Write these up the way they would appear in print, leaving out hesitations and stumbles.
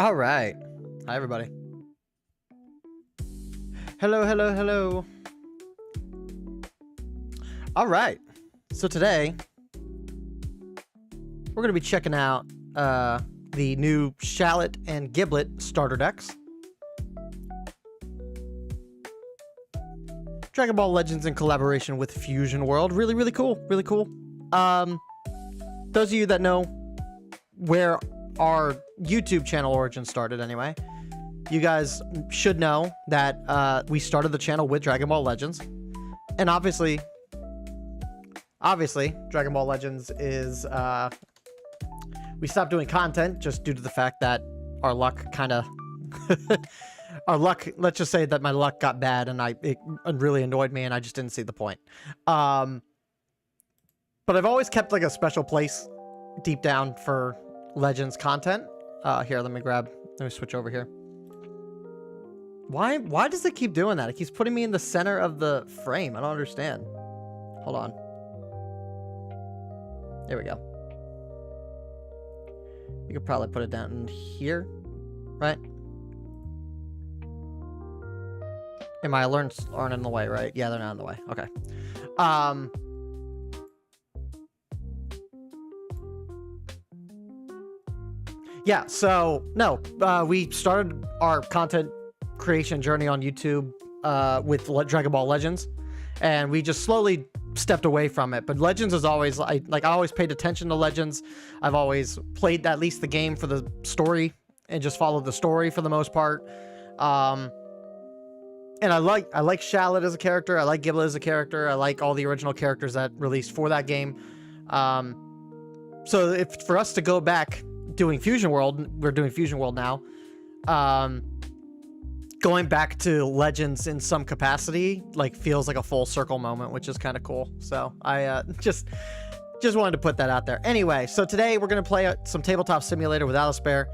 All right. Hi, everybody. Hello, hello, hello. All right. So today, we're going to be checking out the new Shallot and Giblet starter decks. Dragon Ball Legends in collaboration with Fusion World. Really, really cool. Really cool. Those of you that know where our YouTube channel origin started anyway, you guys should know that we started the channel with Dragon Ball Legends. And obviously, Dragon Ball Legends is... we stopped doing content just due to the fact that our luck kind of... let's just say that my luck got bad and it really annoyed me and I just didn't see the point. But I've always kept like a special place deep down for Legends content. Here, let me switch over here. Why does it keep doing that? It keeps putting me in the center of the frame. I don't understand. Hold on. There we go. You could probably put it down in here, right? And my alerts aren't in the way, right? Yeah, they're not in the way. Okay. Yeah, so, no, we started our content creation journey on YouTube with Dragon Ball Legends, and we just slowly stepped away from it. But Legends is always, I always paid attention to Legends. I've always played at least the game for the story and just followed the story for the most part. And I like Shallot as a character. I like Giblet as a character. I like all the original characters that released for that game. So if for us to go back doing Fusion World, we're doing Fusion World now. Going back to Legends in some capacity, like, feels like a full circle moment, which is kind of cool. So I just wanted to put that out there. Anyway, so today we're going to play some Tabletop Simulator with Alistair.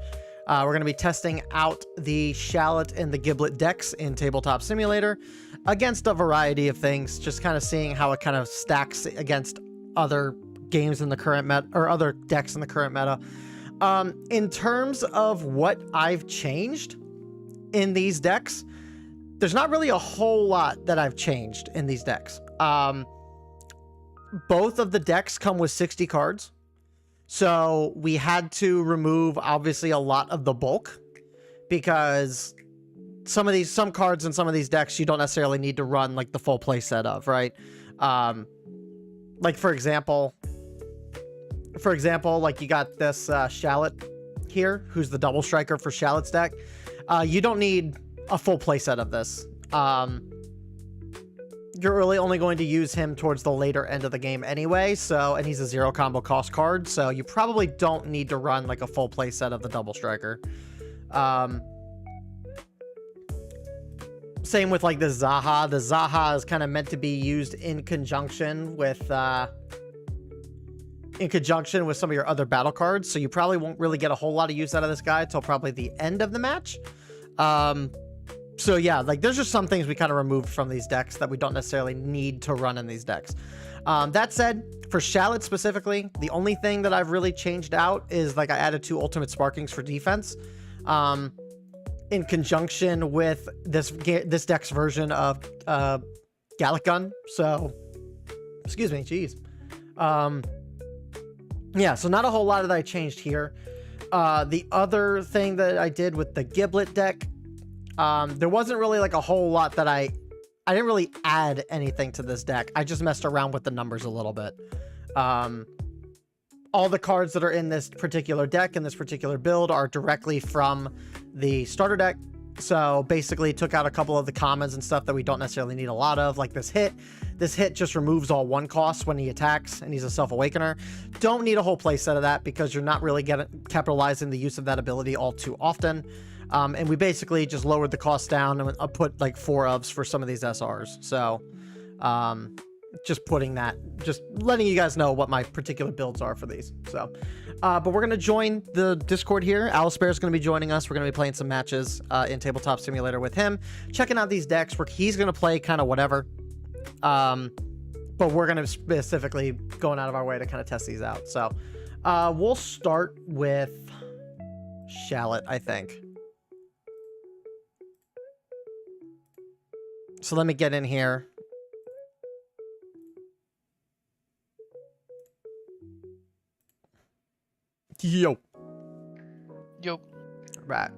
We're going to be testing out the Shallot and the Giblet decks in Tabletop Simulator against a variety of things, just kind of seeing how it kind of stacks against other games in the current meta, or other decks in the current meta. In terms of what I've changed in these decks, there's not really a whole lot that I've changed in these decks. Both of the decks come with 60 cards. So we had to remove, obviously, a lot of the bulk, because some cards in some of these decks you don't necessarily need to run like the full play set of, right? Like for example, like you got this Shallot here, who's the double striker for Shallot's deck. You don't need a full play set of this. You're really only going to use him towards the later end of the game anyway, so, and he's a 0 combo cost card, so you probably don't need to run like a full play set of the double striker. Same with like the Zaha. The Zaha is kind of meant to be used in conjunction with some of your other battle cards, so you probably won't really get a whole lot of use out of this guy till probably the end of the match. So yeah, like there's just some things we kind of removed from these decks that we don't necessarily need to run in these decks. That said, for Shallot specifically, the only thing that I've really changed out is like I added 2 ultimate sparkings for defense, in conjunction with this deck's version of Gallic Gun. So, excuse me, jeez. Yeah, so not a whole lot that I changed here. The other thing that I did with the Giblet deck, there wasn't really like a whole lot that I didn't really add anything to this deck. I just messed around with the numbers a little bit. All the cards that are in this particular deck and this particular build are directly from the starter deck. So basically took out a couple of the commons and stuff that we don't necessarily need a lot of, like this hit. This hit just removes all 1 costs when he attacks, and he's a self-awakener. Don't need a whole playset of that because you're not really capitalizing the use of that ability all too often. And we basically just lowered the cost down and put like 4 ofs for some of these SRs. So just putting that, just letting you guys know what my particular builds are for these. So but we're going to join the Discord here. Alice Bear is going to be joining us. We're going to be playing some matches in Tabletop Simulator with him, checking out these decks where he's going to play kind of whatever. But we're going to specifically going out of our way to kind of test these out. So we'll start with Shallot, I think. So let me get in here. Yo. Right.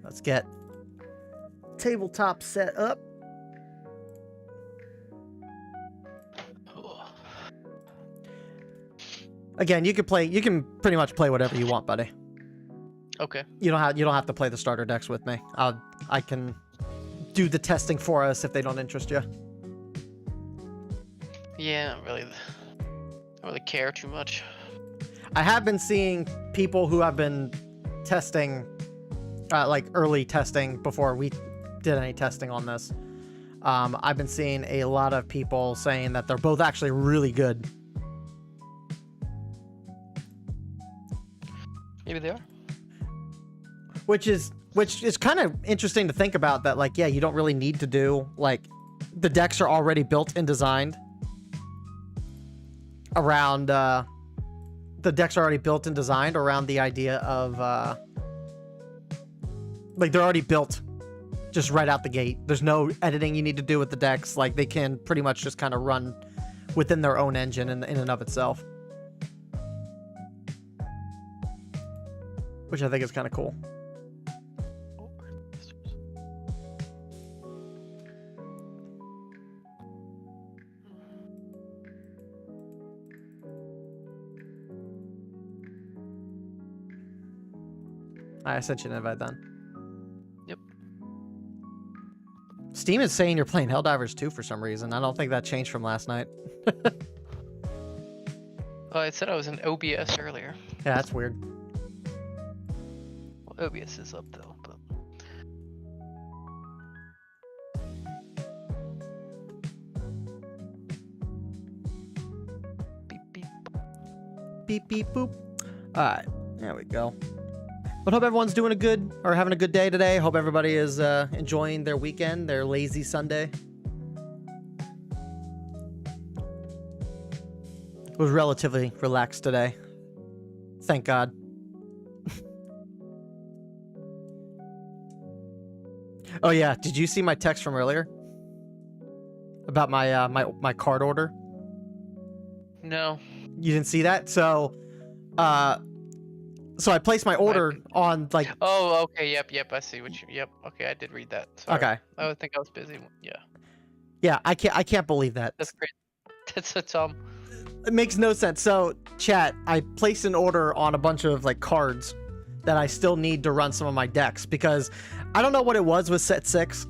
Let's get tabletop set up. Again, you can pretty much play whatever you want, buddy. Okay. You don't have to play the starter decks with me. I can do the testing for us if they don't interest you. Yeah, I don't really care too much. I have been seeing people who have been testing, like early testing before we did any testing on this. I've been seeing a lot of people saying that they're both actually really good. Maybe they are. Which is kind of interesting to think about, that like, yeah, you don't really need to do, like, the decks are already built and designed around the decks are already built and designed around the idea of like, they're already built just right out the gate. There's no editing you need to do with the decks. Like, they can pretty much just kind of run within their own engine in and of itself, which I think is kind of cool. I sent you an invite then. Yep. Steam is saying you're playing Helldivers 2 for some reason. I don't think that changed from last night. Oh, I said I was in OBS earlier. Yeah, that's weird. Well, OBS is up though, but... Beep, beep. Beep, beep, boop. Alright, there we go. But hope everyone's doing having a good day today. Hope everybody is enjoying their weekend, their lazy Sunday. It was relatively relaxed today. Thank God. Oh yeah, did you see my text from earlier? About my my card order? No. You didn't see that? So I placed my order on, like... Oh, okay, yep, I see what you... Yep, okay, I did read that. Sorry. Okay. I would think I was busy. Yeah. Yeah, I can't believe that. That's great. That's It makes no sense. So, chat, I placed an order on a bunch of, like, cards that I still need to run some of my decks, because I don't know what it was with set 6.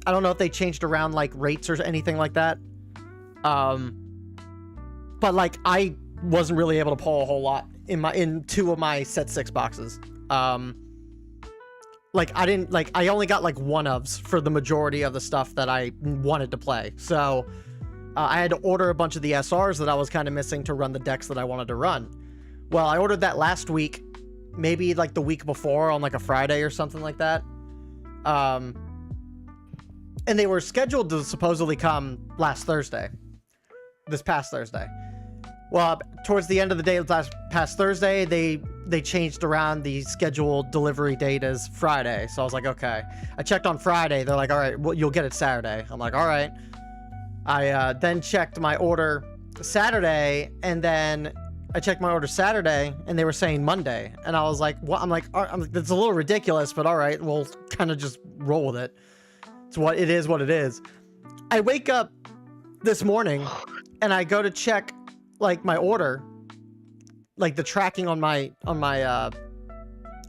I don't know if they changed around, like, rates or anything like that. But, like, I wasn't really able to pull a whole lot in 2 of my set 6 boxes. Like, I only got like 1-ofs for the majority of the stuff that I wanted to play. So I had to order a bunch of the SRs that I was kind of missing to run the decks that I wanted to run. Well, I ordered that last week, maybe like the week before on like a Friday or something like that. And they were scheduled to supposedly come this past Thursday. Well, towards the end of the day past Thursday, they changed around the scheduled delivery date as Friday. So I was like, okay. I checked on Friday. They're like, all right, well, you'll get it Saturday. I'm like, all right. I then checked my order Saturday, and then I checked my order Saturday, and they were saying Monday, and I was like, "What?" I'm like, "That's a little ridiculous, but all right, we'll kind of just roll with it. It's what it is. What it is." I wake up this morning, and I go to check like my order, like the tracking on my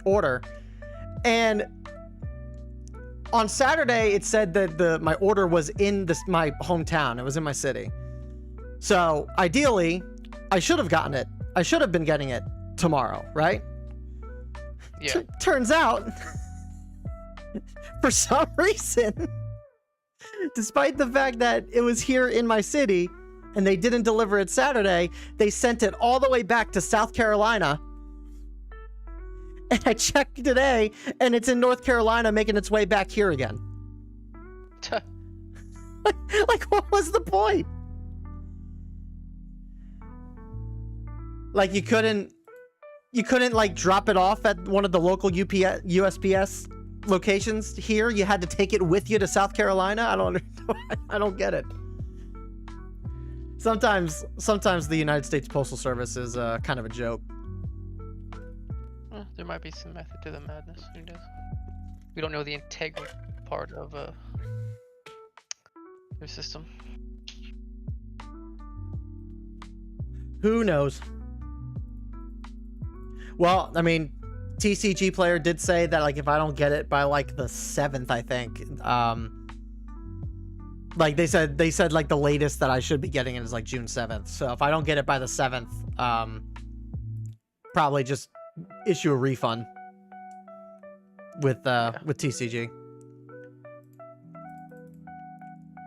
order, and on Saturday it said that my order was in my hometown. It was in my city. So ideally, I should have gotten it. I should have been getting it tomorrow, right? Yeah. Turns out, for some reason, despite the fact that it was here in my city and they didn't deliver it Saturday, they sent it all the way back to South Carolina. And I checked today, and it's in North Carolina making its way back here again. Like, what was the point? Like, you couldn't like drop it off at one of the local USPS locations here? You had to take it with you to South Carolina? I don't get it. Sometimes the United States Postal Service is kind of a joke. Well, there might be some method to the madness. Who knows? We don't know the integral part of their system. Who knows? Well, I mean, TCG Player did say that, like, if I don't get it by like the 7th, I think, like they said like the latest that I should be getting it is like June 7th. So if I don't get it by the 7th, probably just issue a refund with TCG.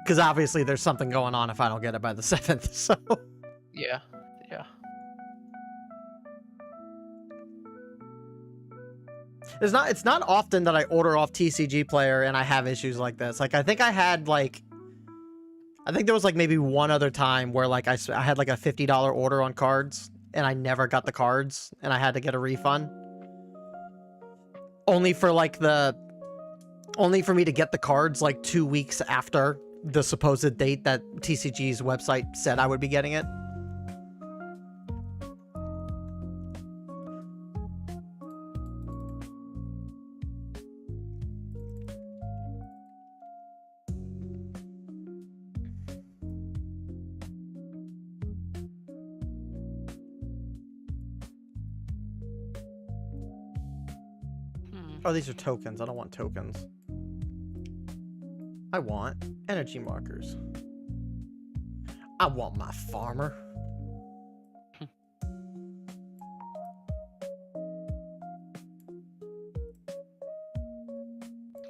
Because obviously there's something going on if I don't get it by the 7th. So Yeah. it's not often that I order off TCG Player and I have issues like this. Like, I think there was like maybe one other time where like I had like a $50 order on cards and I never got the cards and I had to get a refund. Only for me to get the cards like 2 weeks after the supposed date that TCG's website said I would be getting it. Oh, these are tokens. I don't want tokens. I want energy markers. I want my farmer.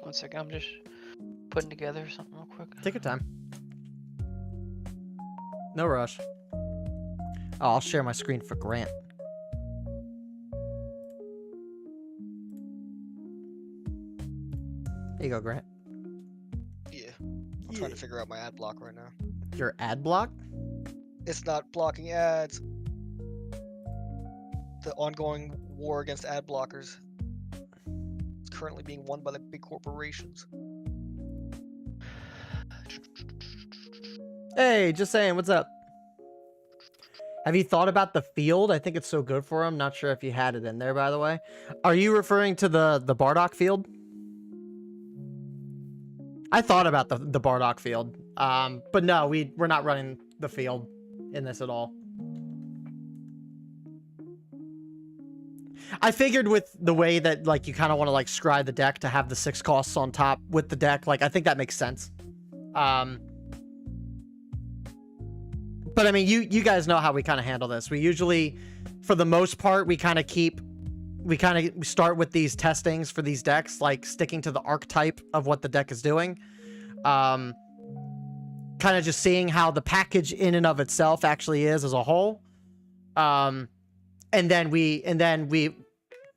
One second, I'm just putting together something real quick. Take your time. No rush. Oh, I'll share my screen for Grant. There you go, Grant. Yeah. I'm trying to figure out my ad block right now. Your ad block? It's not blocking ads. The ongoing war against ad blockers is currently being won by the big corporations. Hey, just saying, what's up? Have you thought about the field? I think it's so good for him. Not sure if you had it in there, by the way. Are you referring to the Bardock field? I thought about the Bardock field, but no, we're not running the field in this at all. I figured with the way that like you kind of want to like scry the deck to have the 6 costs on top with the deck, like I think that makes sense. But I mean, you guys know how we kind of handle this. We usually, for the most part, we kind of start with these testings for these decks, like sticking to the archetype of what the deck is doing. Kind of just seeing how the package in and of itself actually is as a whole. And then we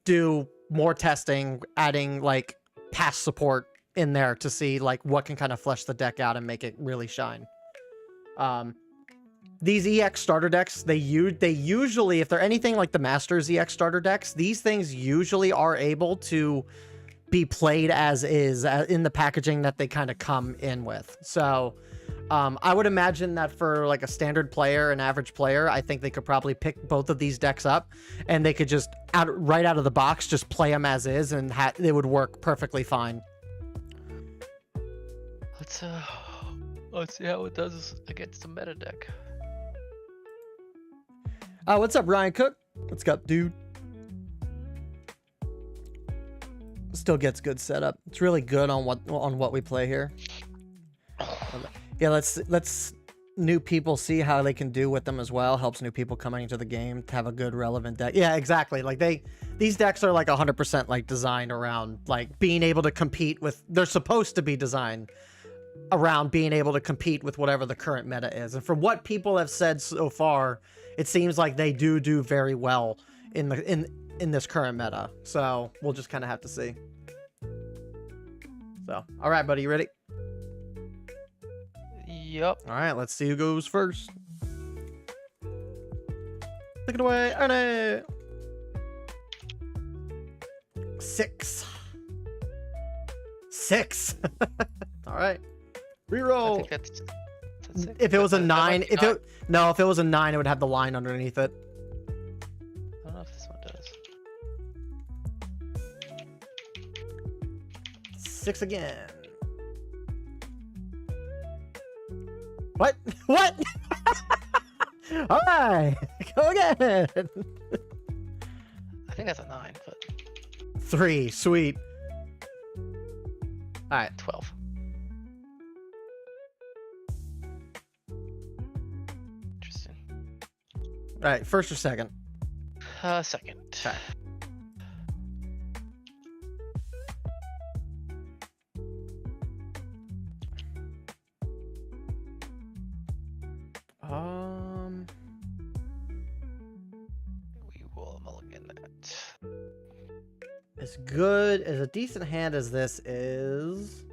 do more testing, adding like past support in there to see like what can kind of flesh the deck out and make it really shine. These EX starter decks, they usually, if they're anything like the Masters EX starter decks, these things usually are able to be played as is in the packaging that they kind of come in with. So I would imagine that for like a standard player, an average player, I think they could probably pick both of these decks up, and they could just right out of the box just play them as is, and they would work perfectly fine. Let's see how it does against the meta deck. What's up, Ryan Cook? What's up, dude? Still gets good setup. It's really good on what we play here. Yeah, let's new people see how they can do with them as well. Helps new people coming into the game to have a good relevant deck. Yeah, exactly. Like these decks are like 100% like designed around like being able to compete with. They're supposed to be designed around being able to compete with whatever the current meta is. And from what people have said so far, it seems like they do very well in this current meta. So we'll just kind of have to see. So, all right, buddy, you ready? Yup. All right, let's see who goes first. Take it away, Ernie. 6. All right. Reroll. I think that's it. If it was a 9, if it was a 9, it would have the line underneath it. I don't know if this one does. 6 again. What? What? All right, go again. I think that's a 9, but 3, sweet. All right, 12. Interesting. all right. First or second? Second. Okay. We will mulligan that. As good as a decent hand as this is,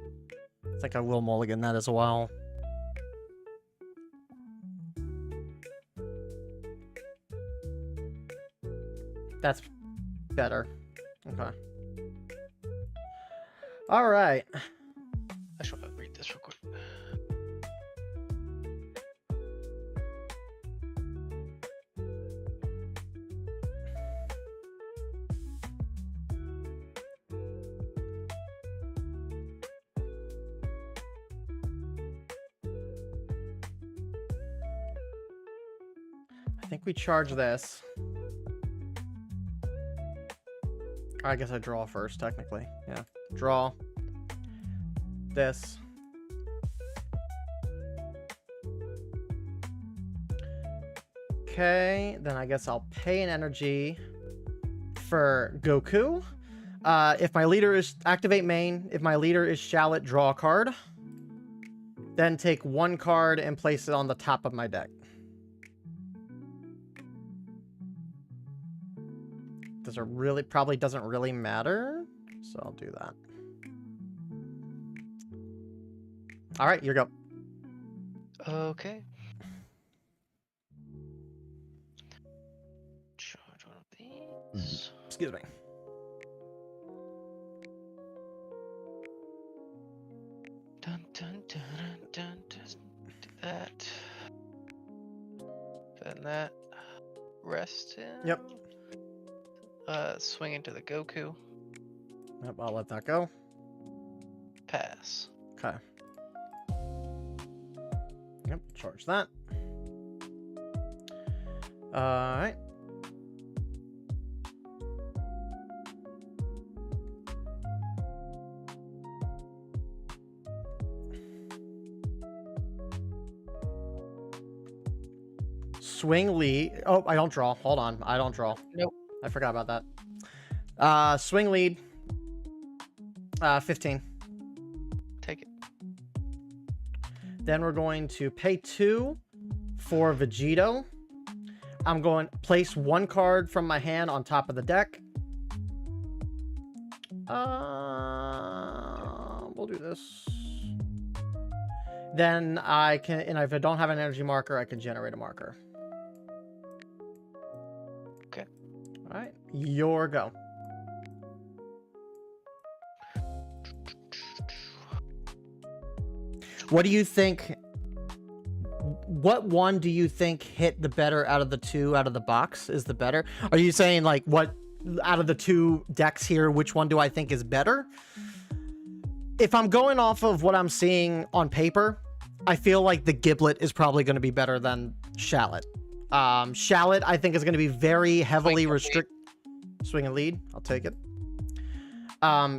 I think I will mulligan that as well. That's better. Okay. All right. I should read this real quick. I think we charge this. I guess I draw first, technically. Yeah. Draw. This. Okay, then I guess I'll pay an energy for Goku. If my leader is activate main, if my leader is Shallot, draw a card. Then take one card and place it on the top of my deck. Does it really, probably doesn't really matter. So I'll do that. All right, you go. Okay. Charge one of these. Excuse me. Dun dun dun dun dun. Do that. Then that. Rest him. Yep. Swing into the Goku. Yep, I'll let that go. Pass. Okay. Yep, charge that. Alright. Swing lead. Oh, I don't draw. Hold on. I don't draw. Nope. I forgot about that. Swing lead. 15. Take it. Then we're going to pay 2 for Vegito. I'm going to place one card from my hand on top of the deck. We'll do this. Then I can, and if I don't have an energy marker, I can generate a marker. Okay. All right, your go. What do you think what one do you think hit the better out of the two out of the box is the better? Are you saying like what out of the two decks here, which one do I think is better? If I'm going off of what I'm seeing on paper, I feel like the Giblet is probably going to be better than Shallot. Shallot, I think, is going to be very heavily restricted. Swing and lead. I'll take it.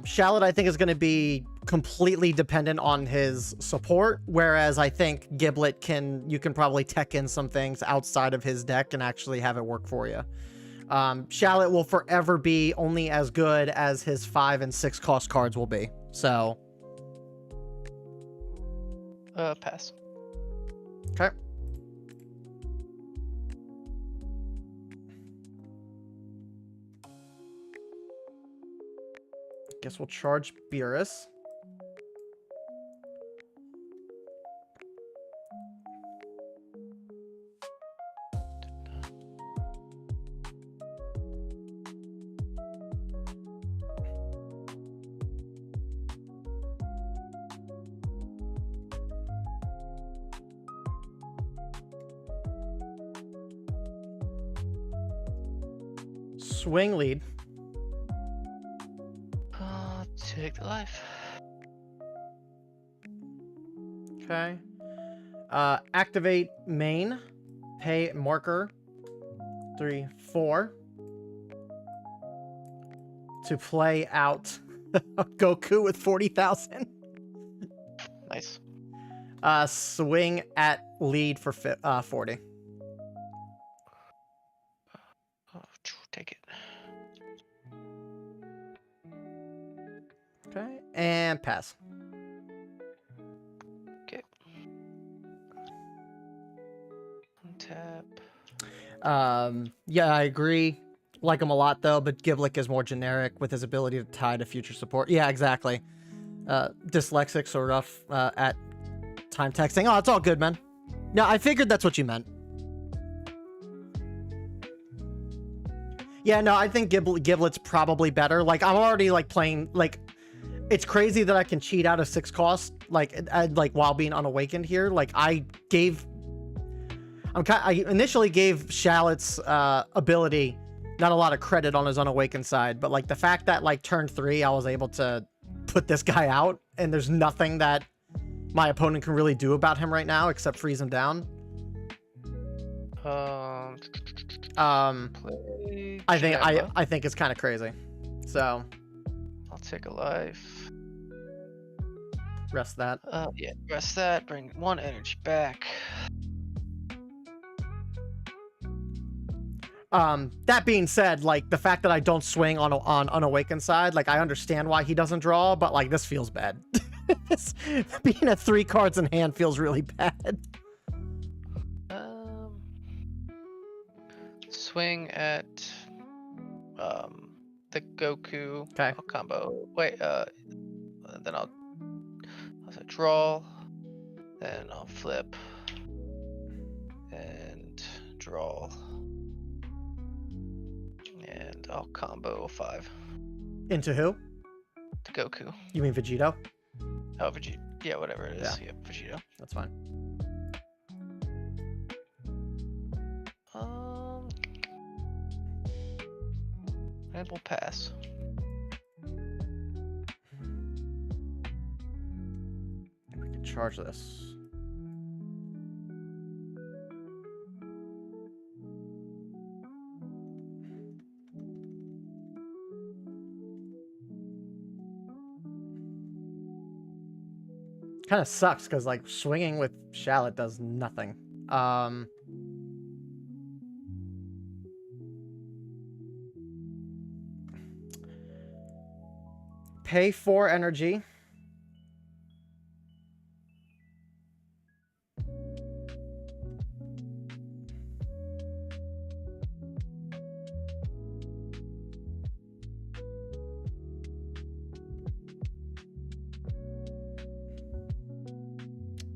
Shallot, I think, is going to be completely dependent on his support, whereas I think Giblet you can probably tech in some things outside of his deck and actually have it work for you. Shallot will forever be only as good as his 5 and 6 cost cards will be. So, Pass. okay. Guess we'll charge Beerus. Swing lead. Take the life. Okay. Activate main. Pay marker. 3, 4. To play out Goku with 40,000. Nice. Swing at lead for 40. Take it. Okay. And pass. Okay. Untap. Yeah, I agree. Like him a lot though, but Giblet is more generic with his ability to tie to future support. Yeah, exactly. Dyslexic sort of at time texting. Oh, it's all good, man. No, I figured that's what you meant. Yeah, no, I think Giblet's probably better. Like, I'm already like playing like. It's crazy that I can cheat out a 6 cost like while being unawakened here. Like I initially gave Shallot's ability not a lot of credit on his unawakened side, but like the fact that like turn 3 I was able to put this guy out and there's nothing that my opponent can really do about him right now except freeze him down. I think it's kind of crazy. So I'll take a life. Rest that. Yeah, rest that. Bring 1 energy back. That being said, like the fact that I don't swing on unawakened side, like I understand why he doesn't draw, but like this feels bad. Being at 3 cards in hand feels really bad. Swing at the Goku. Okay. I'll combo. Wait, then I'll draw. Then I'll flip and draw. And I'll combo a 5. Into who? To Goku. You mean Vegito? Oh, Vegeta. Yeah, whatever it is. Yeah. Yeah, Vegeta. That's fine. And we'll pass. We can charge this. Kind of sucks because like swinging with Shallot does nothing. Pay 4 energy.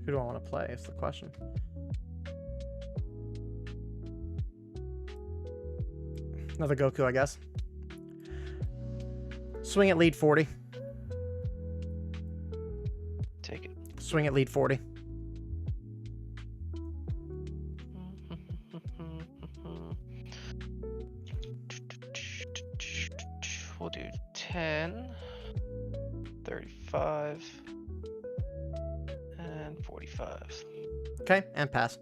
Who do I want to play is the question. Another Goku, I guess. Swing at lead 40. Take it. Swing at lead 40. we'll do 10, 35, and 45. Okay, and pass.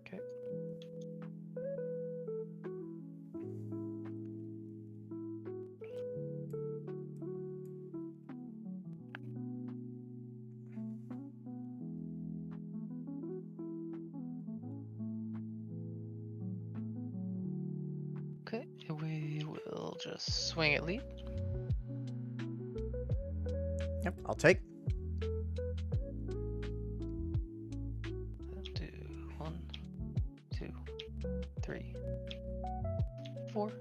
Okay. Okay, we will just swing at lead. Yep, I'll take. Let's do 1, 2, 3, 4.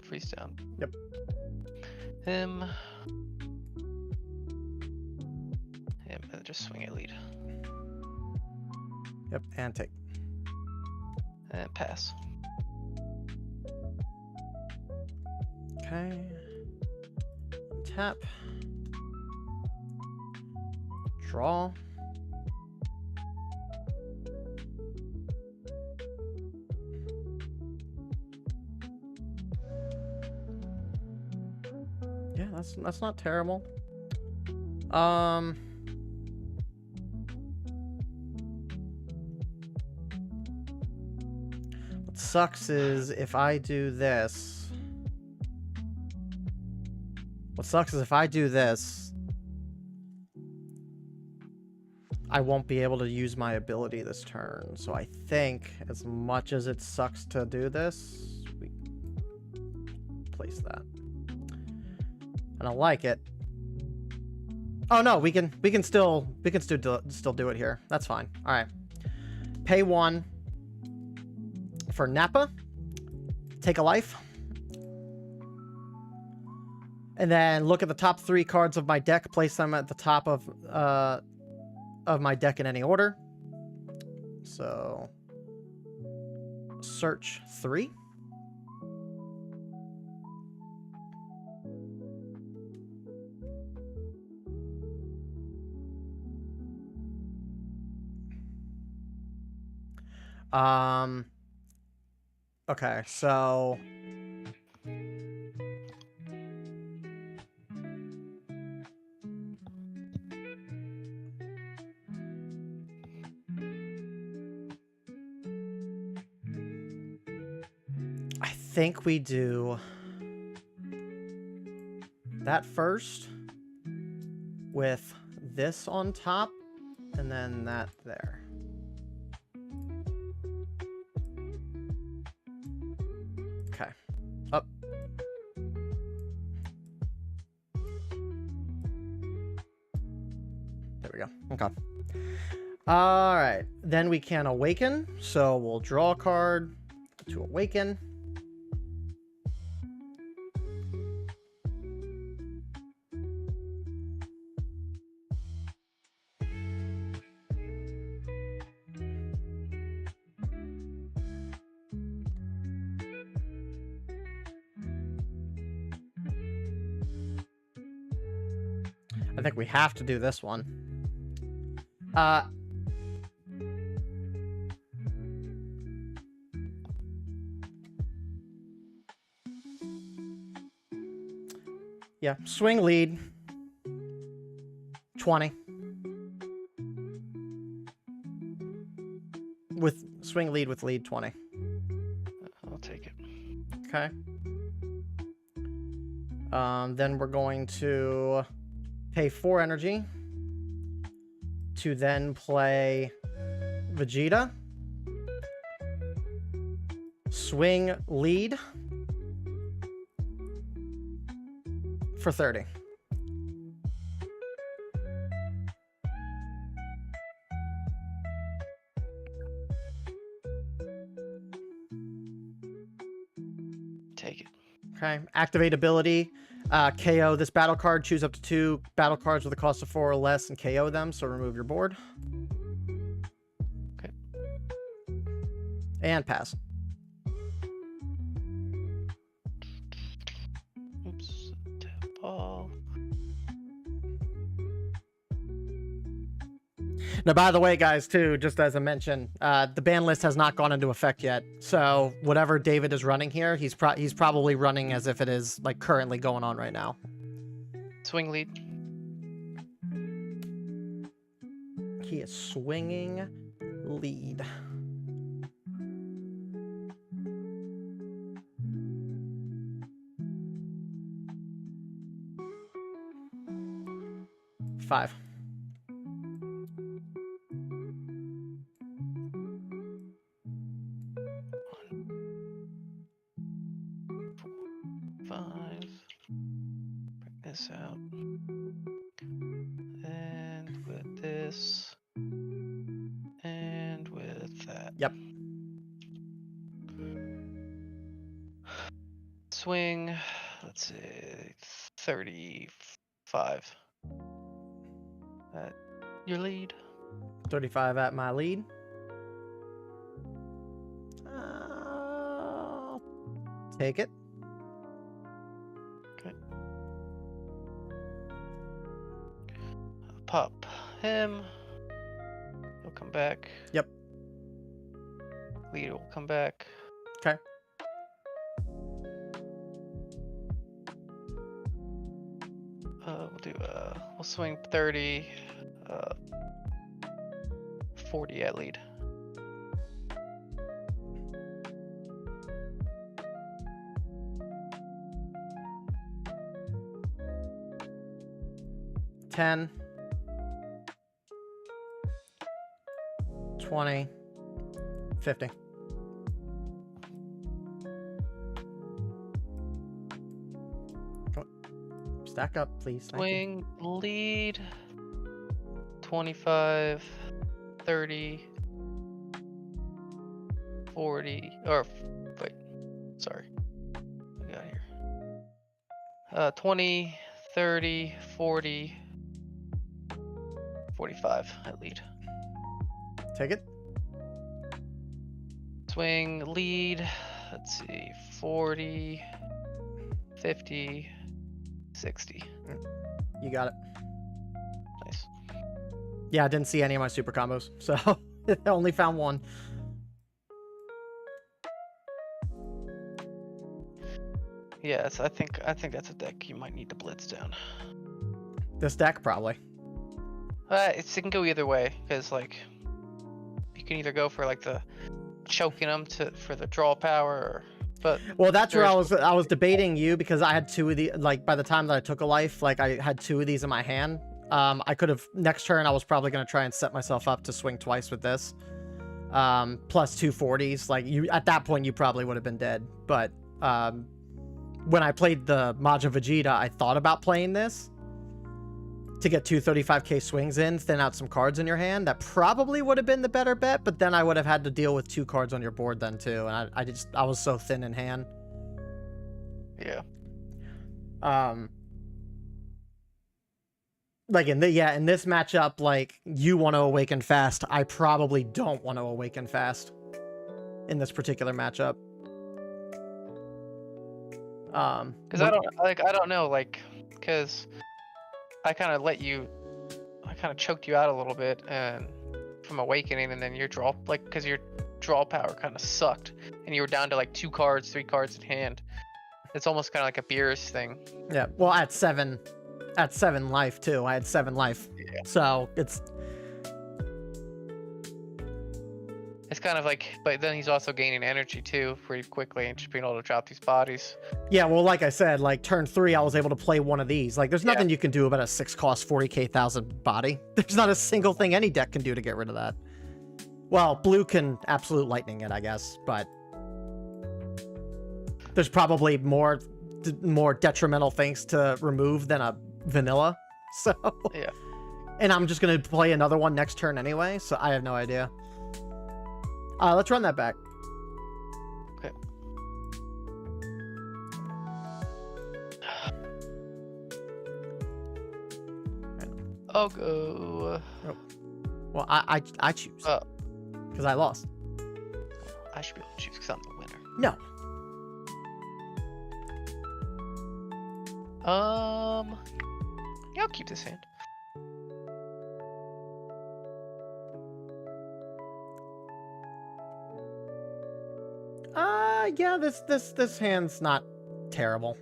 Freeze down. Yep. Him. And just swing at lead. Yep, and take. And pass. Okay. Tap. Draw. Yeah, that's not terrible. What sucks is if I do this. What sucks is if I do this, I won't be able to use my ability this turn. So I think, as much as it sucks to do this, we place that. I don't like it. Oh no, we can still do it here. That's fine. All right. Pay 1 for Nappa. Take a life. And then look at the top 3 cards of my deck. Place them at the top of my deck in any order. So search 3. Okay, so I think we do that first with this on top and then that there. Okay. Up. There we go. Okay. All right. Then we can awaken. So we'll draw a card to awaken. I think we have to do this one. Yeah, swing lead 20. With swing lead with lead 20. I'll take it. Okay. Then we're going to pay 4 energy to then play Vegeta. Swing lead for 30. Take it. Okay. Activate ability. KO this battle card. Choose up to 2 battle cards with a cost of 4 or less and KO them. So remove your board. Okay. And pass. Oops. Tap ball. Now, by the way, guys, too, just as a mention, the ban list has not gone into effect yet. So whatever David is running here, he's probably running as if it is like currently going on right now. Swing lead. He is swinging lead. Five. Five. Bring this out. And with this. And with that. Yep. Swing. Let's see. 35. Your lead. 35 at my lead. Take it. Okay. Pop him. He'll come back. Yep. Lead will come back. Okay. We'll swing 30. 40 at lead. $10, $20, $50. Stack up, please. Thank you. Swing lead. 25, 30, 40, or wait, sorry. What we got here? 20, 30, 40, 45 at lead. Take it. Swing lead. Let's see, 40, 50, 60. You got it. Nice. Yeah, I didn't see any of my super combos, so I only found one. Yeah, I think that's a deck you might need to blitz down. This deck, probably. It can go either way, because like you can either go for like the choking them for the draw power, but Well, that's where I was debating you, because I had two of the, like, by the time that I took a life, like I had two of these in my hand. I could have, next turn I was probably going to try and set myself up to swing twice with this. Plus 240s. Like, you at that point you probably would have been dead. But when I played the Majin Vegeta, I thought about playing this to get 235k swings in, thin out some cards in your hand. That probably would have been the better bet, but then I would have had to deal with 2 cards on your board then too, and I was so thin in hand. yeah. Like in this matchup, like, you want to awaken fast. I probably don't want to awaken fast in this particular matchup. Because I don't know, like, because I kind of choked you out a little bit and from awakening, and then your draw, like, because your draw power kind of sucked, and you were down to like 2 cards, 3 cards in hand. It's almost kind of like a Beerus thing. Yeah, well, at 7 life too. I had 7 life, Yeah. so it's kind of like, but then he's also gaining energy too pretty quickly and just being able to drop these bodies. yeah. Well, like I said, like turn 3, I was able to play one of these. Like, there's nothing you can do about a 6-cost 40,000 body. There's not a single thing any deck can do to get rid of that. Well, blue can absolute lightning it, I guess, but there's probably more detrimental things to remove than a vanilla. So Yeah. And I'm just gonna play another one next turn anyway, so I have no idea. Let's run that back. Okay. I'll go. Well, I choose because I lost. I should be able to choose because I'm the winner. No. Yeah, I'll keep this hand. Yeah, this hand's not terrible.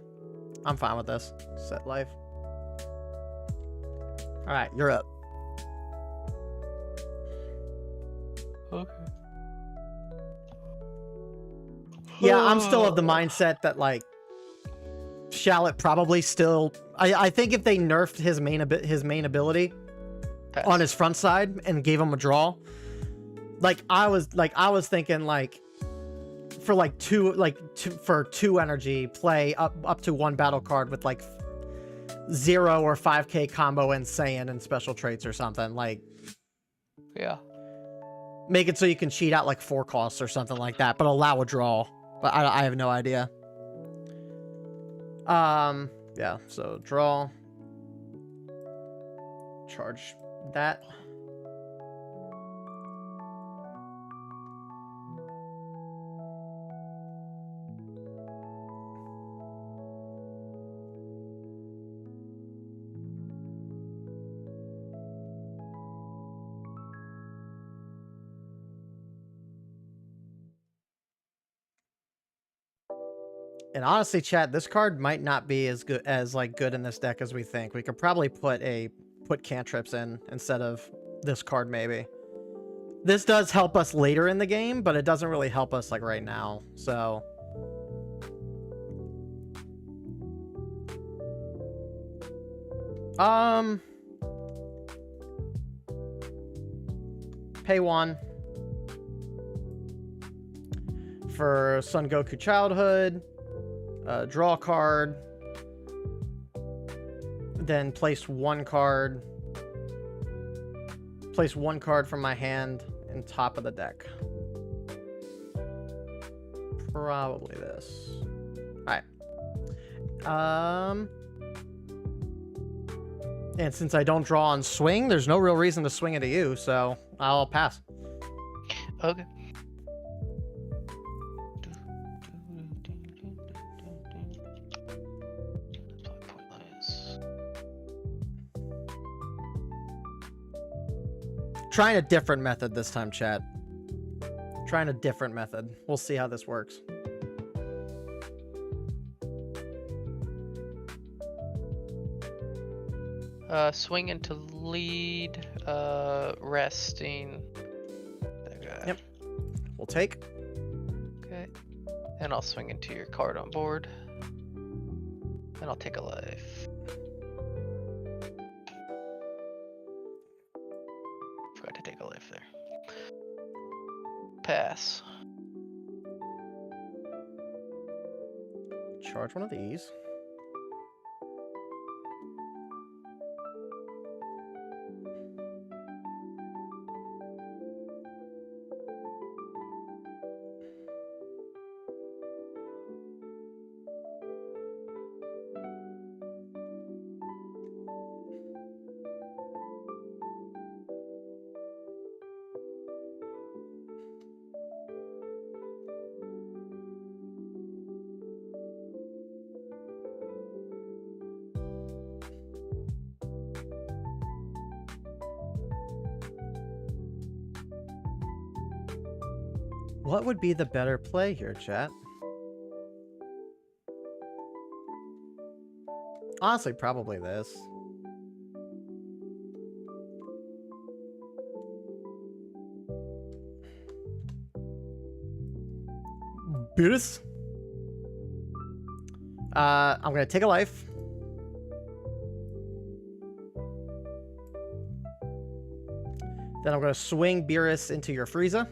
I'm fine with this. Set life. All right, you're up. Okay. Yeah, I'm still of the mindset that like Shallot probably still. I think if they nerfed his main ability Pass. on his front side and gave him a draw, I was thinking like for like two energy, play up to one battle card with like 0 or 5k combo insane and special traits or something, like Yeah. make it so you can cheat out like 4 costs or something like that, but allow a draw. But I have no idea. Yeah, so draw. Charge that. And honestly, chat, this card might not be as good in this deck as we think. We could probably put cantrips in instead of this card, maybe. This does help us later in the game, but it doesn't really help us like right now. So pay 1 for Son Goku Childhood. Draw a card, then place 1 card. Place 1 card from my hand in top of the deck. Probably this. All right. And since I don't draw on swing, there's no real reason to swing it to you, so I'll pass. Okay. Trying a different method this time, chat. Trying a different method. We'll see how this works. Swing into lead, resting. That guy. Yep. We'll take. Okay. And I'll swing into your card on board. And I'll take a life. Forgot to take a life there. Pass. Charge one of these. What would be the better play here, chat? Honestly, probably this. Beerus. I'm gonna take a life. Then I'm gonna swing Beerus into your Frieza.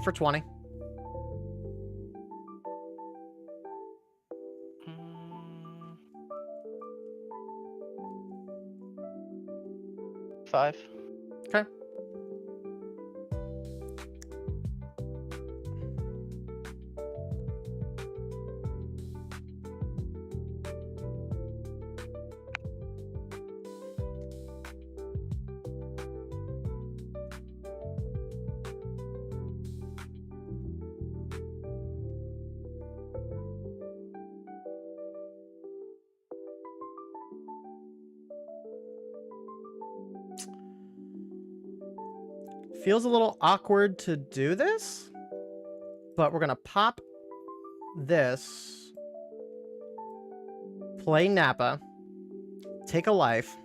For 20. Five. Okay. Feels a little awkward to do this. But we're gonna pop this, play Nappa, take a life,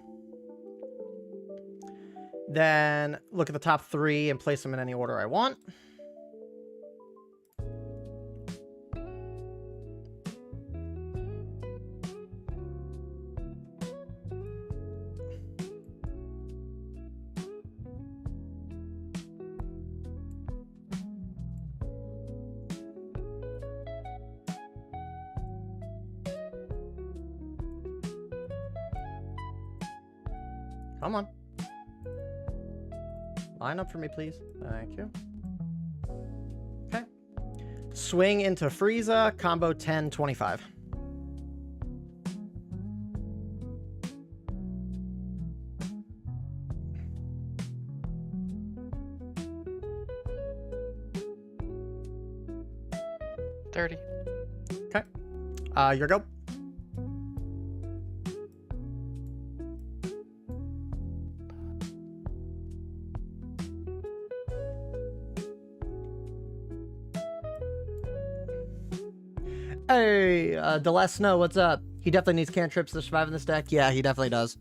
then look at the top 3 and place them in any order I want. Come on. Line up for me, please. Thank you. Okay. Swing into Frieza, combo 10-25. $30. Okay. Your go. Hey, Delesno, what's up? He definitely needs cantrips to survive in this deck. Yeah, he definitely does.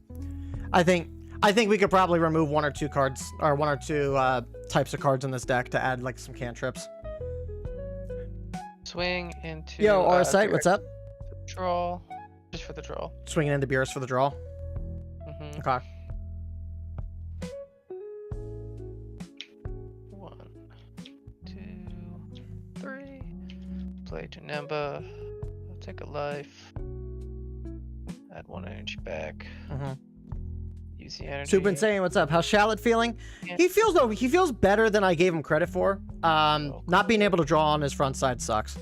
I think we could probably remove 1 or 2 cards, or 1 or 2 types of cards in this deck to add like some cantrips. Swing into. Yo, Aurosite, what's up? Draw. Just for the draw. Swinging into Beerus for the draw. Mm-hmm. Okay. 1, 2, 3. Play Janemba. I'll take a life. Add 1 energy back. Use the energy. Super Insane, what's up? How's Shallot feeling? Yeah. He feels better than I gave him credit for. Not being able to draw on his front side sucks.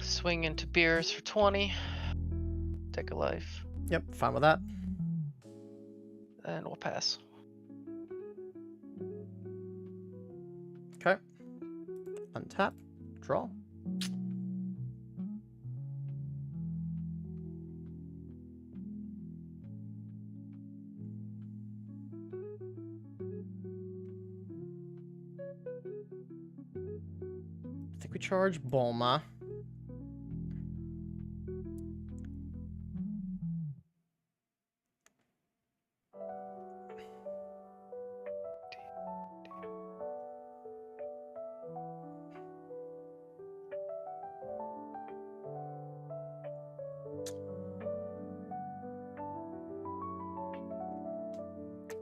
Swing into Beerus for 20. Take a life. Yep, fine with that. And we'll pass. Okay. Untap. Draw. I think we charge Bulma.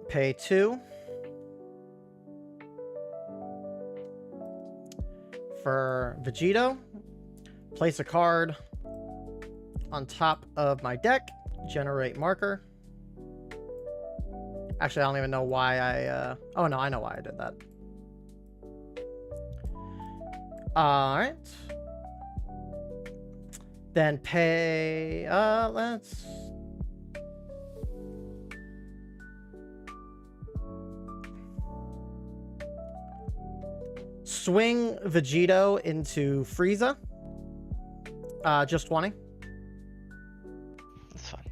Pay 2 for Vegito. Place a card on top of my deck. Generate marker. Actually, I don't even know why I... Oh, no, I know why I did that. Alright. Then pay... let's... Swing Vegito into Frieza. Just 20. That's fine.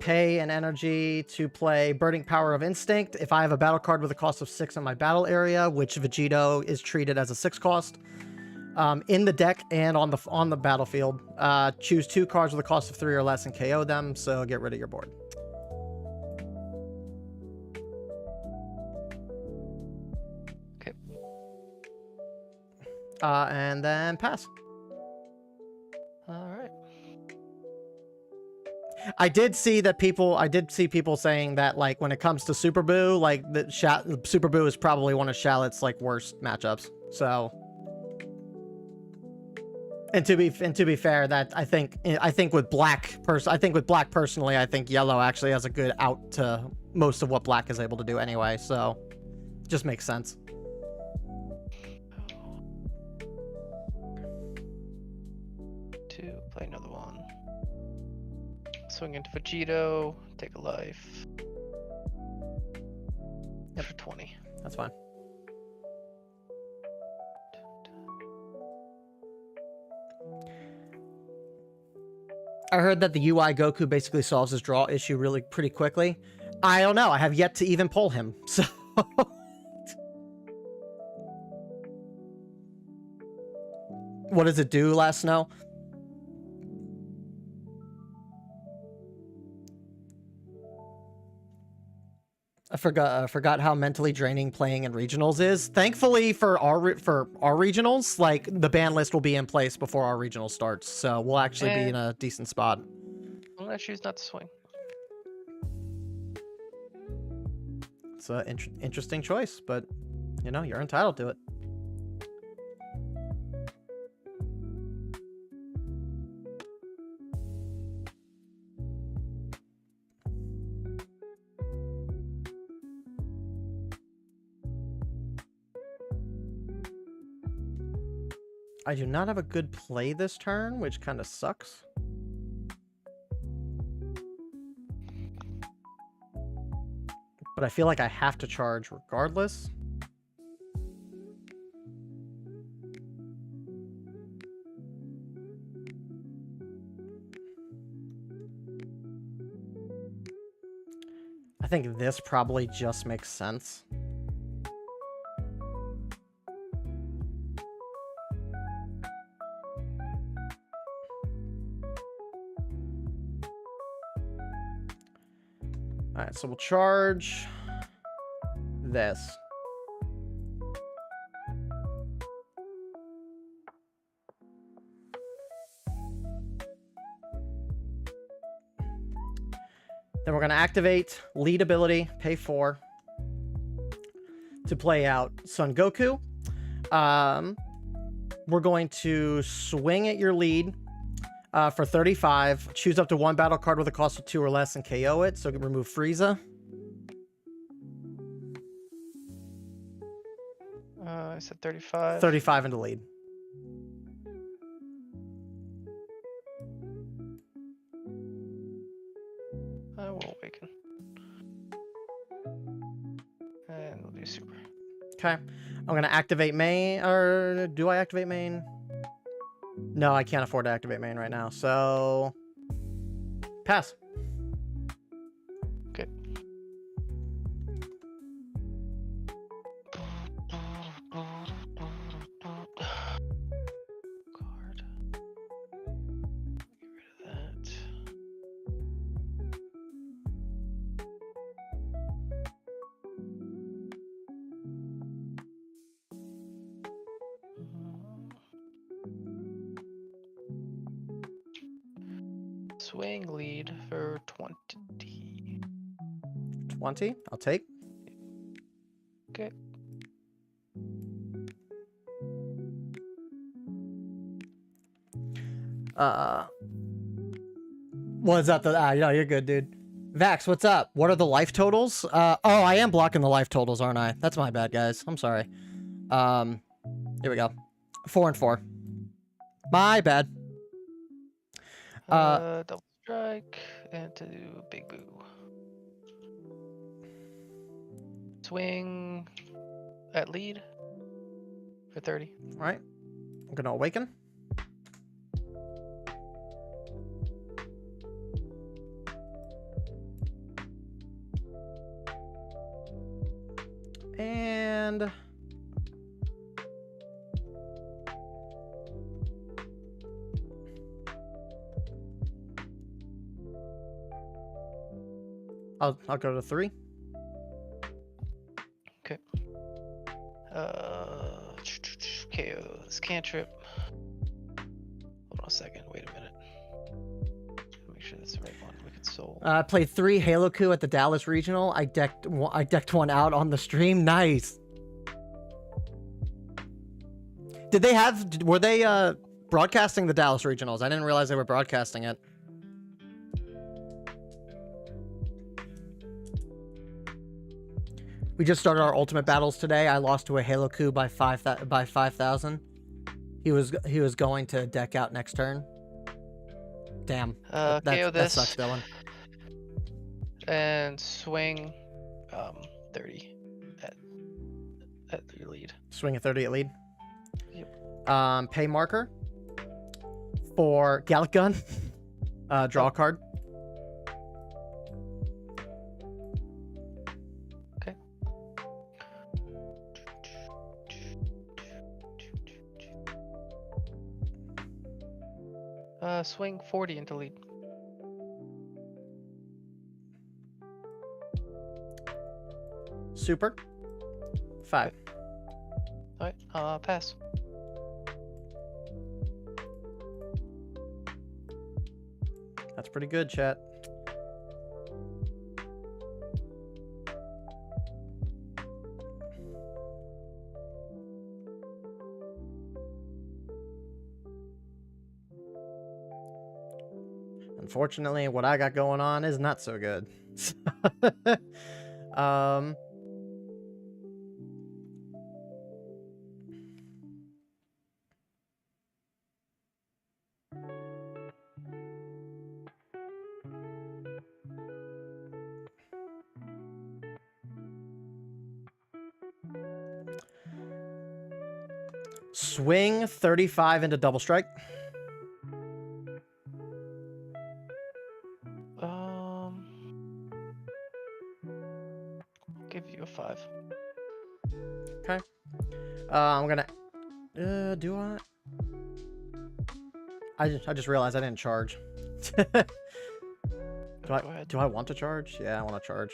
Pay an energy to play Burning Power of Instinct. If I have a battle card with a cost of 6 in my battle area, which Vegito is treated as a 6 cost, in the deck and on the battlefield, choose 2 cards with a cost of 3 or less and KO them. So get rid of your board. Okay. And then pass. All right. I did see people saying that, like, when it comes to Super Boo, like, Super Boo is probably one of Shallot's like worst matchups. So, and to be fair, that I think with black personally, I think yellow actually has a good out to most of what black is able to do anyway. So, just makes sense. Two. Play another one. Swing into Vegito, take a life. Yep. For 20. That's fine. I heard that the UI Goku basically solves his draw issue really pretty quickly. I don't know. I have yet to even pull him. So what does it do, Last Snow? I forgot how mentally draining playing in regionals is. Thankfully for our regionals, like the ban list will be in place before our regional starts, so we'll actually be in a decent spot. I'm gonna choose not to swing. It's an interesting choice, but you know, you're entitled to it. I do not have a good play this turn, which kind of sucks. But I feel like I have to charge regardless. I think this probably just makes sense. All right, so we'll charge this. Then we're going to activate lead ability, pay 4, to play out Son Goku. We're going to swing at your lead for 35. Choose up to 1 battle card with a cost of 2 or less and KO it. So we can remove Frieza. I said 35. 35 into lead. I will awaken. And we'll do super. Okay. I'm going to activate main. Or do I activate main? No, I can't afford to activate main right now. So pass. Okay. Card. Get rid of that. Swing lead for 20. 20. I'll take. Okay. What's up? No, you're good, dude. Vax, what's up? What are the life totals? Oh, I am blocking the life totals, aren't I? That's my bad, guys. I'm sorry. Here we go. 4 and 4. My bad. Double strike and to Big Boo. Swing at lead for 30. All right. I'm gonna awaken. And I'll go to 3. Okay. KO this cantrip. Hold on a second. Wait a minute. Make sure that's the right one. Wicked Soul. I played 3 Halo Coup at the Dallas Regional. I decked one out on the stream. Nice. Were they broadcasting the Dallas Regionals? I didn't realize they were broadcasting it. We just started our ultimate battles today. I lost to a Halo Coup by 5,000. He was going to deck out next turn. Damn. KO That this. sucks, that one. And swing 30 at your lead. Swing a 30 at lead. Yep. Pay marker for Gallic Gun. Draw a card. Okay. Swing 40 into lead. Super. 5. Alright, pass. That's pretty good, chat. Unfortunately, what I got going on is not so good. um... Swing 35 into double strike. Give you a 5. Okay. I'm gonna. Do I just realized I didn't charge. Go ahead. Do I want to charge? Yeah, I want to charge.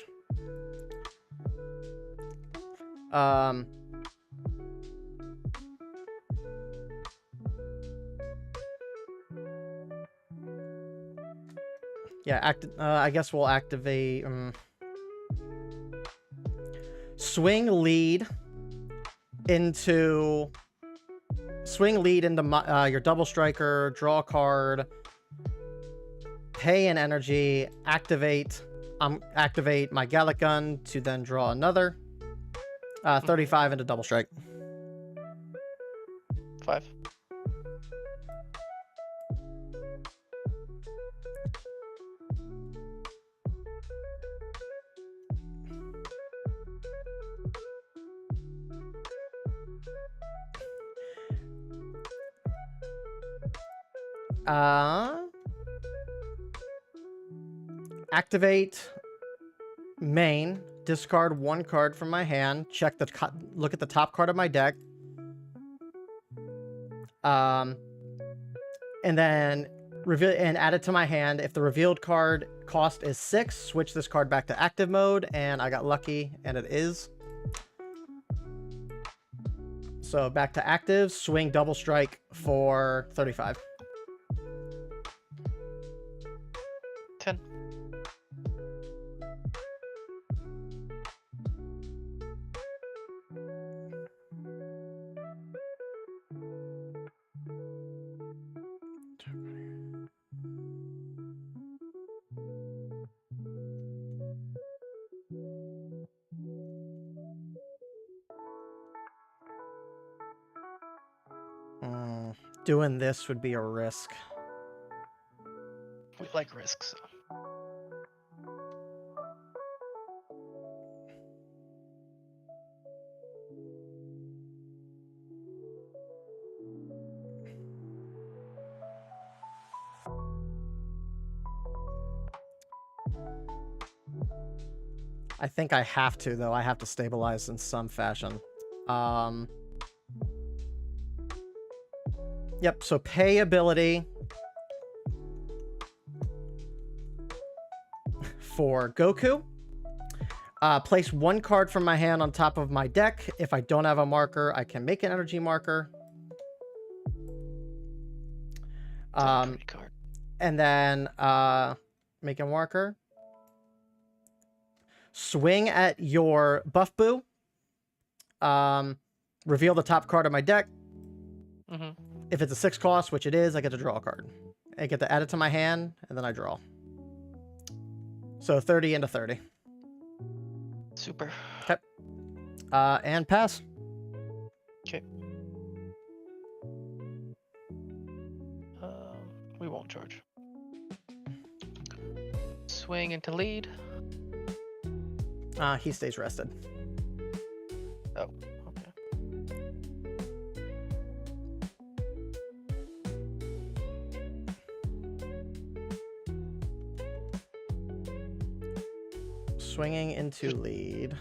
Yeah, I guess we'll activate. Swing lead into your double striker. Draw a card. Pay an energy. Activate my Gallic gun to then draw another. 35 into double strike. 5. Activate main. Discard 1 card from my hand. Look at the top card of my deck. And then reveal and add it to my hand. If the revealed card cost is 6, switch this card back to active mode, and I got lucky, and it is. So back to active, swing double strike for 35. 10. Doing this would be a risk. We like risks. I think I have to, though. I have to stabilize in some fashion. Yep, so pay ability for Goku. Place 1 card from my hand on top of my deck. If I don't have a marker, I can make an energy marker. And then make a marker. Swing at your buff boo. Reveal the top card of my deck. If it's a 6 cost, which it is, I get to draw a card. I get to add it to my hand, and then I draw. So 30 into 30. Super. Okay. And pass. Okay. We won't charge. Swing into lead. He stays rested. Oh, okay. Swinging into lead.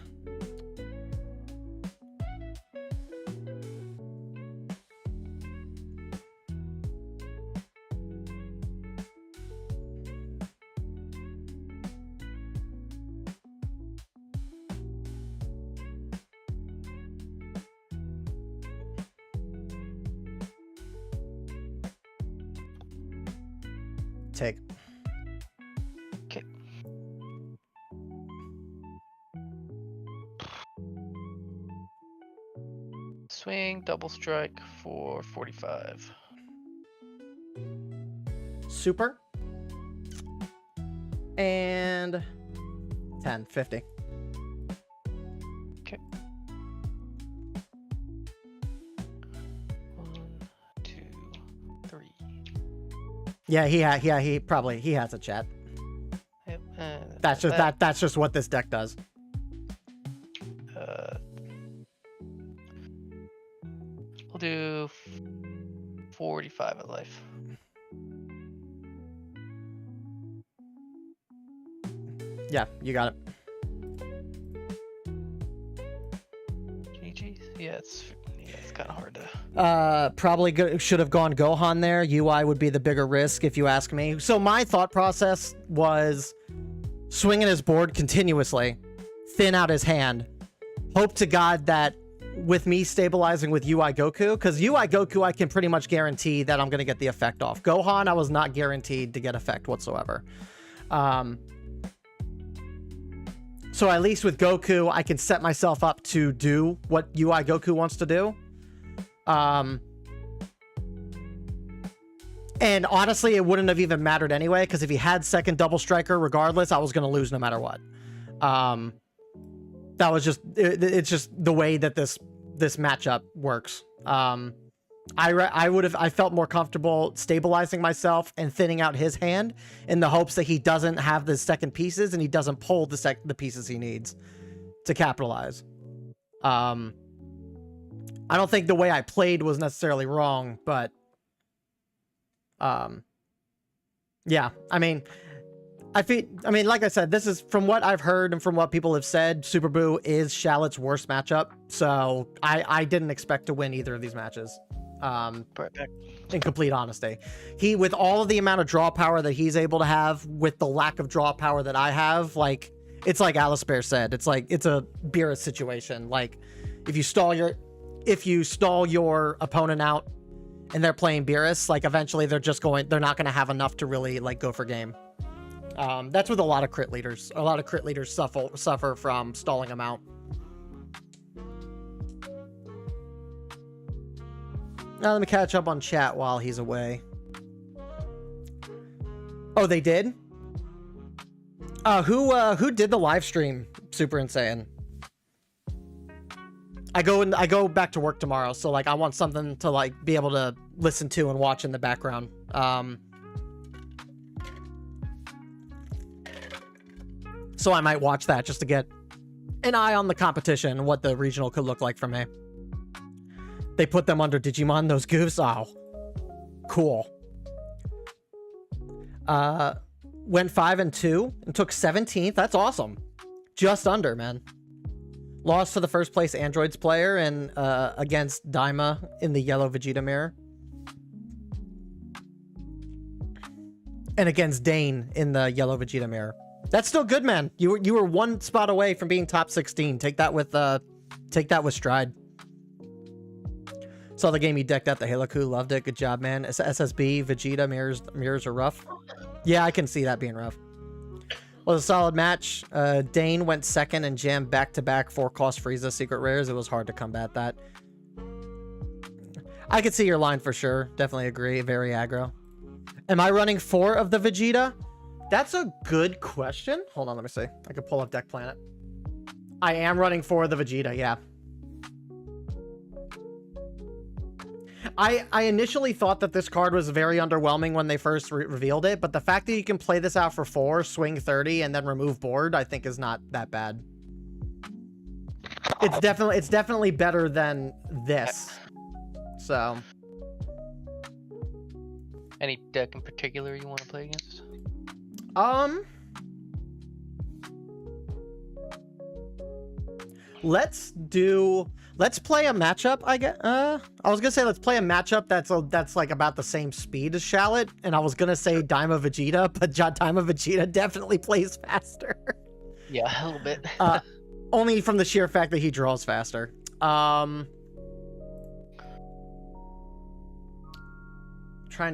Take. Okay. Swing, double strike for 45. Super. And 10, 50. Okay. 1, 2, 3. Yeah, he has a chat. Yep. That's just what this deck does. We'll do 45 of life. Yeah, you got it. GG's? Yeah, it's kind of hard to. Probably should have gone Gohan there. UI would be the bigger risk if you ask me. So my thought process was swinging his board continuously, thin out his hand, hope to God that with me stabilizing with UI Goku, because UI Goku I can pretty much guarantee that I'm going to get the effect off. Gohan I was not guaranteed to get effect whatsoever. So at least with Goku, I can set myself up to do what UI Goku wants to do. And honestly, it wouldn't have even mattered anyway, because if he had second double striker, regardless, I was going to lose no matter what. That was just, it's just the way that this matchup works. I felt more comfortable stabilizing myself and thinning out his hand in the hopes that he doesn't have the second pieces and he doesn't pull the pieces he needs to capitalize. I don't think the way I played was necessarily wrong, but yeah, I mean, like I said, this is from what I've heard and from what people have said, Super Boo is Shallot's worst matchup. So I didn't expect to win either of these matches. In complete honesty, with all of the amount of draw power that he's able to have with the lack of draw power that I have, like, it's like Alice Bear said, it's like, it's a Beerus situation. Like if you stall your opponent out and they're playing Beerus, like eventually they're not going to have enough to really like go for game. That's with a lot of crit leaders. A lot of crit leaders suffer from stalling them out. Now let me catch up on chat while he's away. Oh, they did? Who did the live stream? Super insane. I go back to work tomorrow, so like I want something to like be able to listen to and watch in the background. So I might watch that just to get an eye on the competition and what the regional could look like for me. They put them under Digimon, those goofs. Oh, cool. Went 5-2 and took 17th. That's awesome. Just under, man. Lost to the first place Androids player and against Daima in the yellow Vegeta mirror. And against Dane in the yellow Vegeta mirror. That's still good, man. You were one spot away from being top 16. Take that with stride. Saw the game you decked out the Halo Coup. Loved it. Good job, man. SSB, Vegeta, mirrors are rough. Yeah, I can see that being rough. Was a solid match. Dane went second and jammed back-to-back 4-cost Frieza secret rares. It was hard to combat that. I could see your line for sure. Definitely agree. Very aggro. Am I running 4 of the Vegeta? That's a good question. Hold on, let me see. I could pull up Deck Planet. I am running 4 of the Vegeta, yeah. I initially thought that this card was very underwhelming when they first revealed it, but the fact that you can play this out for 4, swing 30, and then remove board, I think is not that bad. It's definitely better than this. So. Any deck in particular you want to play against? let's play a matchup. I was gonna say let's play a matchup that's like about the same speed as Shallot, and I was gonna say Daima Vegeta, but Daima Vegeta definitely plays faster. Yeah, a little bit. Only from the sheer fact that he draws faster. Trying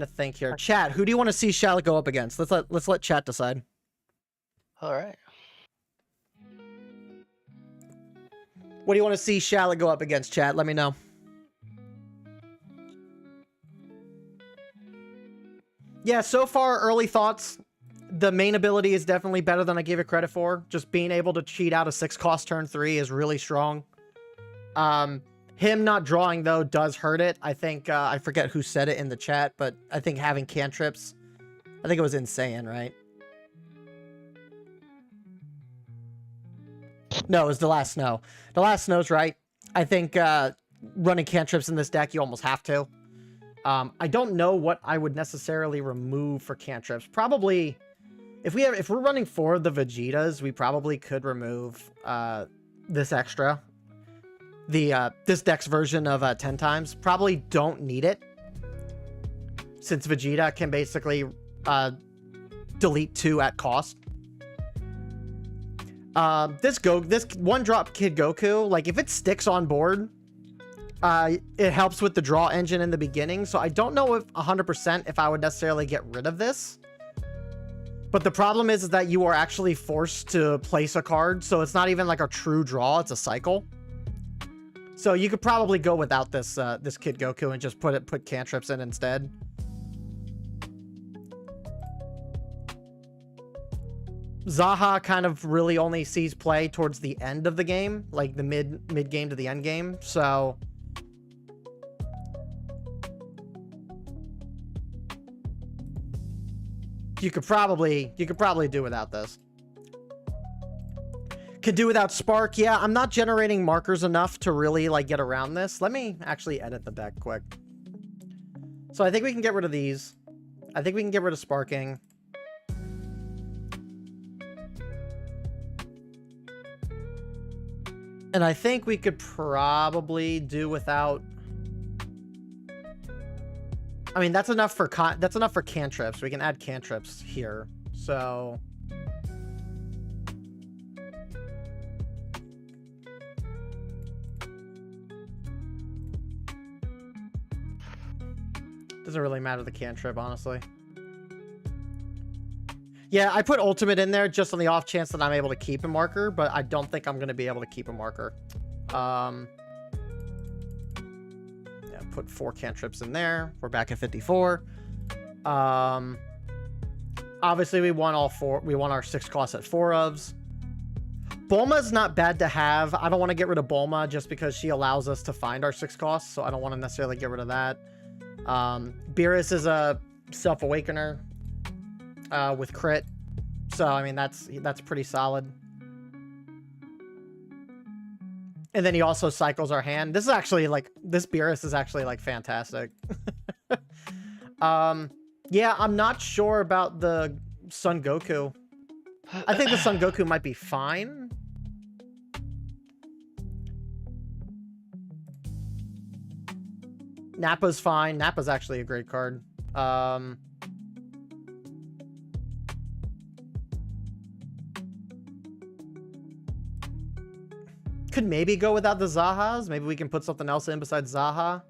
to think here. Chat, who do you want to see Shallot go up against? Let's let chat decide. All right. What do you want to see Shallot go up against, chat? Let me know. Yeah, so far, early thoughts. The main ability is definitely better than I gave it credit for. Just being able to cheat out a 6-cost turn 3 is really strong. Him not drawing, though, does hurt it. I think, I forget who said it in the chat, but I think having cantrips, I think it was insane, right? No, it was The Last Snow. The Last Snow's right. I think running cantrips in this deck, you almost have to. I don't know what I would necessarily remove for cantrips. Probably, if we're running 4 of the Vegetas, we probably could remove this extra. This deck's version of 10 times. Probably don't need it, since Vegeta can basically delete 2 at cost. This 1-drop Kid Goku, like if it sticks on board, it helps with the draw engine in the beginning. So I don't know if 100% if I would necessarily get rid of this. But the problem is that you are actually forced to place a card, so it's not even like a true draw, it's a cycle. So you could probably go without this this Kid Goku and just put cantrips in instead. Zaha kind of really only sees play towards the end of the game, like the mid game to the end game. So you could probably do without this. Could do without Spark. Yeah, I'm not generating markers enough to really like get around this. Let me actually edit the deck quick. So I think we can get rid of these. I think we can get rid of sparking. And I think we could probably do without. I mean, that's enough for cantrips. We can add cantrips here. So doesn't really matter the cantrip, honestly. Yeah, I put ultimate in there just on the off chance that I'm able to keep a marker, but I don't think I'm going to be able to keep a marker. Yeah, put 4 cantrips in there. We're back at 54. Obviously, we want all 4. We want our 6 costs at 4 ofs. Bulma's not bad to have. I don't want to get rid of Bulma just because she allows us to find our 6 costs, so I don't want to necessarily get rid of that. Beerus is a self-awakener with crit, so I mean that's pretty solid. And then he also cycles our hand. This is actually like this Beerus is actually like fantastic. Yeah, I'm not sure about the Son Goku. I think the Son Goku might be fine. Nappa's fine. Nappa's actually a great card. Could maybe go without the Zahas. Maybe we can put something else in besides Zaha.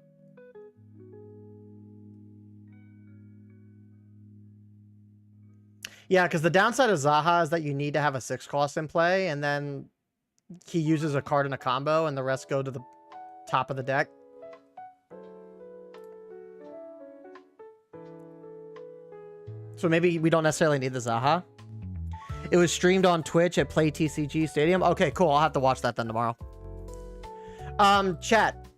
Yeah, because the downside of Zaha is that you need to have a 6 cost in play, and then he uses a card in a combo, and the rest go to the top of the deck. So maybe we don't necessarily need the Zaha. It was streamed on Twitch at Play TCG Stadium. Okay, cool. I'll have to watch that then tomorrow. Chat.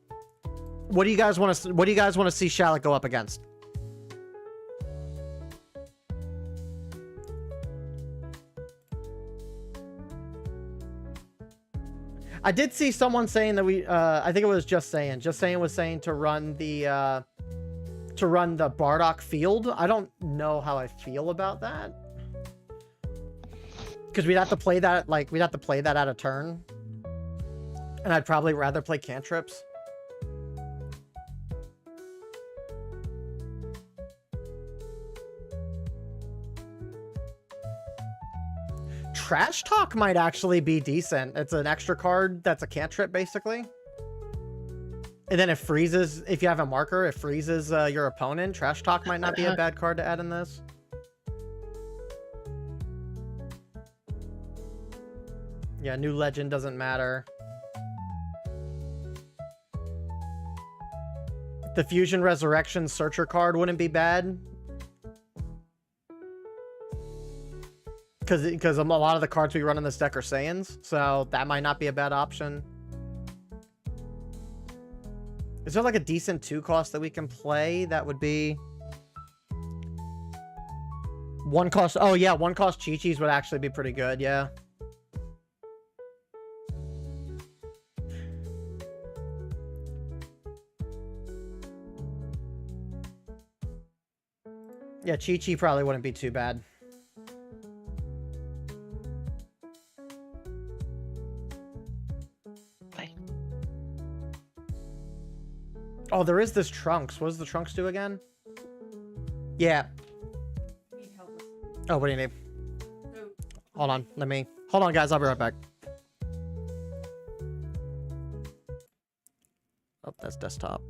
What do you guys want to see Shallot go up against? I did see someone saying that I think it was Just Saying. Just Saying was saying to run the Bardock field. I don't know how I feel about that. Because we'd have to play that, like, we'd have to play that out of turn. And I'd probably rather play cantrips. Trash Talk might actually be decent. It's an extra card that's a cantrip, basically. And then it freezes, if you have a marker, it freezes your opponent. Trash Talk might not be a bad card to add in this. Yeah, new legend doesn't matter. The Fusion Resurrection Searcher card wouldn't be bad. Because a lot of the cards we run in this deck are Saiyans, so that might not be a bad option. Is there like a decent 2-cost that we can play? That would be 1-cost. Oh yeah, 1-cost Chi-Chis would actually be pretty good, yeah. Yeah, Chi-Chi probably wouldn't be too bad. Oh, there is this Trunks. What does the Trunks do again? Yeah. Oh, what do you need? Hold on. Hold on, guys. I'll be right back. Oh, that's desktop.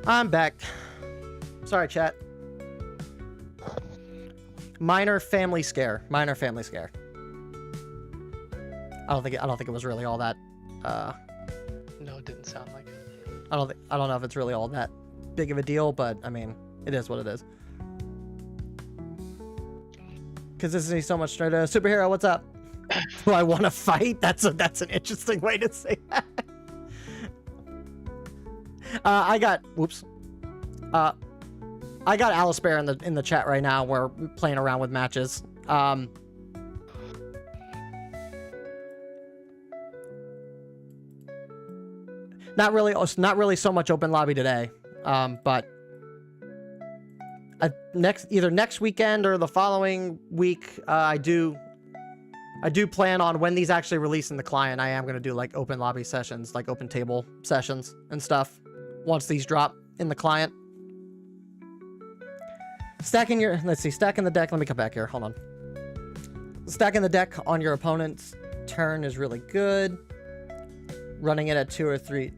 I'm back. Sorry, chat. Minor family scare. Minor family scare. I don't think it was really all that. No, it didn't sound like it. I don't know if it's really all that big of a deal, but I mean, it is what it is. Because this is so much straight. Superhero, what's up? Do I want to fight? That's an interesting way to say that. I got Alice Bear in the chat right now. We're playing around with matches. Not really so much open lobby today. But either next weekend or the following week, I do plan on, when these actually release in the client, I am going to do like open lobby sessions, like open table sessions and stuff once these drop in the client. Stacking the deck. Let me come back here. Hold on. Stacking the deck on your opponent's turn is really good. Running it at two or three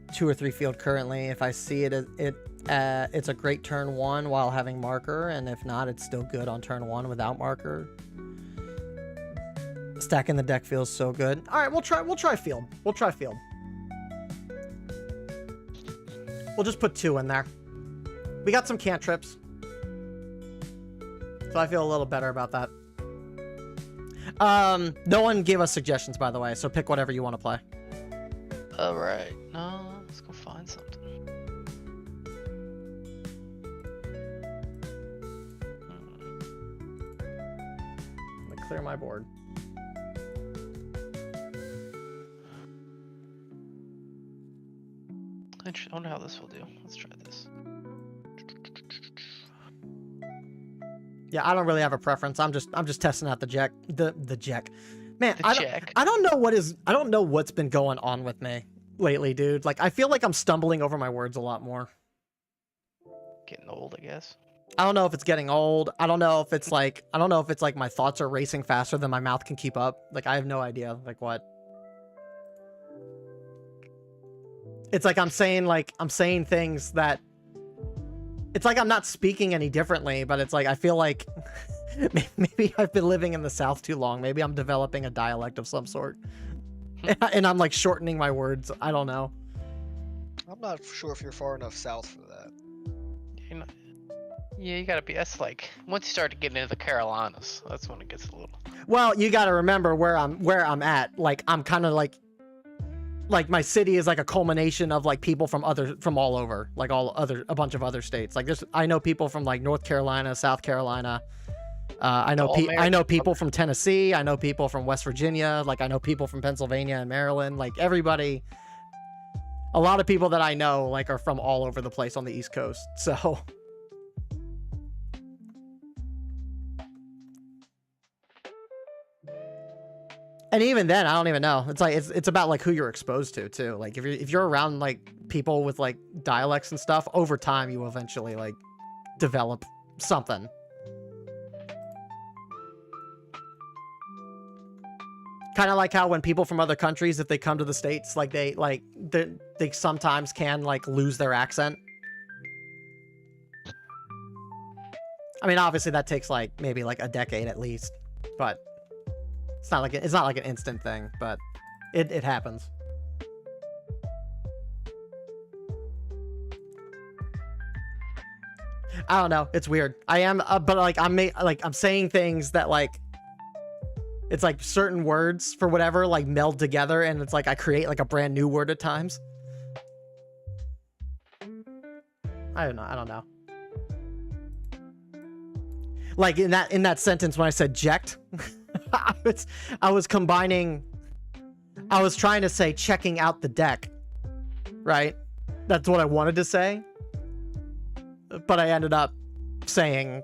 field currently. If I see it's a great turn 1 while having marker, and if not, it's still good on turn 1 without marker. Stacking the deck feels so good. All right, we'll try field. We'll just put 2 in there. We got some cantrips, so I feel a little better about that. No one gave us suggestions, by the way, so pick whatever you want to play. All right, no, let's go find something. Let me clear my board. I wonder how this will do. Let's try this. Yeah, I don't really have a preference. I'm just testing out the jack. The jack. Man, Jack. I don't know what's been going on with me lately, dude. Like, I feel like I'm stumbling over my words a lot more. Getting old, I guess. I don't know if it's getting old. I don't know if it's like my thoughts are racing faster than my mouth can keep up. Like, I have no idea. Like, what? It's like I'm saying things that it's like I'm not speaking any differently, but it's like I feel like maybe I've been living in the South too long. Maybe I'm developing a dialect of some sort. And I'm like shortening my words. I don't know. I'm not sure if you're far enough south for that. Yeah, you gotta be. That's like once you start to get into the Carolinas, that's when it gets a little. Well, you got to remember where I'm at. Like, I'm kind of like my city is like a culmination of like people from all over, like a bunch of other states. Like I know people from like North Carolina, South Carolina. I know people from Tennessee. I know people from West Virginia. Like, I know people from Pennsylvania and Maryland. Like, everybody, a lot of people that I know like are from all over the place on the East Coast. So. And even then, I don't even know. It's like it's about like who you're exposed to too. Like if you're around like people with like dialects and stuff, over time you eventually like develop something. Kind of like how when people from other countries, if they come to the States, like they sometimes can like lose their accent. I mean, obviously that takes like maybe like a decade at least, but. It's not like an instant thing, but it happens. I don't know. It's weird. I am, but like I'm saying things that like it's like certain words for whatever like meld together, and it's like I create like a brand new word at times. I don't know. Like in that sentence when I said "ject." I was combining. I was trying to say checking out the deck, right? That's what I wanted to say, but I ended up saying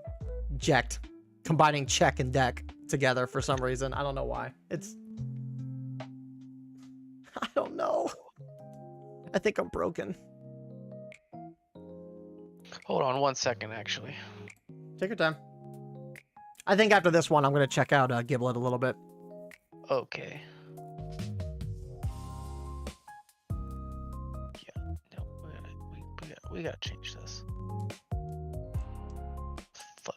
"ject," combining check and deck together for some reason. I don't know why. I don't know. I think I'm broken. Hold on 1 second, actually. Take your time. I think after this one, I'm going to check out Giblet a little bit. Okay. Yeah, no, We gotta change this. Fuck.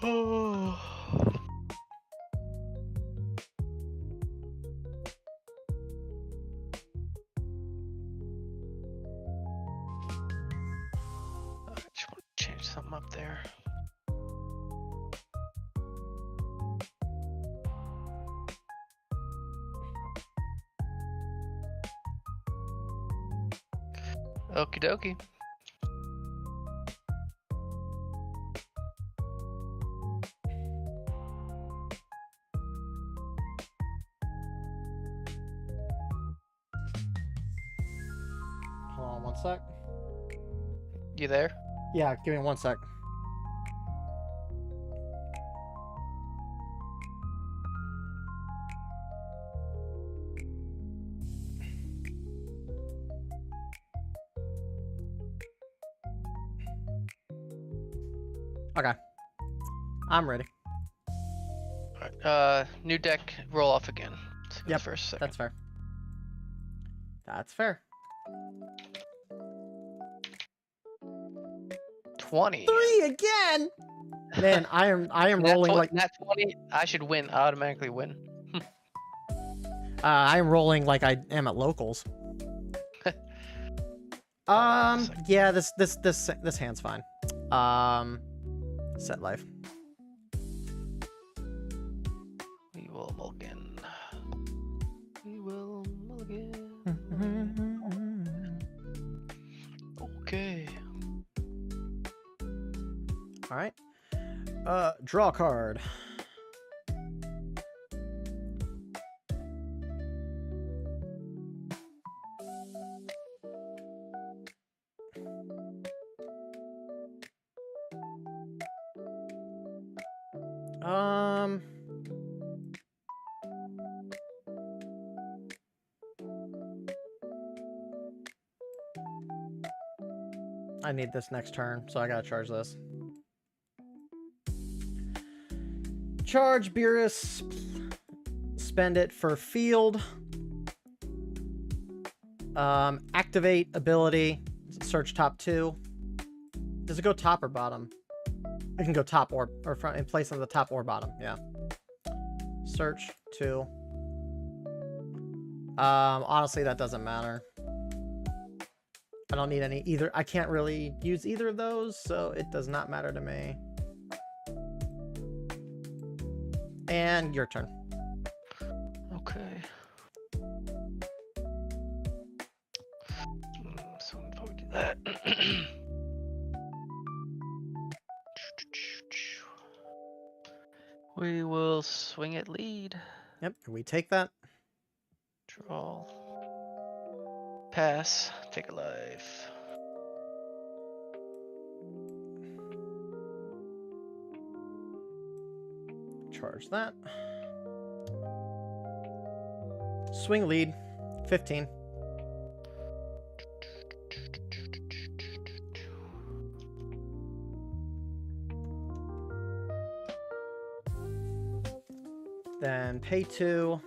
Oh. I just want to change something up there. Okie dokie. Hold on 1 sec. You there? Yeah, give me 1 sec. Okay. I'm ready. Alright, new deck, roll off again. Yep, For a second. That's fair. That's fair. 20. 3 again. Man, I am rolling like that 20. I should win. Automatically win. I am rolling like I am at locals. Yeah, this hand's fine. Set life. We will mulligan. We will mulligan. Okay. All right. Draw a card. I need this next turn, so I gotta charge this. Charge Beerus. Spend it for field. Activate ability. Search top 2. Does it go top or bottom? It can go top or front, in place of the top or bottom. Yeah. Search 2. Honestly, that doesn't matter. I don't need any either. I can't really use either of those, so it does not matter to me. And your turn. Okay. So before we do that. We will swing at lead. Yep, we take that. Draw. Pass. Take a life. Charge that. Swing lead. 15. Then pay 2.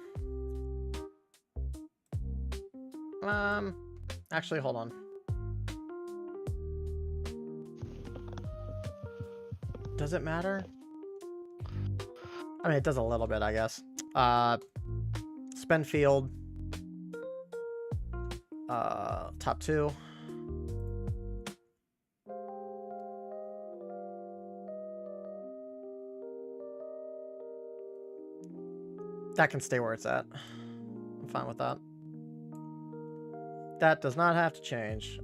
Actually, hold on. Does it matter? I mean, it does a little bit, I guess. Spend field. Top 2. That can stay where it's at. I'm fine with that. That does not have to change.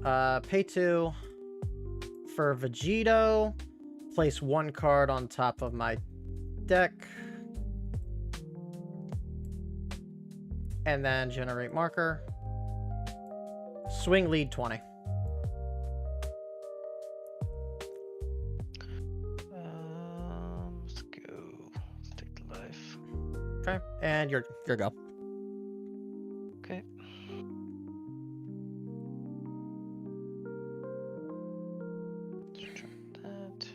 Pay 2 for Vegito. Place 1 card on top of my deck. And then generate marker. Swing lead 20. Let's go. Let's take the life. Okay. And your go. Okay. Let's try that.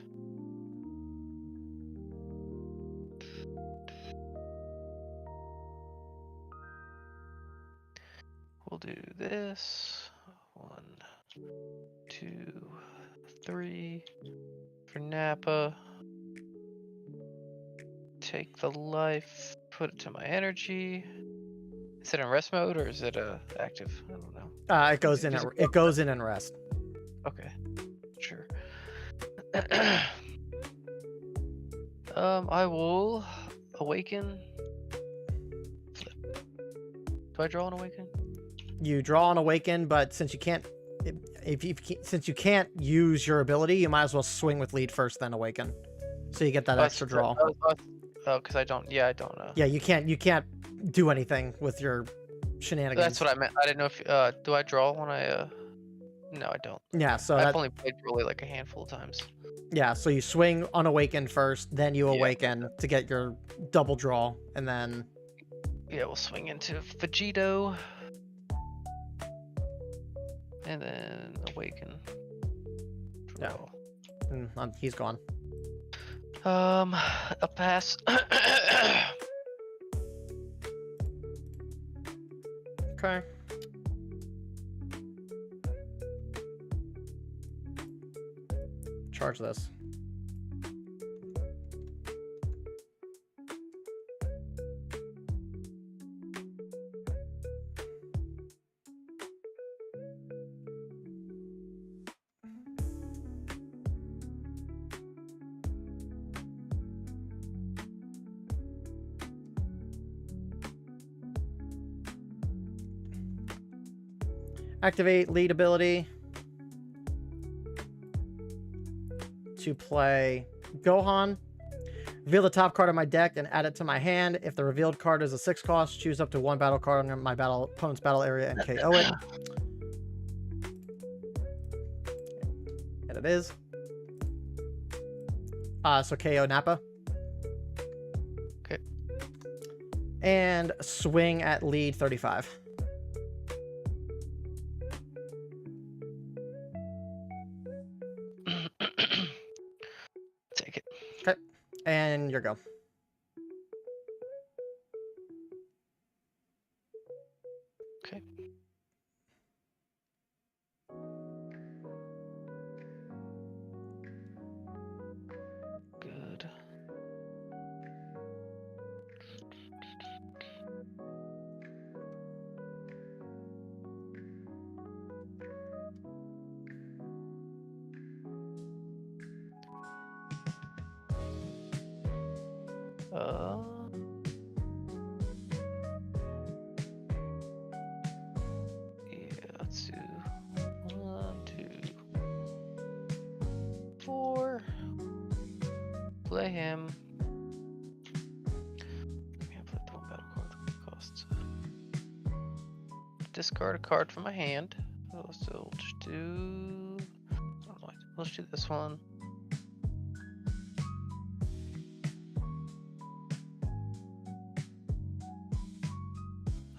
We'll do this. 1, 2, 3 for Nappa. Take the life, put it to my energy. Is it in rest mode or is it active? I don't know. It goes in. It goes in and rest. Okay, sure. I will awaken. Flip. Do I draw an awaken? You draw an awaken, but since you can't, since you can't use your ability, you might as well swing with lead first, then awaken, so you get that extra draw. Oh, because I don't. Yeah, I don't know. Yeah, you can't do anything with your shenanigans. That's what I meant. I didn't know if. Do I draw when I? No, I don't. Yeah, so I've only played really like a handful of times. Yeah, so you swing unawakened first, then you awaken to get your double draw, and then. Yeah, we'll swing into Vegito. And then awaken. Draw. Yeah. He's gone. A pass. Okay. Charge this. Activate lead ability to play Gohan. Reveal the top card of my deck and add it to my hand. If the revealed card is a 6 cost, choose up to 1 battle card on my opponent's battle area and KO it. And it is. So KO Nappa. Okay. And swing at lead 35. Take it. Okay. And your go. Okay. Good. Yeah, let's do 1, 2, 4. Play him. Can't play the 1 battle card costs. Discard a card from my hand. So we'll just do. Let's do this one.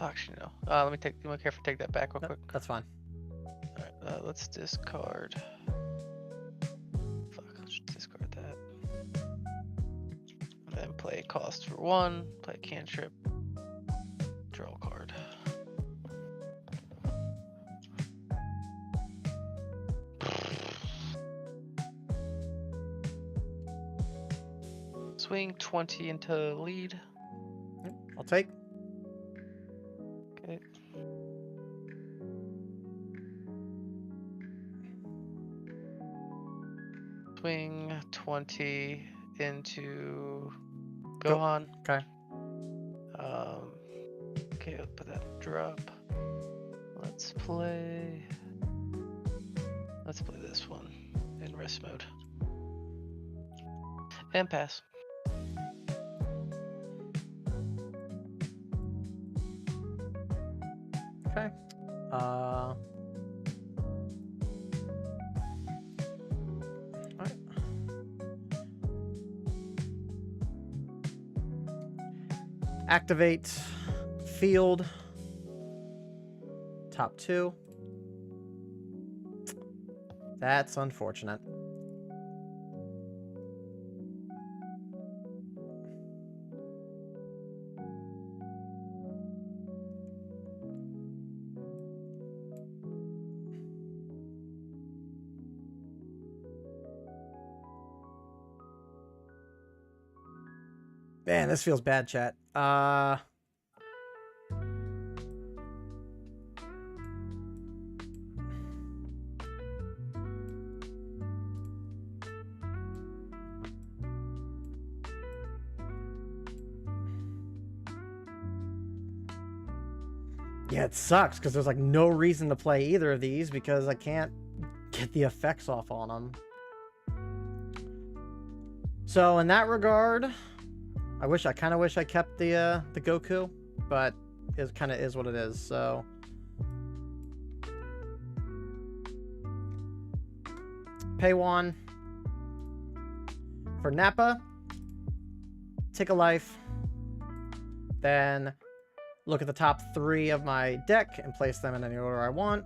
Actually, no. Let me take. Do you care if I take that back real quick? That's fine. Alright, let's discard. Fuck, let's just discard that. And then play cost for 1, play cantrip, draw a card. Swing 20 into lead. I'll take. Okay. Swing 20 into Gohan. Okay. Okay, I'll put that drop. Let's play this one in rest mode. And pass. Okay. Alright. Activate field. Top 2. That's unfortunate. Man, this feels bad, chat. Yeah, it sucks because there's like no reason to play either of these because I can't get the effects off on them. So in that regard, I kind of wish I kept the Goku, but it kind of is what it is. So pay 1 for Nappa. Take a life. Then look at the top 3 of my deck and place them in any order I want.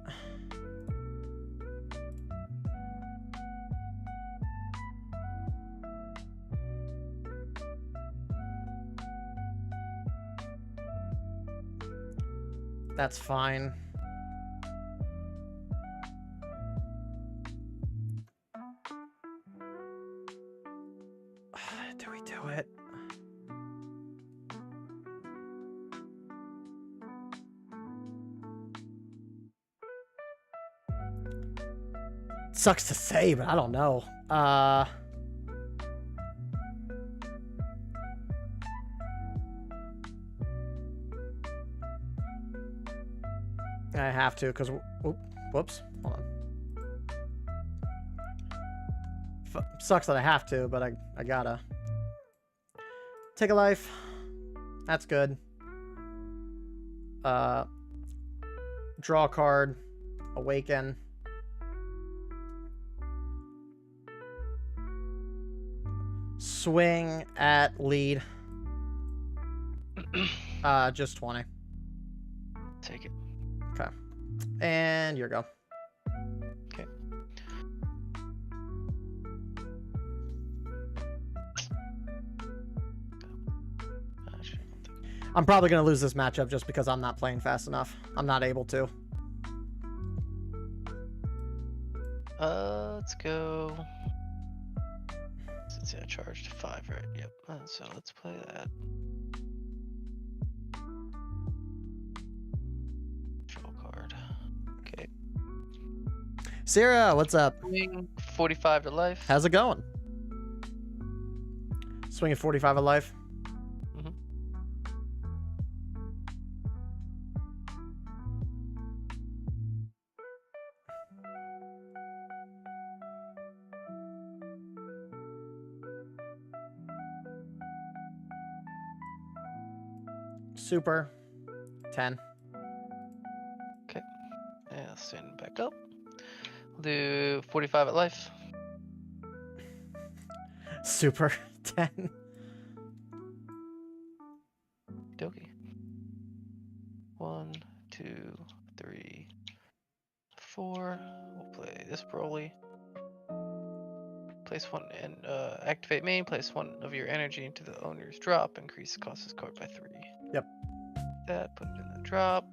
That's fine. Do we do it? Sucks to say, but I don't know. I have to, because... Whoops. Hold on. Sucks that I have to, but I gotta. Take a life. That's good. Draw a card. Awaken. Swing at lead. Just 20. Take it. Okay. And your go. Okay. I'm probably going to lose this matchup just because I'm not playing fast enough. I'm not able to. Let's go. Since I charged 5, right? Yep. So let's play that. Draw card. Okay. Sarah, what's up? Swing 45 to life. How's it going? Swinging 45 of life. Super. 10. Okay. Yeah, stand back up. We'll do 45 at life. Super. 10. Dokie. 1, 2, 3, 4. We'll play this Broly. Place 1 and activate main. Place 1 of your energy into the owner's drop. Increase the cost of this card by 3. Yep. That, put it in the drop.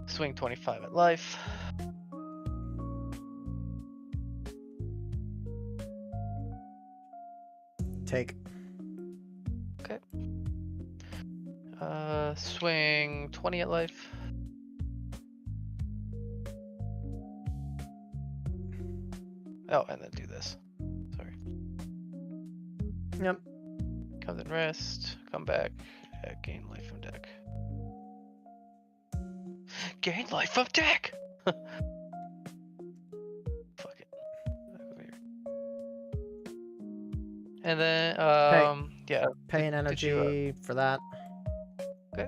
Swing 25 at life. Take. Okay. Swing 20 at life. Oh, and then do this. Sorry. Yep. Come then rest. Come back. Gain life from deck. gain life of deck. Fuck it. And then yeah. Paying energy for that. Okay.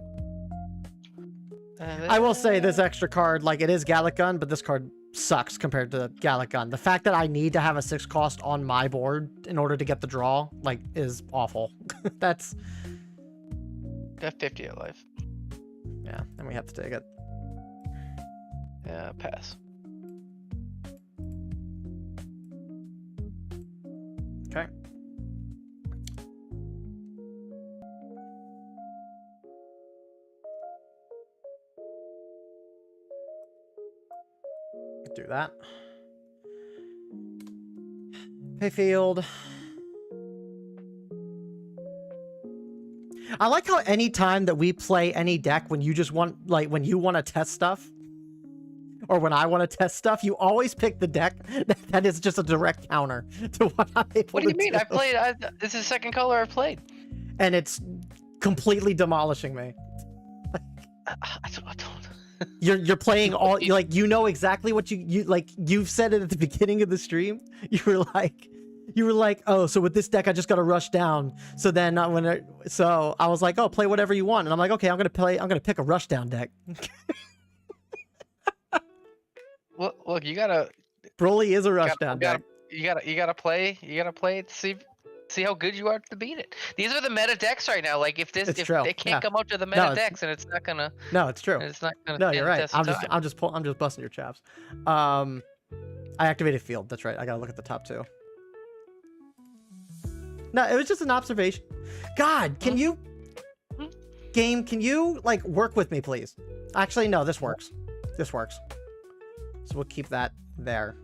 I will say this extra card, like it is Gallic Gun, but this card sucks compared to Gallic Gun. The fact that I need to have a 6 cost on my board in order to get the draw, like, is awful. That's... Got 50 at life. Yeah, and we have to take it. Yeah, pass. Okay. Do that. Payfield. I like how any time that we play any deck, when you just want, like, when you want to test stuff, or when I want to test stuff, you always pick the deck that is just a direct counter to what I'm able to do. What do you mean? This is the second color I've played. And it's completely demolishing me. I don't. You're playing all, like, you know exactly what you like. You've said it at the beginning of the stream. You were like, oh, so with this deck I just got to rush down. So then so I was like, oh, play whatever you want, and I'm like, okay, I'm gonna pick a rush down deck. Look, you gotta. Broly is a rush down deck. You gotta play it to see how good you are to beat it. These are the meta decks right now. Like if they can't come up to the meta decks, and it's not gonna. No, it's true. It's not gonna. No, you're right. I'm just busting your chops. I activated field. That's right. I gotta look at the top two. No, it was just an observation. God, can you, game? Can you like work with me, please? Actually, no. This works. This works. So we'll keep that there.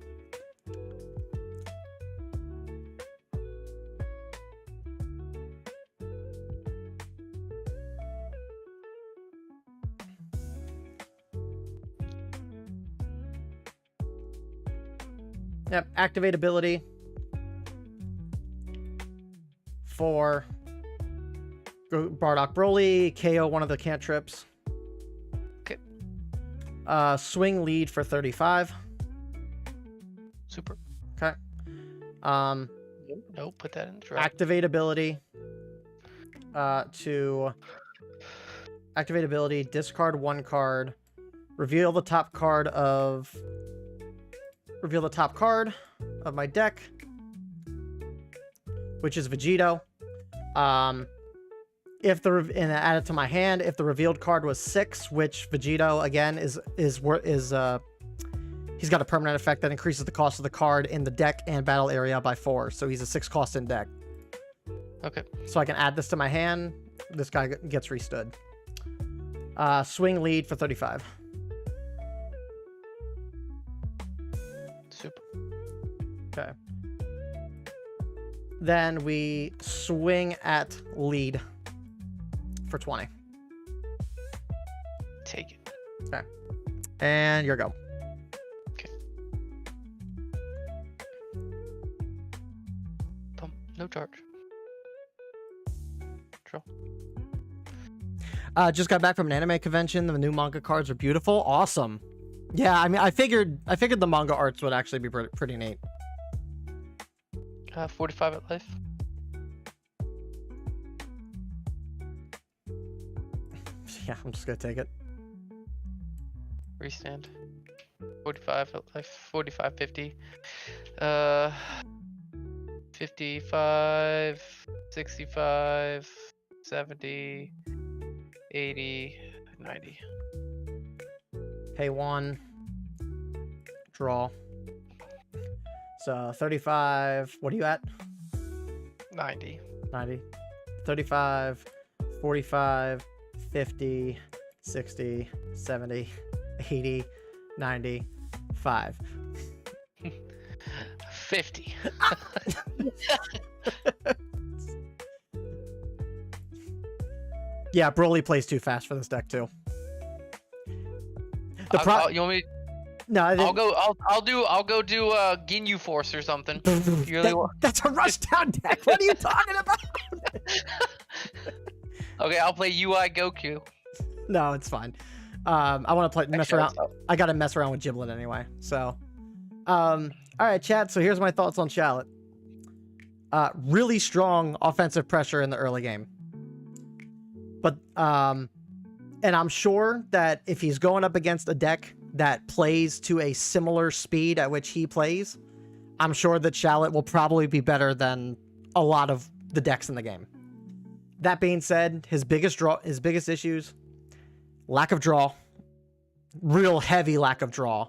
Yep, activate ability for Bardock Broly, KO one of the cantrips. Okay. Swing lead for 35. Super. Okay. Nope, put that in the draft. Activate ability to activate ability, discard one card, reveal the top card of my deck, which is Vegito. And add it to my hand. If the revealed card was 6, which Vegito again is he's got a permanent effect that increases the cost of the card in the deck and battle area by 4. So he's a 6 cost in deck. Okay. So I can add this to my hand. This guy gets restood. Swing lead for 35. Super. Okay. Then we swing at lead for 20. Take it. Okay. And your go. Okay. Pump. No charge. Draw. Just got back from an anime convention. The new manga cards are beautiful. Awesome. Yeah, I mean, I figured the manga arts would actually be pretty neat. 45 at life. Yeah, I'm just gonna take it. Restand. 45 at life. 45, 50. 55, 65, 70, 80, 90. Pay 1. Draw. So 35. What are you at? 90. 90. 35, 45, 50, 60, 70, 80, 90, 5. 50. Yeah, Broly plays too fast for this deck too. You want me? No, I'll go do Ginyu Force or something. You really want? That's a rush down deck. What are you talking about? Okay, I'll play UI Goku. No, it's fine. I want to mess Actually, around. I got to mess around with Giblet anyway. So, all right, chat. So here's my thoughts on Shallot. Really strong offensive pressure in the early game. But, and I'm sure that if he's going up against a deck that plays to a similar speed at which he plays, I'm sure that Shallot will probably be better than a lot of the decks in the game. That being said, his biggest issues, lack of draw, real heavy lack of draw.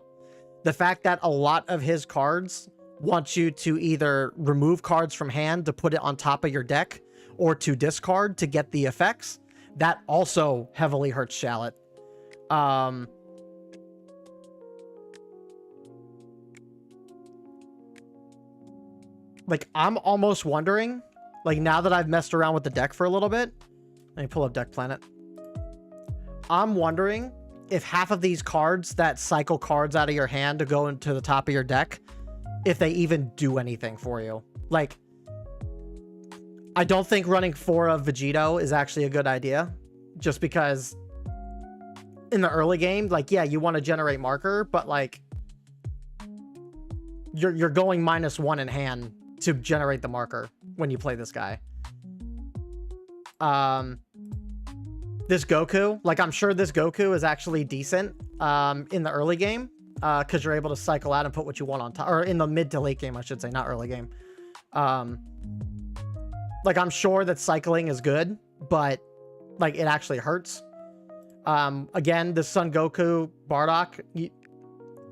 The fact that a lot of his cards want you to either remove cards from hand to put it on top of your deck or to discard to get the effects, that also heavily hurts Shallot. Like, I'm almost wondering, like, now that I've messed around with the deck for a little bit, let me pull up Deck Planet. I'm wondering if half of these cards that cycle cards out of your hand to go into the top of your deck, if they even do anything for you. Like, I don't think running 4 of Vegito is actually a good idea, just because in the early game, like, yeah, you want to generate marker, but like, you're going -1 in hand to generate the marker when you play this guy. This Goku, like, I'm sure this Goku is actually decent in the early game, because you're able to cycle out and put what you want on top, or in the mid to late game, I should say, not early game. Like, I'm sure that cycling is good, but like, it actually hurts. Again, the Son Goku Bardock,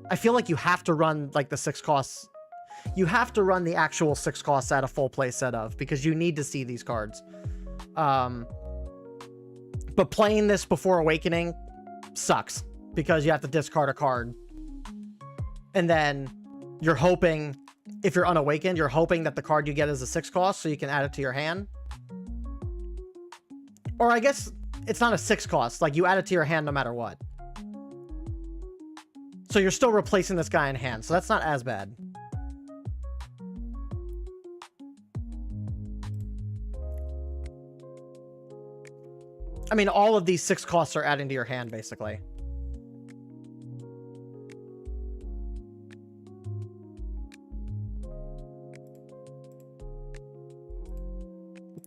I feel like you have to run like the 6 costs. You have to run the actual 6 costs at a full play set of, because you need to see these cards. But playing this before Awakening sucks, because you have to discard a card. And then you're hoping, if you're unawakened, you're hoping that the card you get is a 6 cost so you can add it to your hand. Or I guess it's not a 6 cost, like, you add it to your hand no matter what. So you're still replacing this guy in hand, so that's not as bad. I mean, all of these 6 costs are adding to your hand, basically.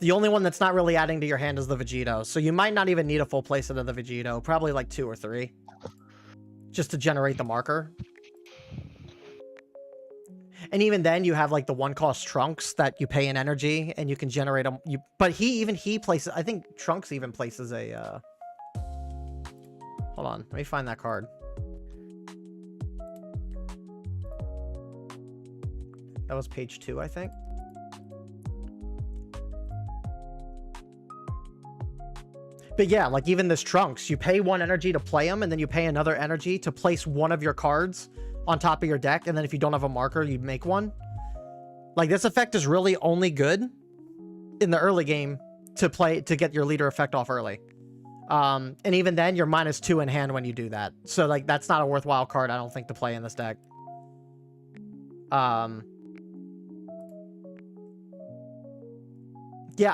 The only one that's not really adding to your hand is the Vegito, so you might not even need a full playset of the Vegito, probably like 2 or 3. Just to generate the marker. And even then, you have like the 1 cost Trunks that you pay in energy, and you can generate them. But he places, I think Trunks even places a, hold on, let me find that card. That was page 2, I think. But yeah, like, even this Trunks, you pay 1 energy to play him, and then you pay another energy to place one of your cards on top of your deck, and then if you don't have a marker, you make one. Like, this effect is really only good in the early game to get your leader effect off early. And even then, you're -2 in hand when you do that. So, like, that's not a worthwhile card, I don't think, to play in this deck. Yeah,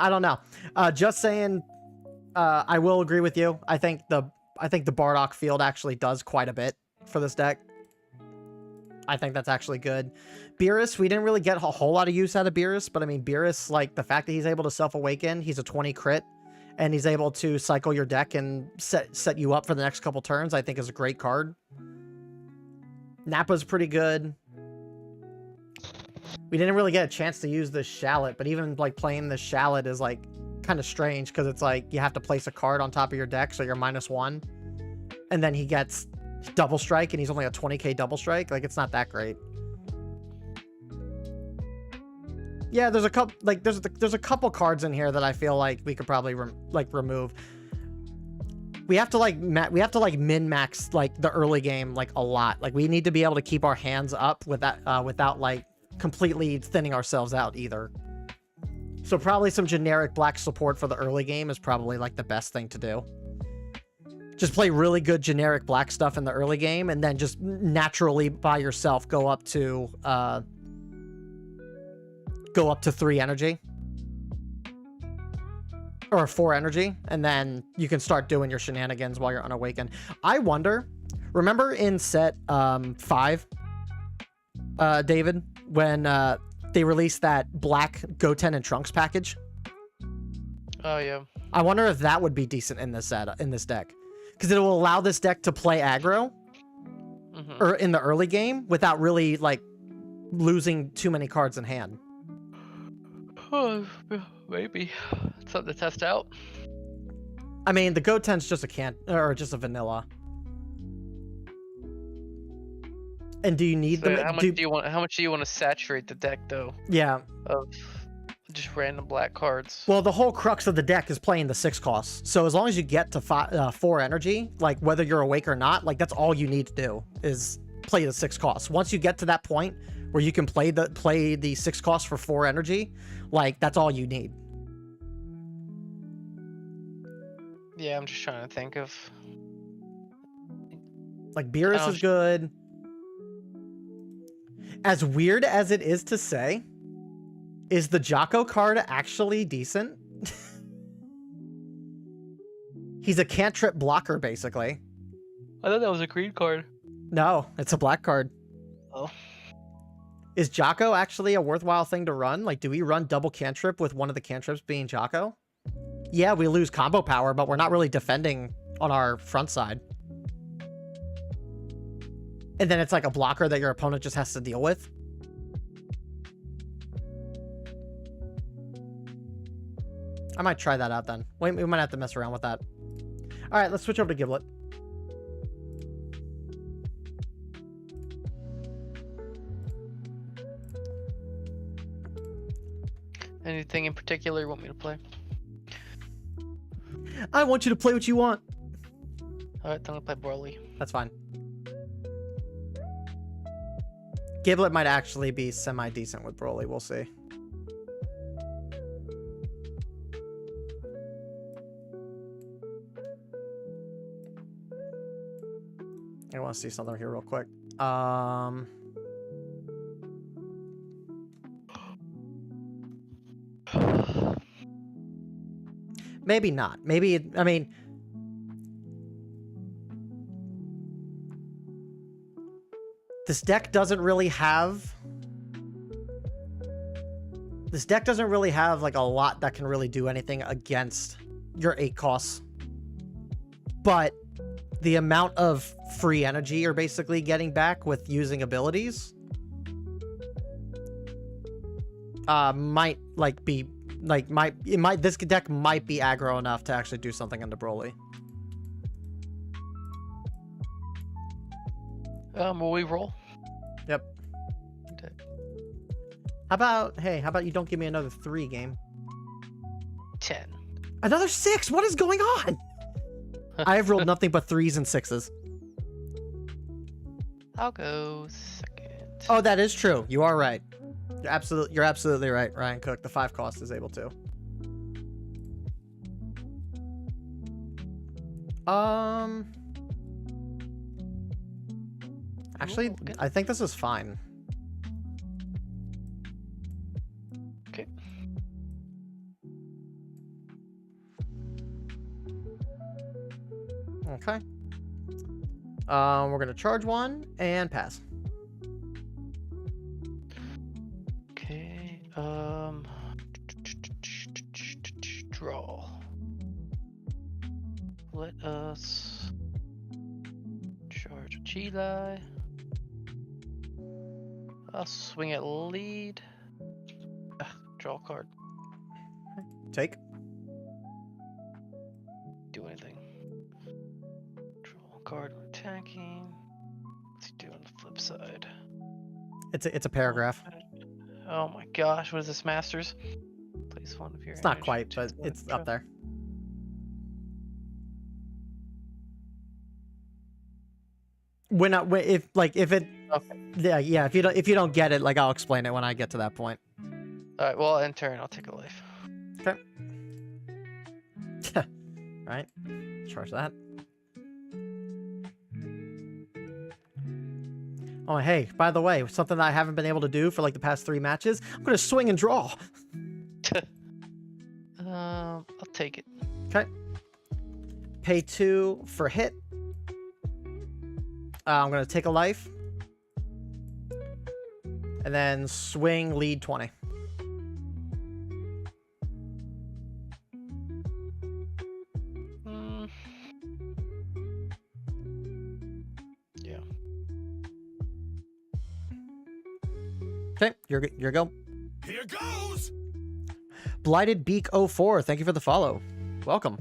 I don't know. Just saying, I will agree with you. I think the Bardock field actually does quite a bit for this deck. I think that's actually good. Beerus, we didn't really get a whole lot of use out of Beerus, but I mean, Beerus, like, the fact that he's able to self-awaken, he's a 20 crit, and he's able to cycle your deck and set you up for the next couple turns, I think is a great card. Nappa's pretty good. We didn't really get a chance to use the Shallot, but even, like, playing the Shallot is, like, kind of strange, because it's like you have to place a card on top of your deck, so you're -1, and then he gets double strike, and he's only a 20k double strike. Like, it's not that great. Yeah, there's a couple, like, there's a couple cards in here that I feel like we could probably remove. We have to min-max like the early game like a lot. Like, we need to be able to keep our hands up with that without like completely thinning ourselves out either. So probably some generic black support for the early game is probably like the best thing to do. Just play really good generic black stuff in the early game, and then just naturally by yourself go up to 3 energy. or 4 energy, and then you can start doing your shenanigans while you're unawakened. I wonder, remember in set 5, David, when they released that black Goten and Trunks package? Oh yeah. I wonder if that would be decent in this deck, because it will allow this deck to play aggro or in the early game without really like losing too many cards in hand. Oh, maybe it's something to test out. I mean, the Goten's just just a vanilla. And do you need So them? how much do you want to saturate the deck though? Yeah. Of just random black cards. Well, the whole crux of the deck is playing the 6 costs. So as long as you get to 4 energy, like whether you're awake or not, like that's all you need to do is play the 6 costs. Once you get to that point where you can play the 6 costs for 4 energy, like that's all you need. Yeah, I'm just trying to think of. Like Beerus is good. As weird as it is to say, is the Jocko card actually decent? He's a cantrip blocker, basically. I thought that was a green card. No, it's a black card. Oh. Is Jocko actually a worthwhile thing to run? Like, do we run double cantrip with one of the cantrips being Jocko? Yeah, we lose combo power, but we're not really defending on our front side. And then it's like a blocker that your opponent just has to deal with. I might try that out then. We might have to mess around with that. All right, let's switch over to Giblet. Anything in particular you want me to play? I want you to play what you want. Alright, I'm gonna play Broly. That's fine. Giblet might actually be semi-decent with Broly. We'll see. I want to see something here real quick. Maybe not. Maybe, I mean... This deck doesn't really have... This deck doesn't really have, like, a lot that can really do anything against your 8 costs. But the amount of free energy you're basically getting back with using abilities... might, like, be... Like, this deck might be aggro enough to actually do something into Broly. Will we roll? Yep. Okay. How about you don't give me another 3 game? 10. Another 6? What is going on? I have rolled nothing but 3s and 6s. I'll go second. Oh, that is true. You are right. You're absolutely right, Ryan Cook. The 5 cost is able to. Actually, I think this is fine. Okay. Okay. We're gonna charge 1 and pass. Okay. Draw. Let us charge a Giblet. I'll swing at lead. Draw a card. Take. Do anything. Draw a card when attacking. What's he do on the flip side? It's a paragraph. Oh my gosh, what is this, Masters? Place one of your It's not energy, quite, choose but one it's extra. up there. If it Okay. yeah, if you don't get it, like I'll explain it when I get to that point. Alright, well, in turn, I'll take a life. Okay. Right. Charge that. Oh, hey, by the way, something that I haven't been able to do for like the past 3 matches, I'm gonna swing and draw. I'll take it. Okay. Pay 2 for hit. I'm going to take a life. And then swing, lead 20. Yeah. Okay, your go. Here goes! Blighted Beak 04, thank you for the follow. Welcome.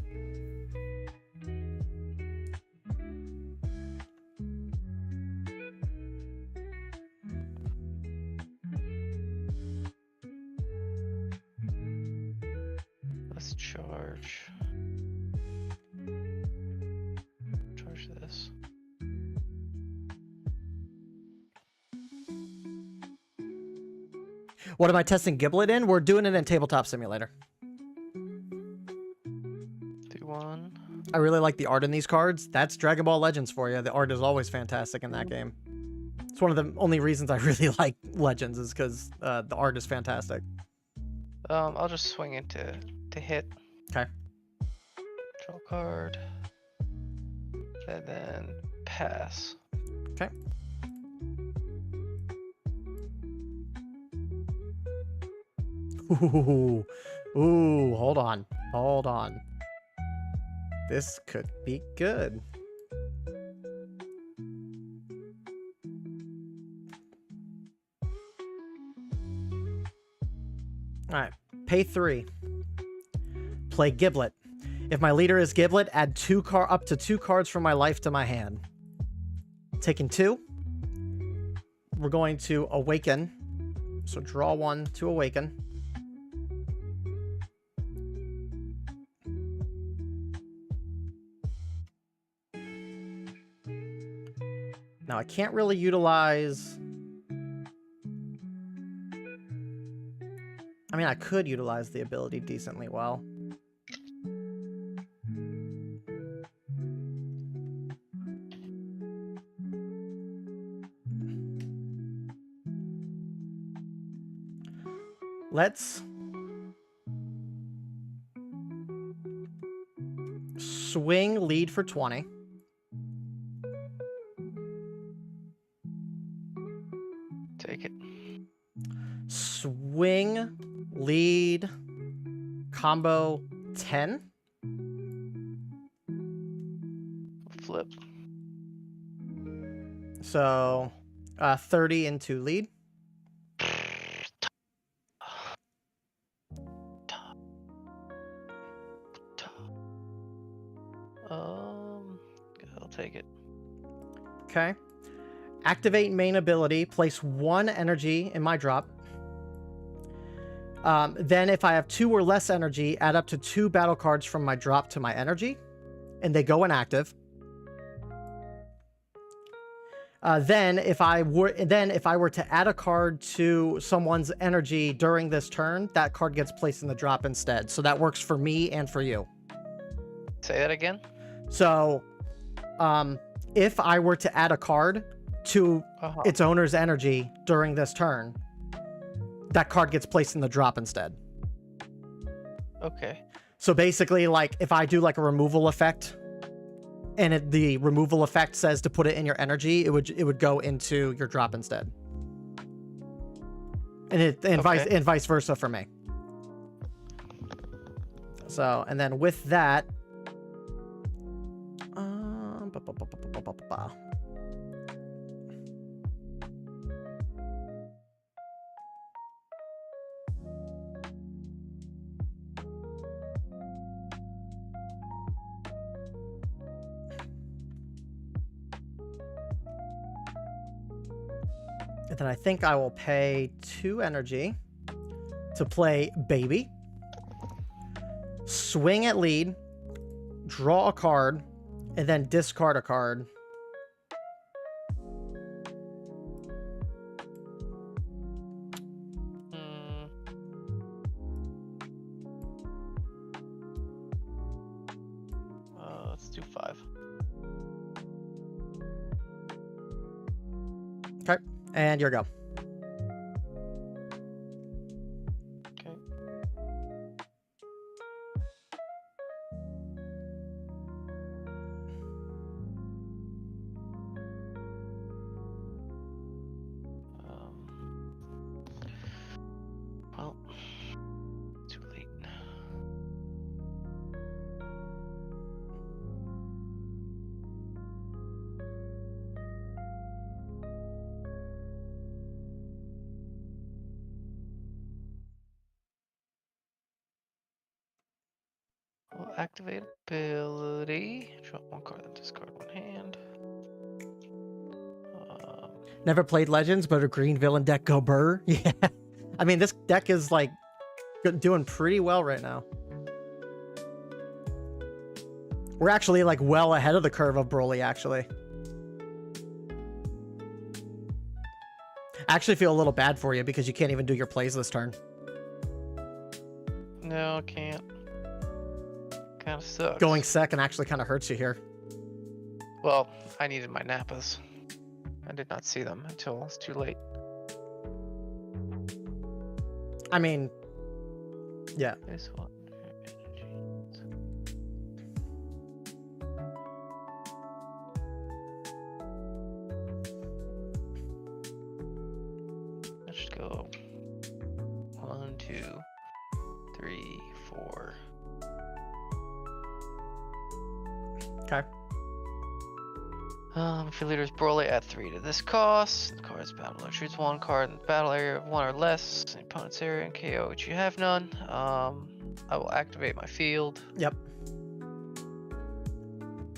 Let's charge. Charge this. What am I testing Giblet in? We're doing it in Tabletop Simulator. 2-1. I really like the art in these cards. That's Dragon Ball Legends for you. The art is always fantastic in that game. It's one of the only reasons I really like Legends is because the art is fantastic. I'll just swing it to hit. Okay. Draw a card. And then pass. Okay. Ooh, hold on. Hold on. This could be good. Alright, pay 3. Play Giblet. If my leader is Giblet, add up to 2 cards from my life to my hand. Taking 2. We're going to awaken. So draw 1 to awaken. Now I can't really utilize... I mean, I could utilize the ability decently well. Let's swing lead for 20. Take it. Swing lead combo 10. Flip. So 30 into lead. I'll take it. Okay. Activate main ability. Place 1 energy in my drop. Then if I have 2 or less energy, add up to 2 battle cards from my drop to my energy. And they go inactive. Then if I were to add a card to someone's energy during this turn, that card gets placed in the drop instead. So that works for me and for you. Say that again. So, if I were to add a card to its owner's energy during this turn, that card gets placed in the drop instead. Okay. So basically, like, if I do like a removal effect, and the removal effect says to put it in your energy, it would go into your drop instead. And vice versa for me. So, and then with that, and then I think I will pay 2 energy to play Baby. Swing at lead. Draw a card. And then discard a card. Let's do 5. Okay. And your go. Okay. activate ability. Drop one card, then discard one hand. Never played Legends, but a green villain deck go burr. Yeah. I mean, this deck is like doing pretty well right now. We're actually like well ahead of the curve of Broly, actually. I actually feel a little bad for you because you can't even do your plays this turn. No, I can't. Kind of sucks. Going second actually kind of hurts you here. Well, I needed my Nappas. I did not see them until it's too late. I mean, yeah. This one. Let's just go 1, 2, 3, 4. Okay. If your leader is Broly, add 3 to this cost. The card's battle shoots 1 card in the battle area of 1 or less in the opponent's area and KO, which you have none. I will activate my field. Yep.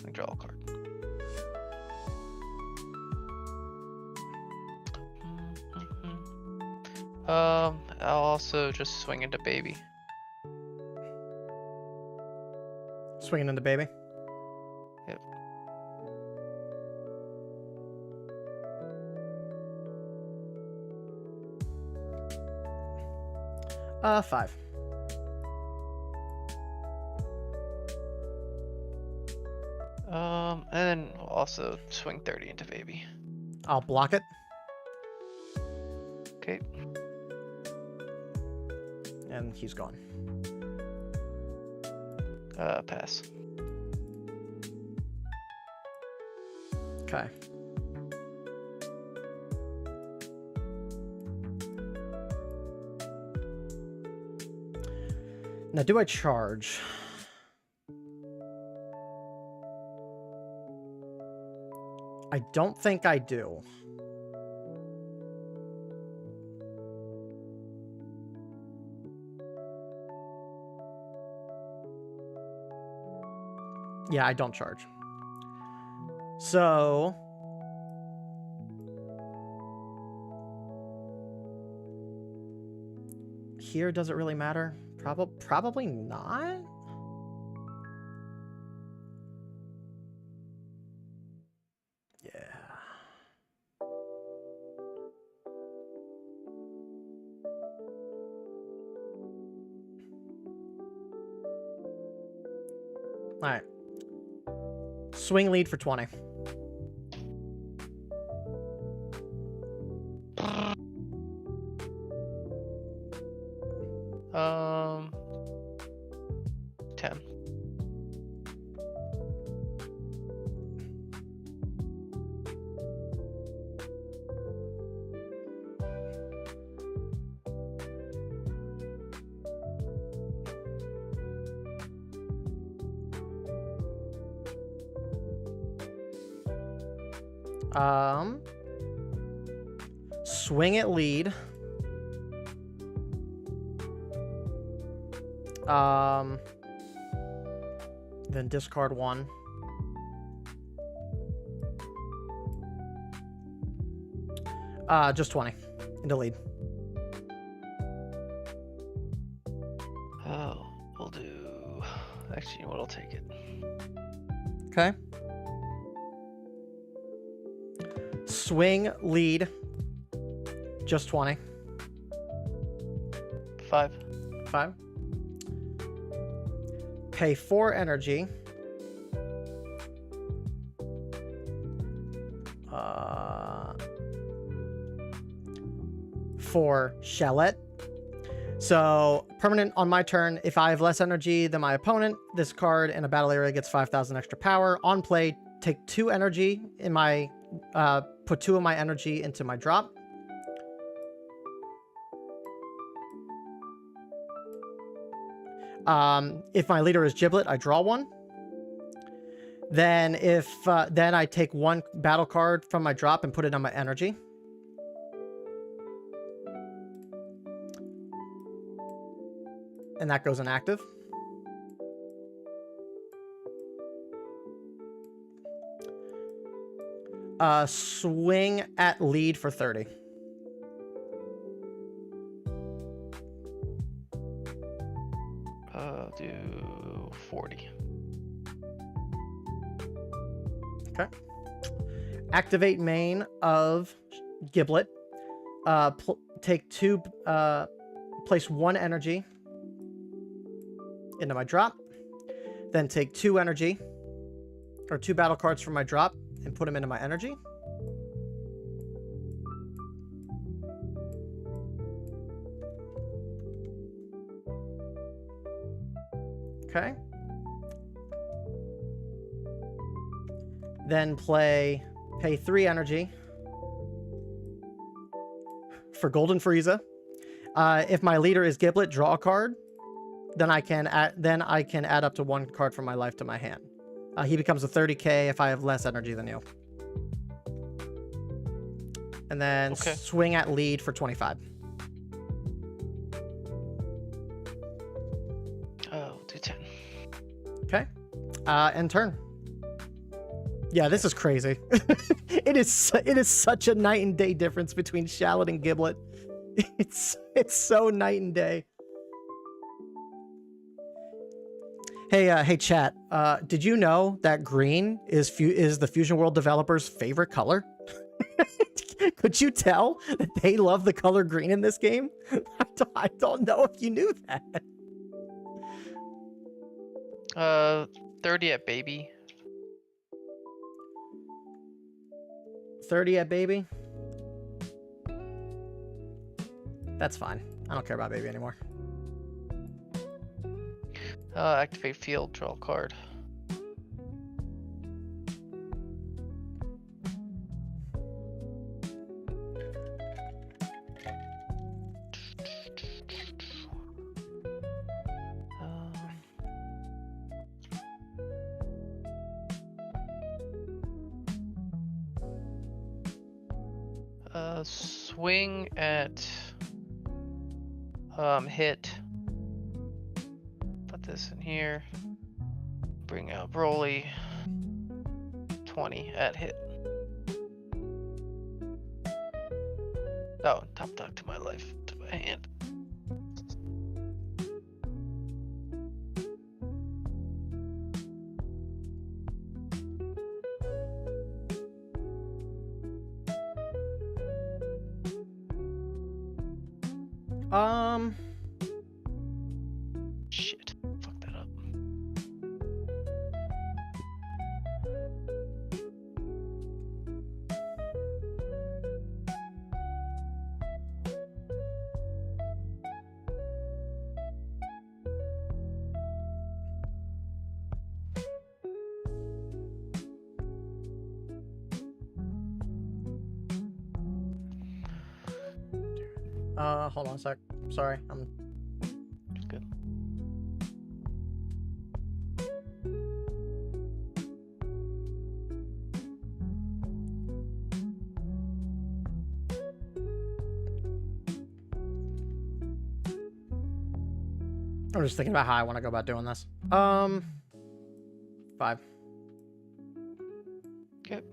And draw a card. I'll also just swing into baby. Swinging into baby. Yep. Five. And then we'll also swing 30 into baby. I'll block it. Okay. And he's gone. Pass. Okay. Now, do I charge? I don't think I do. Yeah, I don't charge. So... here, does it really matter? Probably not? Yeah. Alright. Swing lead for 20. Um, 10. Swing it lead. Then discard one. Just 20 into lead. Oh, we'll do. Actually, you know what? I'll take it. Okay. Swing lead. Just 20. 5. 5. Pay 4 energy. For Shallot. So, permanent on my turn. If I have less energy than my opponent, this card in a battle area gets 5,000 extra power. On play, take 2 energy in my... put 2 of my energy into my drop. If my leader is Giblet, I draw 1. Then then I take 1 battle card from my drop and put it on my energy. And that goes inactive. Swing at lead for 30. Do 40. Okay. Activate main of Giblet. Take 2. Place 1 energy into my drop. Then take 2 energy, or 2 battle cards from my drop, and put them into my energy. Okay. Then pay 3 energy for Golden Frieza. If my leader is Giblet, draw a card. Then I can add up to 1 card from my life to my hand. He becomes a 30k if I have less energy than you. And then swing at lead for 25. Oh, do 10. Okay. End turn. Yeah, this is crazy. It is such a night and day difference between Shallot and Giblet. It's so night and day. Hey, chat. Did you know that green is the Fusion World developers' favorite color? Could you tell that they love the color green in this game? I don't know if you knew that. 30 at baby. 30 at baby? That's fine. I don't care about baby anymore. Activate field, draw a card. Swing at hit. Put this in here. Bring out Broly. 20 at hit. Oh, top dog to my life, to my hand. Shit. Fuck that up. Hold on a sec. Sorry, I'm Good. I'm just thinking about how I want to go about doing this. 5. Good.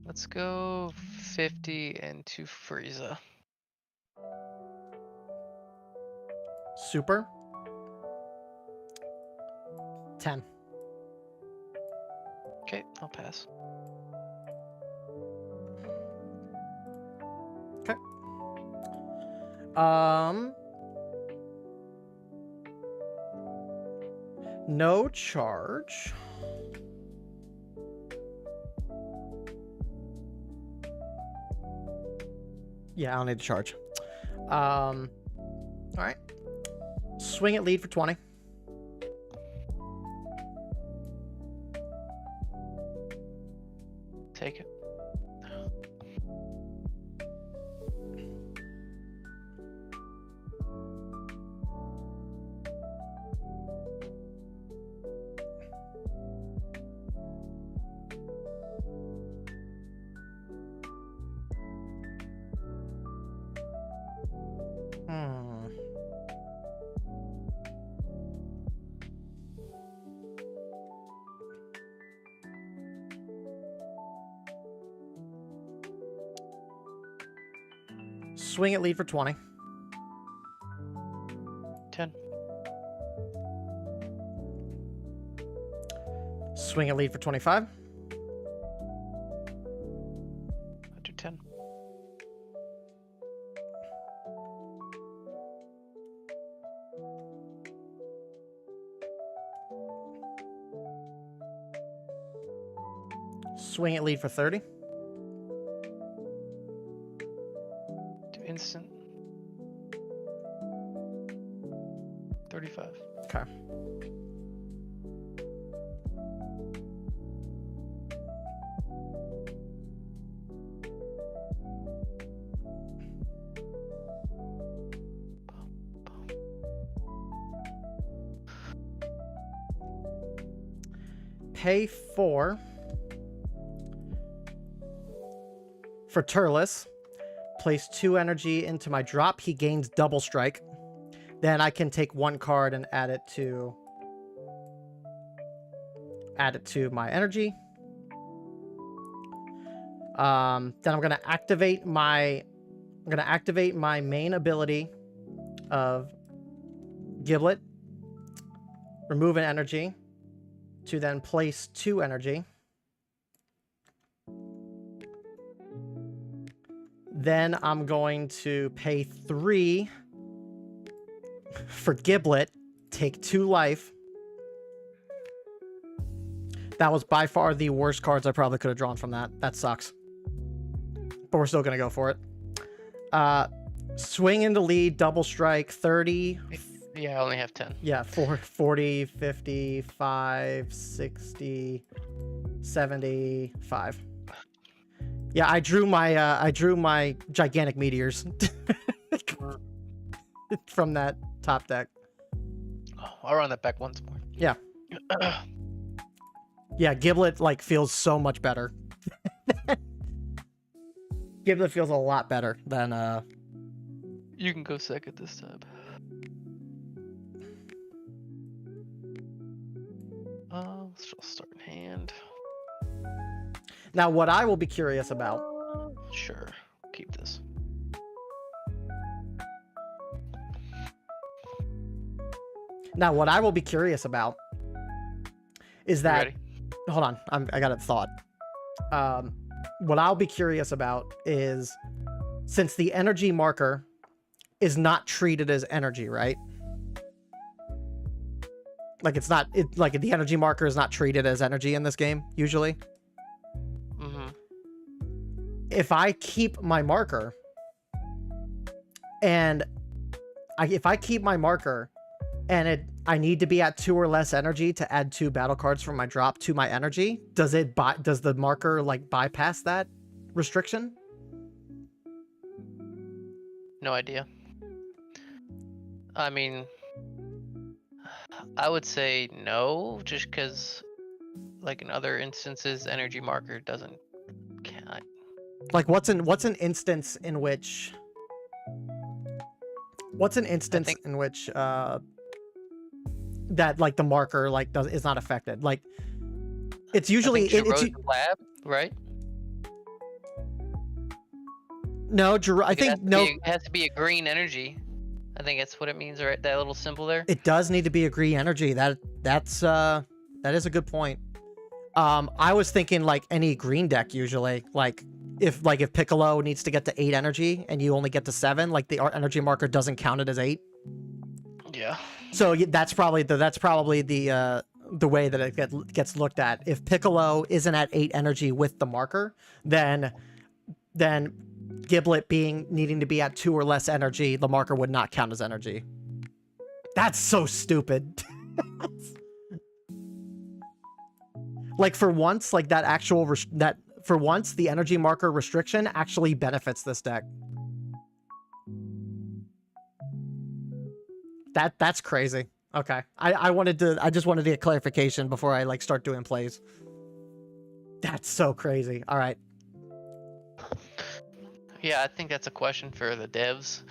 Let's go 50 into Frieza. Super. 10. Okay, I'll pass. Okay. No charge. Yeah, I don't need to charge. All right. Swing at lead for 20. Take it. Hmm. Swing at lead for 20. 10. Swing at lead for 25. I do 10. Swing at lead for 30. Do instant. 35. Okay. Pay 4 for Turles. Place 2 energy into my drop. He gains double strike. Then I can take 1 card and add it to my energy. Then I'm gonna activate my main ability of Giblet. Remove an energy to then place 2 energy. Then I'm going to pay 3 for Giblet, take 2 life. That was by far the worst cards I probably could have drawn from that. That sucks. But we're still going to go for it. Swing into lead, double strike, 30. Yeah, I only have 10. Yeah, 40, 50, 5, 60, 75. Yeah, I drew my gigantic meteors from that top deck. Oh, I'll run that back once more. Yeah. Yeah, Giblet like feels so much better. Giblet feels a lot better than You can go second this time. So I'll start in hand. Now what I will be curious about. Sure. Keep this. Now what I will be curious about is You that ready? hold on, I got a thought. What I'll be curious about is, since the energy marker is not treated as energy, right? Like it's not, like the energy marker is not treated as energy in this game usually. Mm-hmm. If I keep my marker, and if I keep my marker, and I need to be at 2 or less energy to add 2 battle cards from my drop to my energy, does the marker like bypass that restriction? No idea. I mean, I would say no, just because, like in other instances, energy marker doesn't count. Like what's an instance in which that like the marker like is not affected? Like it's usually I think Giro's lab, right? No, I Like, think no. It has to be a green energy. I think that's what it means, right? That little symbol there. It does need to be a green energy. That is a good point. I was thinking like any green deck usually, like if Piccolo needs to get to 8 energy and you only get to 7, like the energy marker doesn't count it as 8. Yeah. So that's probably the way that it gets looked at. If Piccolo isn't at 8 energy with the marker, then Giblet needing to be at 2 or less energy, the marker would not count as energy. That's so stupid. Like for once, like that actual for once the energy marker restriction actually benefits this deck. That's crazy. Okay. I just wanted to get clarification before I like start doing plays. That's so crazy. All right. Yeah, I think that's a question for the devs.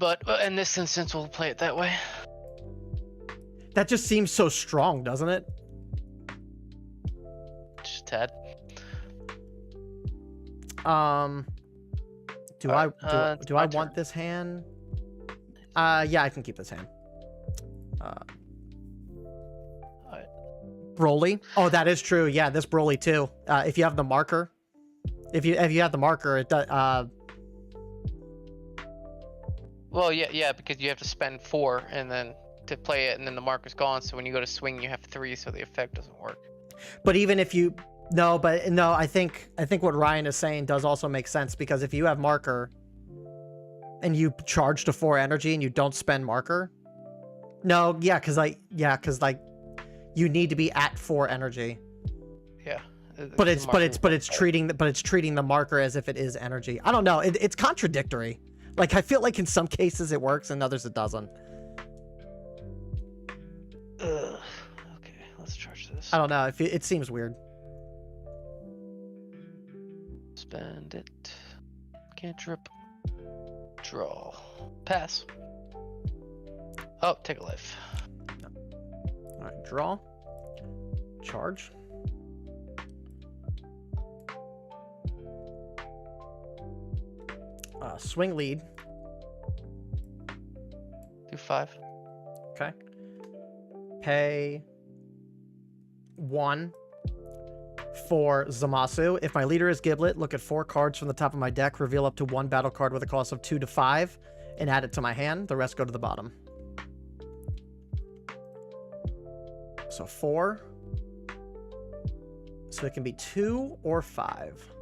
But in this instance, we'll play it that way. That just seems so strong, doesn't it? Just a tad. Do Alright, I my want turn. this hand? Yeah, I can keep this hand. Alright. Broly. Oh, that is true. Yeah, this Broly too. If you have the marker, if you have the marker, it does. Well, yeah, because you have to spend 4 and then to play it, and then the marker's gone. So when you go to swing, you have 3, so the effect doesn't work. But even if you no, I think what Ryan is saying does also make sense, because if you have marker and you charge to 4 energy and you don't spend marker, no, yeah, because you need to be at 4 energy. Yeah. But it's treating the marker as if it is energy. I don't know. It's contradictory. Like, I feel like in some cases it works and others it doesn't. Okay, let's charge this. I don't know. It seems weird. Spend it. Cantrip. Draw. Pass. Oh, take a life. All right, draw. Charge. Swing lead. Do 5. Okay. Pay 1 for Zamasu. If my leader is Giblet, look at 4 cards from the top of my deck, reveal up to 1 battle card with a cost of 2 to 5, and add it to my hand. The rest go to the bottom. So 4. So it can be 2 or 5.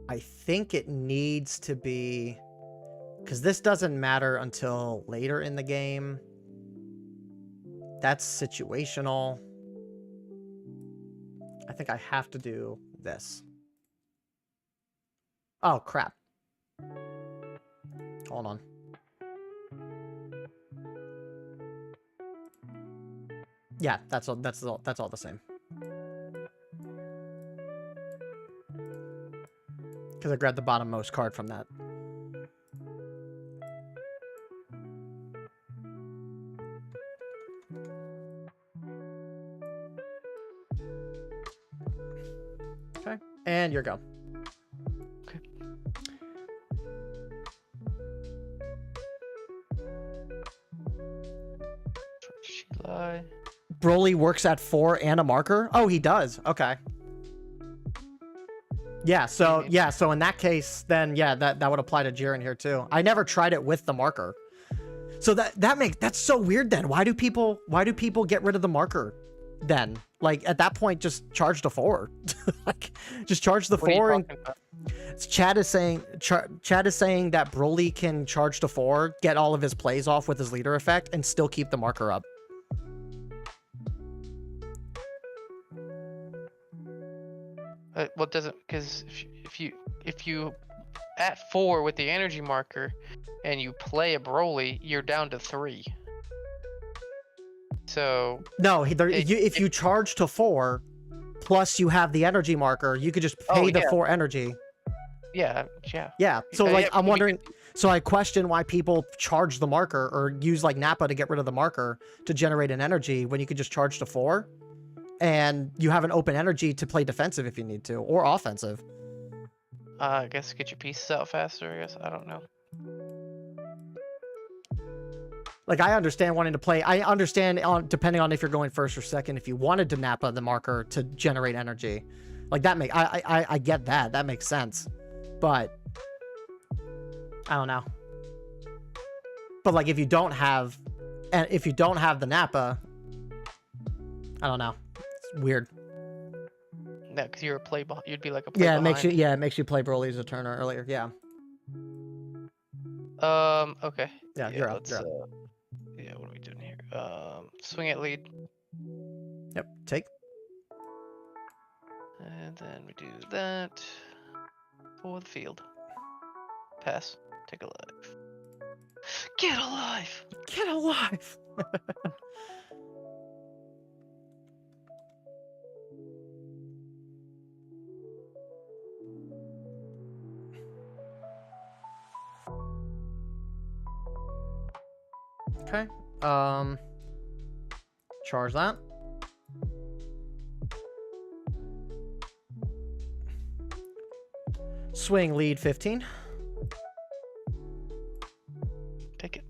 I think it needs to be, because this doesn't matter until later in the game. That's situational. I think I have to do this. Oh, crap. Hold on. Yeah, that's all the same. Because I grabbed the bottommost card from that. Okay, and your go. Okay. Shallot. Broly works at 4 and a marker? Oh, he does. Okay. Yeah, so in that case, then yeah, that would apply to Jiren here too. I never tried it with the marker. So that's so weird then. Why do people get rid of the marker then? Like, at that point, just charge the 4. Like, just charge the 4. And Chad is saying that Broly can charge to 4, get all of his plays off with his leader effect, and still keep the marker up. Well, doesn't, because if you at 4 with the energy marker and you play a Broly, you're down to 3. So no, if you charge to 4, plus you have the energy marker, you could just pay the 4 energy. Yeah. So like, I'm wondering. So I question why people charge the marker or use like Nappa to get rid of the marker to generate an energy when you could just charge to 4. And you have an open energy to play defensive if you need to, or offensive. I guess get your pieces out faster, I guess. I don't know. Like, I understand wanting to play. I understand, depending on if you're going first or second, if you wanted to Nappa the marker to generate energy. Like, that I get that. That makes sense. But I don't know. But like, if you don't have the Nappa, I don't know. It's weird. No, because you're a play. You'd be like a play. Yeah, behind. it makes you play Broly as a turner earlier. Yeah. Okay. Yeah, you're up. Yeah, what are we doing here? Swing at lead. Yep. Take. And then we do that. For the field. Pass. Take a life. Get alive! Get alive! Okay. Charge that. Swing lead 15. Take it.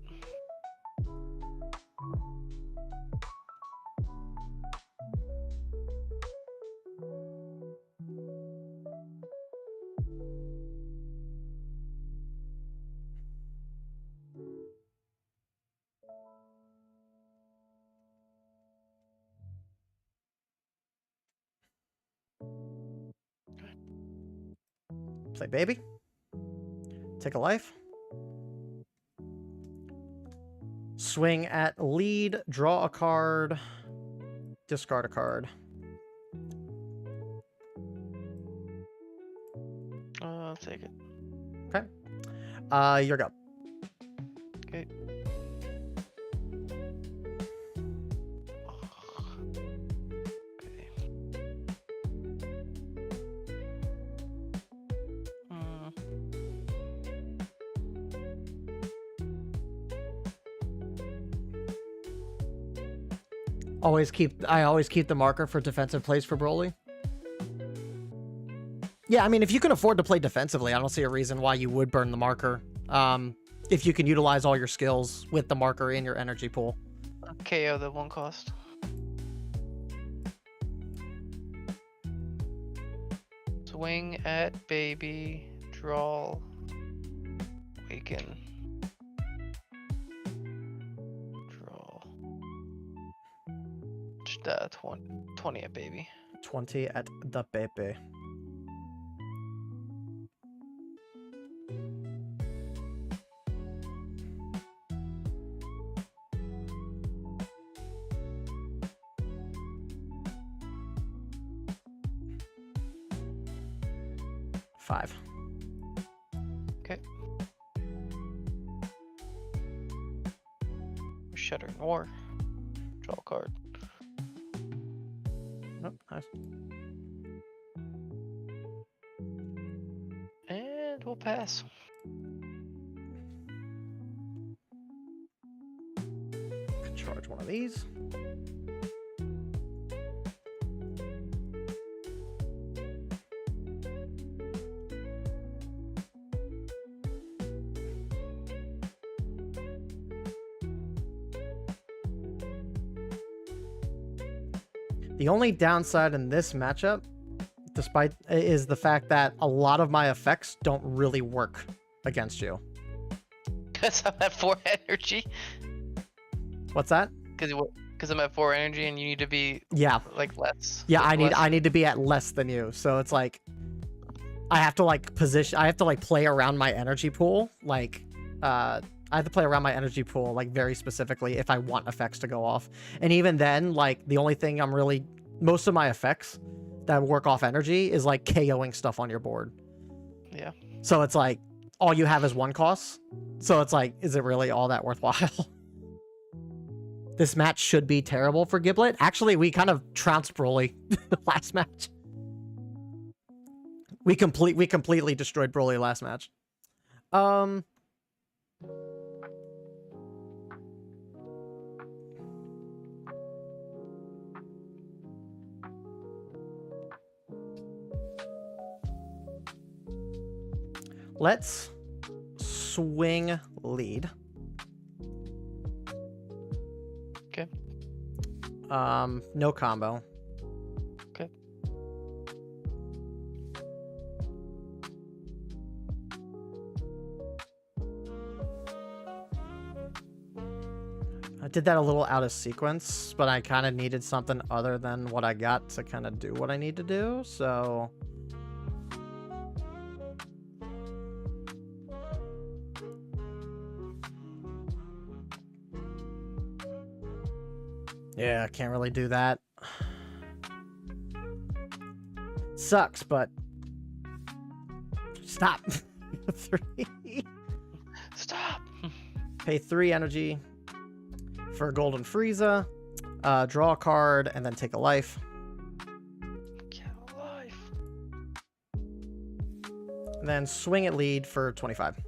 Play baby. Take a life. Swing at lead. Draw a card. Discard a card. I'll take it. Okay. Your go. Okay. Okay. I always keep the marker for defensive plays for Broly. Yeah, I mean, if you can afford to play defensively, I don't see a reason why you would burn the marker. If you can utilize all your skills with the marker in your energy pool. KO the 1 cost. Swing at baby. Draw. Awaken. Draw. Just 20 at baby. 20 at the baby. Five. Okay. Shuddering War. Draw a card. Nope, nice. And we'll pass. Charge one of these. The only downside in this matchup, is the fact that a lot of my effects don't really work against you. Because I'm at 4 energy. What's that? Because I'm at 4 energy and you need to be like less. Yeah, like I need to be at less than you. So it's like I have to like play around my energy pool. I have to play around my energy pool like very specifically if I want effects to go off. And even then, like the only thing most of my effects that work off energy is like KOing stuff on your board. Yeah. So it's like all you have is 1 cost. So it's like, is it really all that worthwhile? This match should be terrible for Giblet. Actually, we kind of trounced Broly last match. We completely destroyed Broly last match. Let's swing lead. Okay. No combo. Okay. I did that a little out of sequence, but I kind of needed something other than what I got to kind of do what I need to do, so... Yeah, I can't really do that. Sucks, but... Stop! 3. Stop! Pay 3 energy for Golden Frieza. Draw a card, and then take a life. Get a life. And then swing at lead for 25.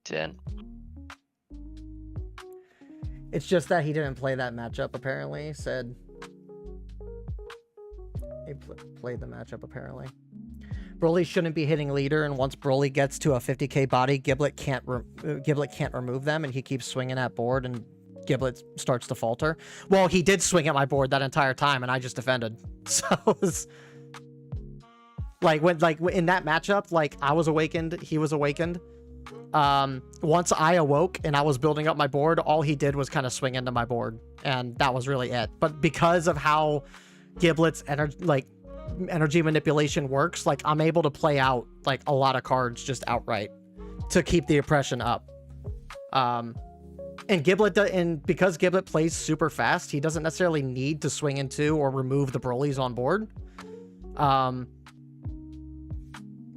10. It's just that he didn't play that matchup, apparently. He said he played the matchup, apparently. Broly shouldn't be hitting leader, and once Broly gets to a 50k body, Giblet can't remove them, and he keeps swinging at board, and Giblet starts to falter. Well, he did swing at my board that entire time, and I just defended. So it was like in that matchup, like I was awakened, he was awakened. Once I awoke and I was building up my board, all he did was kind of swing into my board, and that was really it. But because of how Giblet's energy manipulation works, like I'm able to play out like a lot of cards just outright to keep the oppression up. And because Giblet plays super fast, he doesn't necessarily need to swing into or remove the Brolys on board.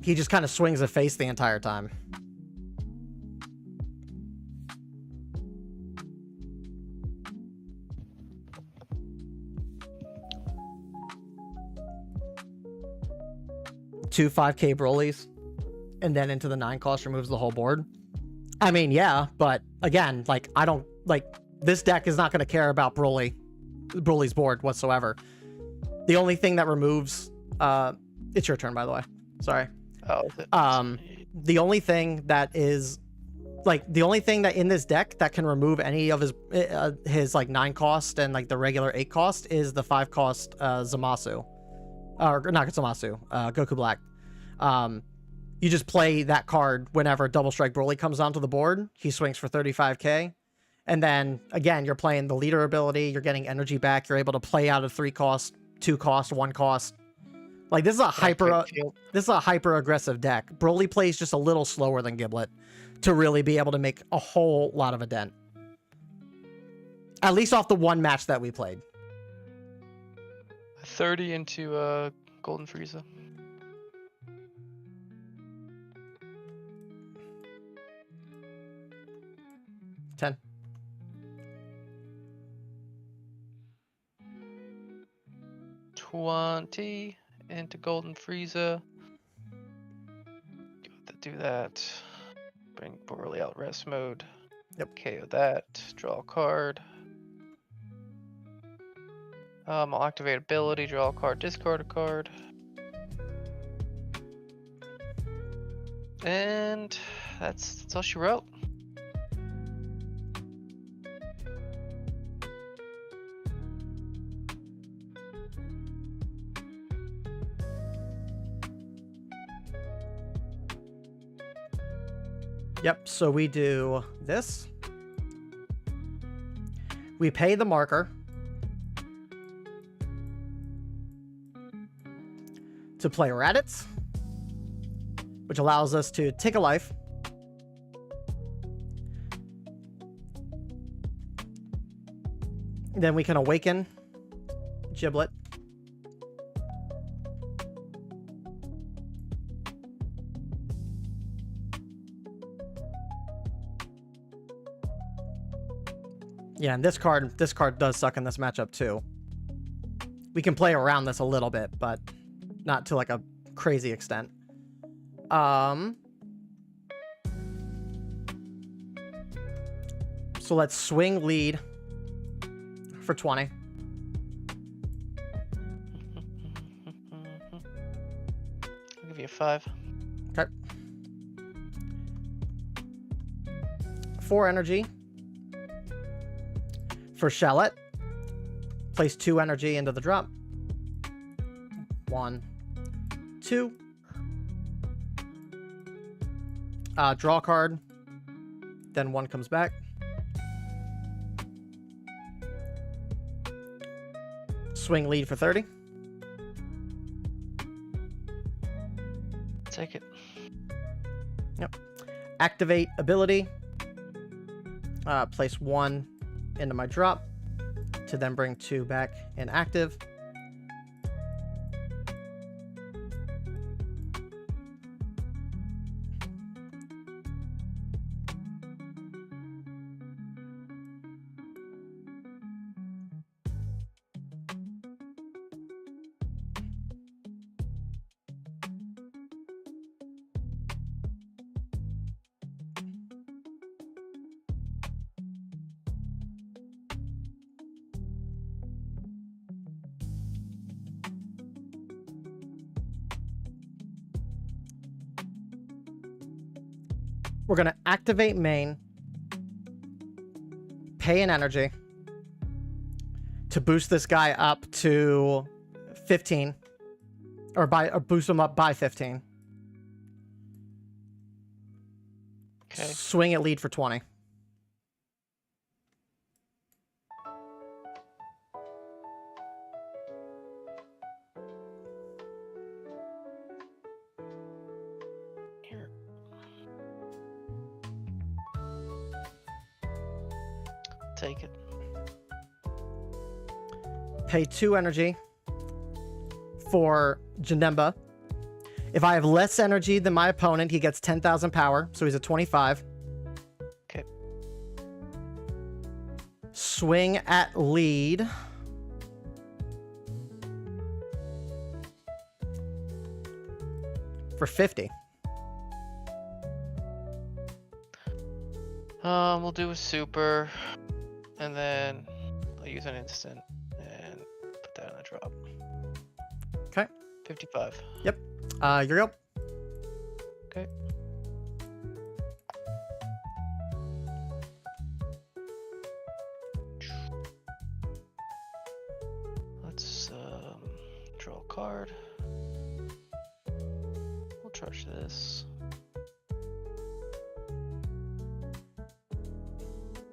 He just kind of swings a face the entire time. Two 5k Brolys, and then into the 9 cost removes the whole board. I mean, yeah, but again, like I don't like this deck is not going to care about Broly's board whatsoever. The only thing that removes, it's your turn, by the way. Sorry. Oh, is it? The only thing that is the only thing that in this deck that can remove any of his like 9 cost and like the regular 8 cost is the 5 cost Zamasu. Or not Zamasu, Goku Black. You just play that card whenever Double Strike Broly comes onto the board. He swings for 35k. And then, again, you're playing the leader ability. You're getting energy back. You're able to play out of 3 cost, 2 cost, 1 cost. Like, this is a hyper aggressive deck. Broly plays just a little slower than Giblet to really be able to make a whole lot of a dent. At least off the one match that we played. 30 into Golden Frieza. $10. $20 into Golden Frieza. Do that. Bring Broly out rest mode. Yep. KO that. Draw a card. I'll activate ability, draw a card, discard a card. And that's all she wrote. Yep, so we do this. We pay the marker to play Raditz, which allows us to take a life. Then we can awaken Giblet. Yeah, and this card does suck in this matchup too. We can play around this a little bit, but not to like a crazy extent. So let's swing lead for 20. I'll give you a 5. Okay. 4 energy for Shallot. Place 2 energy into the drop. 1, 2. Draw a card. Then 1 comes back. Swing lead for 30. Take it. Yep. Activate ability. Place 1 into my drop to then bring 2 back in active. We're going to activate main, pay an energy to boost this guy up to 15, or boost him up by 15. Okay. Swing at lead for 20. Here. Take it. Pay 2 energy for Janemba. If I have less energy than my opponent, he gets 10,000 power, so he's at 25. Okay. Swing at lead. For 50. We'll do a super, and then I'll use an instant and put that in the drop. Okay. 55. You're up. Okay. Let's draw a card. We'll charge this.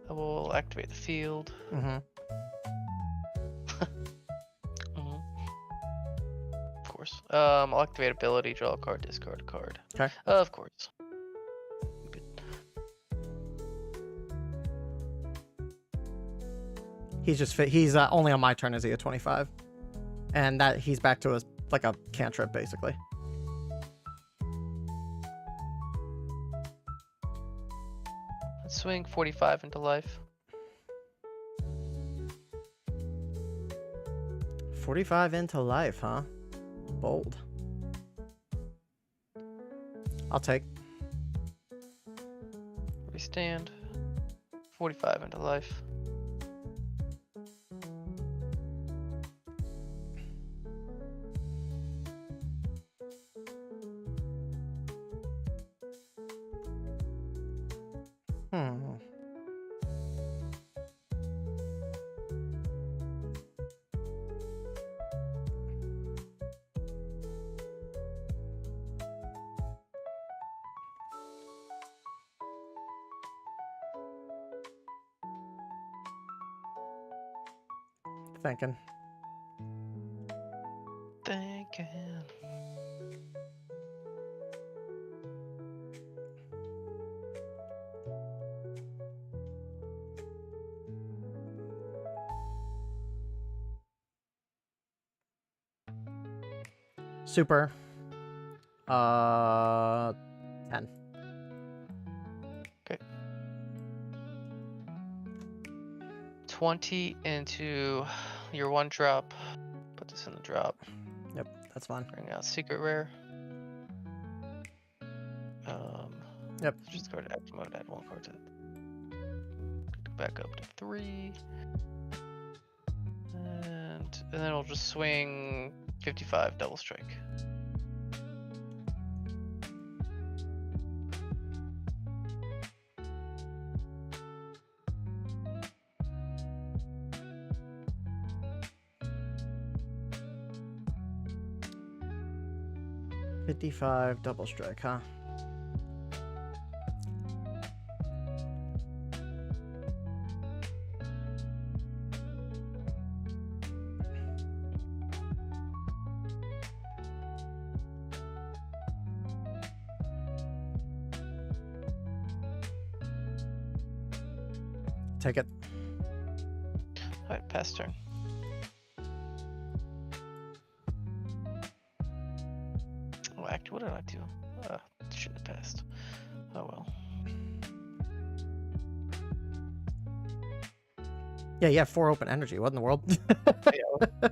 I will activate the field. Mm-hmm. Of course. I'll activate ability, draw a card, discard a card. Okay. Of course. He's only on my turn is he at 25. And that he's back to like a cantrip, basically. Let's swing 45 into life. 45 into life, huh? Bold. I'll take. We stand. 45 into life. Thinking. Super. 10. Okay. 20 into your 1 drop. Put this in the drop. Yep, that's fine. Bring out secret rare. Yep. Just go to active mode, add 1 card to it. Back up to 3. And then we'll just swing 55 double strike. $55 double strike, huh? Take it. Alright, pass turn. Oh, what did I do? Should have passed. Oh well. Yeah, you have 4 open energy. What in the world? Yeah,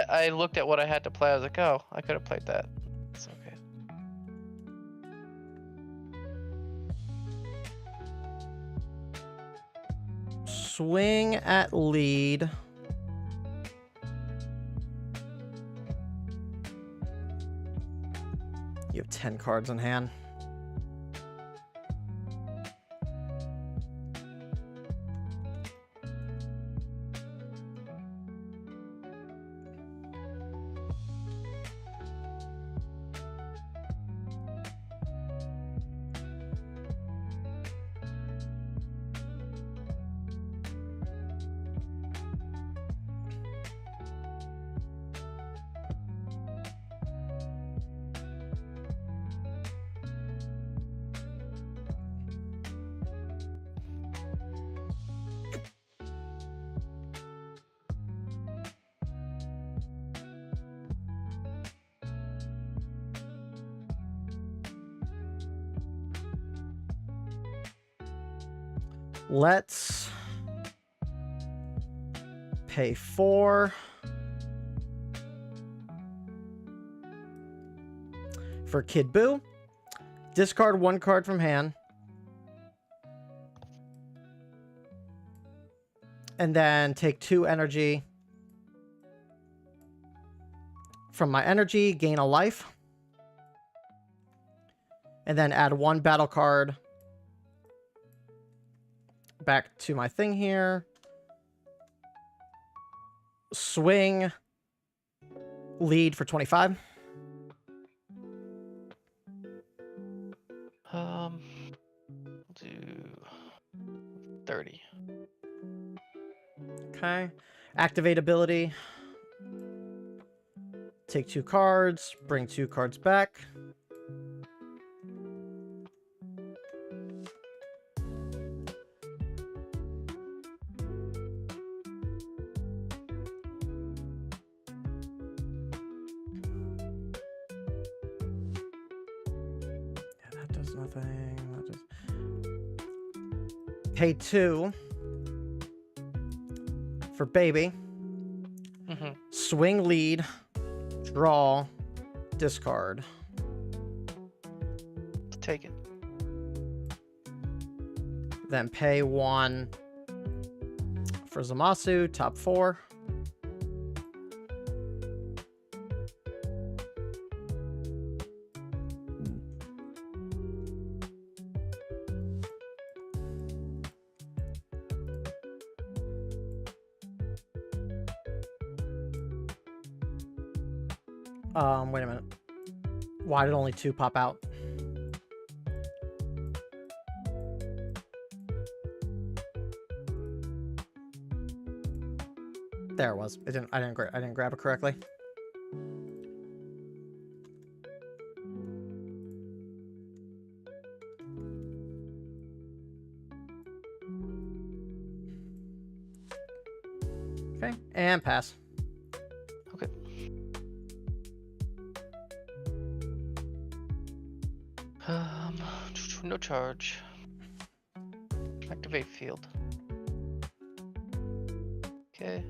I looked at what I had to play. I was like, oh, I could have played that. It's okay. Swing at lead. You have 10 cards in hand. Let's pay 4 for Kid Boo. Discard 1 card from hand. And then take 2 energy from my energy, gain a life. And then add 1 battle card back to my thing here. Swing. Lead for 25. Do 30. Okay. Activate ability. Take 2 cards. Bring 2 cards back. Yeah, that does nothing. That does... Pay 2 for baby. Mm-hmm. Swing lead. Draw. Discard. Take it. Then pay 1 for Zamasu, top 4. Wait a minute. Why did only 2 pop out? There it was. I didn't grab it correctly. Okay, and pass. Okay. No charge. Activate field. Okay.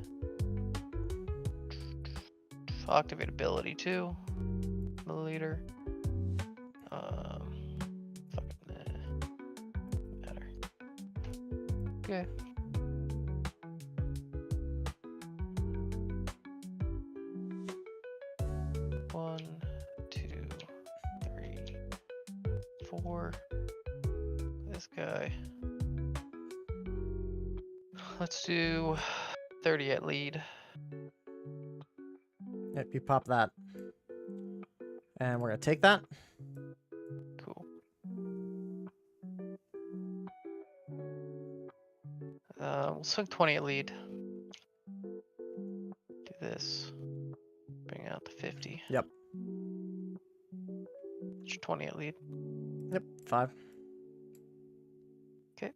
I'll activate ability too. Milliliter. Matter. Okay. One, 2, 3, 4. This guy. Let's do 30 at lead. Yep, you pop that. And we're gonna take that. Cool. We'll swing 20 at lead. Do this. Bring out the 50. Yep. 20 at lead. Yep, 5. Okay.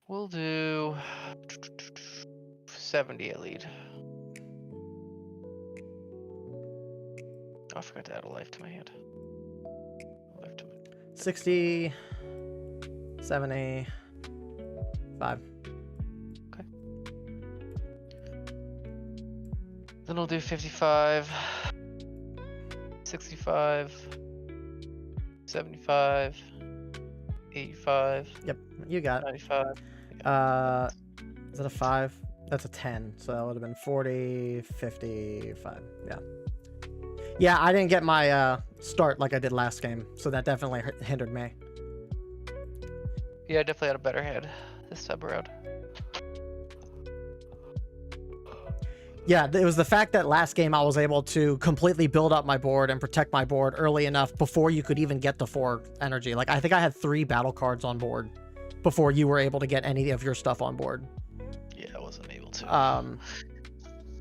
We'll do 70 at lead. Oh, I forgot to add a life to my hand. Life to my... 60, 70, 5. Okay. Then we'll do 55, 65, 75, 85. Yep, you got it. 95. Is that a 5? That's a 10, so that would have been 40, 55. Yeah. Yeah, I didn't get my start like I did last game, so that definitely hindered me. Yeah, I definitely had a better hand this time around. Yeah, it was the fact that last game I was able to completely build up my board and protect my board early enough before you could even get the 4 energy. Like, I think I had 3 battle cards on board before you were able to get any of your stuff on board. Yeah, I wasn't able to.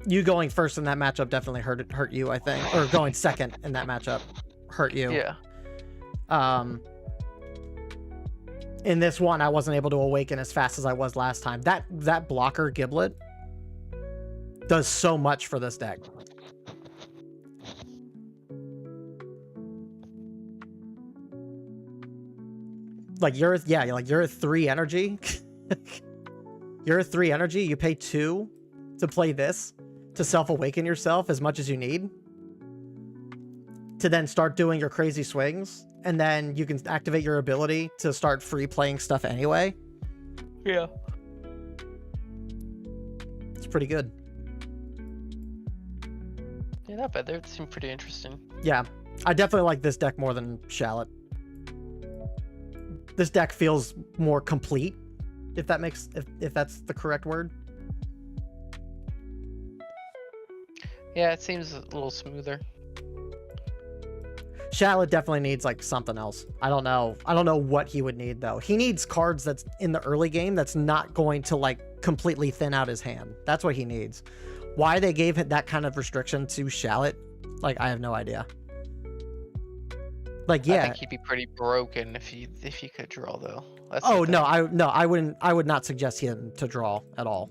You going first in that matchup definitely hurt you, I think. Or going second in that matchup hurt you. Yeah. In this one, I wasn't able to awaken as fast as I was last time. That blocker Giblet does so much for this deck. like you're a 3 energy. You're a 3 energy. You pay 2 to play this, to self-awaken yourself as much as you need, to then start doing your crazy swings, and then you can activate your ability to start free playing stuff anyway. Yeah. It's pretty good. Yeah, not bad. They seem pretty interesting. Yeah, I definitely like this deck more than Shallot. This deck feels more complete, if that's the correct word. Yeah, it seems a little smoother. Shallot definitely needs like something else. I don't know what he would need though. He needs cards that's in the early game that's not going to like completely thin out his hand. That's what he needs. Why they gave him that kind of restriction to Shallot, like I have no idea. Like, yeah, I think he'd be pretty broken if he could draw though. That's oh the no, thing. I would not suggest him to draw at all.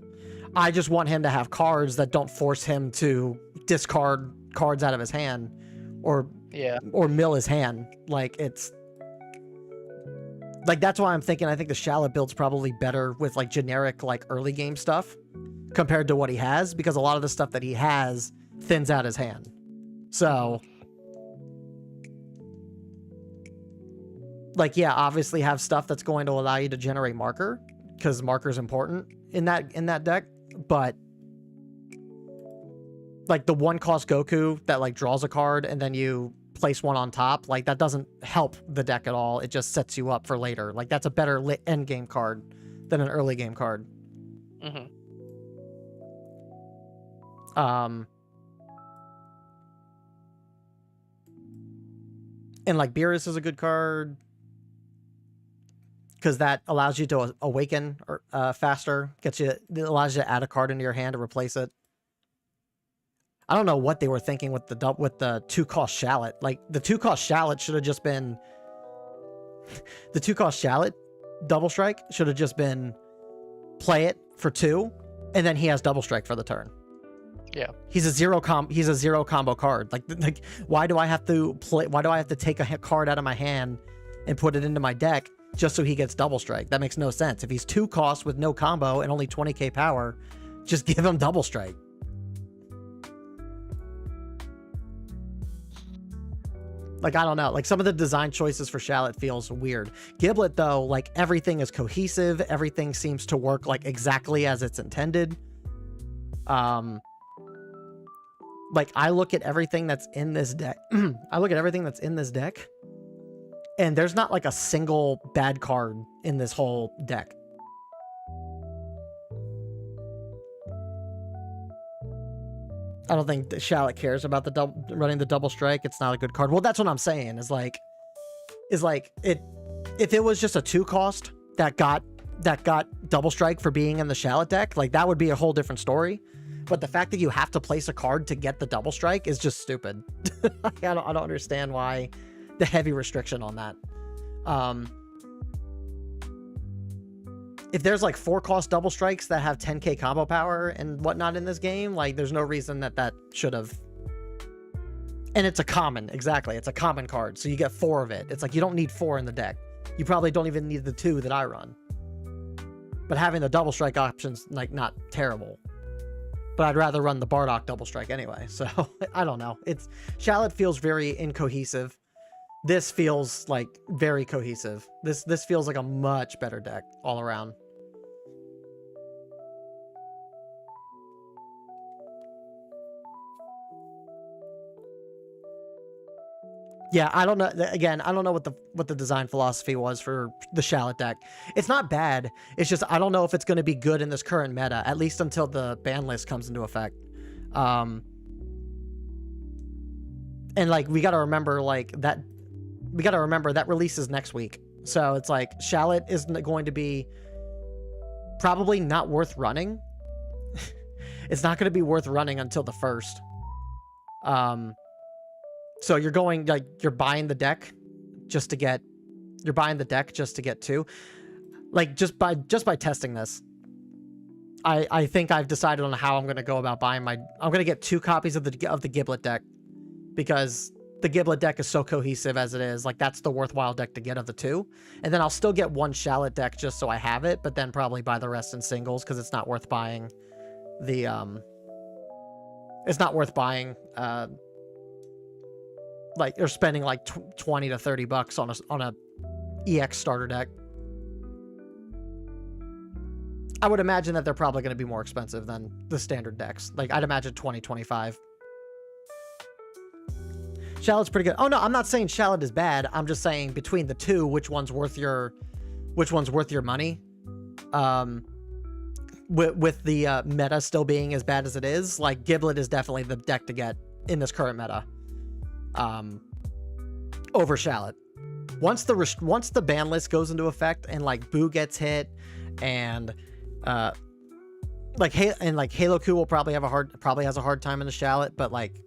I just want him to have cards that don't force him to discard cards out of his hand or mill his hand. Like, it's like, that's why I'm thinking I think the Shallot build's probably better with like generic like early game stuff compared to what he has, because a lot of the stuff that he has thins out his hand. So like, yeah, obviously have stuff that's going to allow you to generate marker, because marker's important in that deck, but like the 1-cost Goku that like draws a card and then you place one on top, like that doesn't help the deck at all. It just sets you up for later. Like, that's a better end game card than an early game card. Mm-hmm. And like Beerus is a good card, because that allows you to awaken or faster. It allows you to add a card into your hand to replace it. I don't know what they were thinking with the 2-cost Shallot. Like, the 2-cost Shallot should have just been the 2-cost Shallot double strike should have just been play it for 2, and then he has double strike for the turn. Yeah. He's a zero combo card. Like why do I have to take a card out of my hand and put it into my deck just so he gets double strike? That makes no sense. If he's 2 cost with no combo and only 20k power, just give him double strike. Like, I don't know. Like, some of the design choices for Shallot feels weird. Giblet, though, like, everything is cohesive. Everything seems to work, like, exactly as it's intended. Like, I look at everything that's in this deck. And there's not, like, a single bad card in this whole deck. I don't think Shallot cares about running the double strike. It's not a good card. Well, that's what I'm saying. Is like it. If it was just a 2-cost that got double strike for being in the Shallot deck, like, that would be a whole different story. But the fact that you have to place a card to get the double strike is just stupid. I don't understand why the heavy restriction on that. If there's like 4-cost double strikes that have 10k combo power and whatnot in this game, like, there's no reason that should have. And it's a common, exactly. It's a common card, so you get 4 of it. It's like, you don't need 4 in the deck. You probably don't even need the 2 that I run. But having the double strike option's like not terrible. But I'd rather run the Bardock double strike anyway. So I don't know. Shallot feels very incohesive. This feels like very cohesive. This feels like a much better deck all around. Yeah, I don't know. Again, I don't know what the design philosophy was for the Shallot deck. It's not bad. It's just, I don't know if it's going to be good in this current meta, at least until the ban list comes into effect. And like, we got to remember that releases next week. So it's like, Shallot is going to be probably not worth running. It's not going to be worth running until the 1st. So you're buying the deck just to get 2. Like, just by testing this, I think I've decided on how I'm going to go about buying I'm going to get 2 copies of the Giblet deck, because the Giblet deck is so cohesive as it is. Like, that's the worthwhile deck to get of the two. And then I'll still get one Shallot deck just so I have it, but then probably buy the rest in singles because it's not worth buying the, it's not worth buying, like, or spending like 20 to 30 bucks on a EX starter deck. I would imagine that they're probably going to be more expensive than the standard decks. Like, I'd imagine 20, 25. Shallot's pretty good. Oh no, I'm not saying Shallot is bad. I'm just saying between the two, which one's worth your money. With the meta still being as bad as it is, like Giblet is definitely the deck to get in this current meta. Over Shallot. Once the ban list goes into effect and like Boo gets hit and Halo Q will probably has a hard time in the Shallot, but like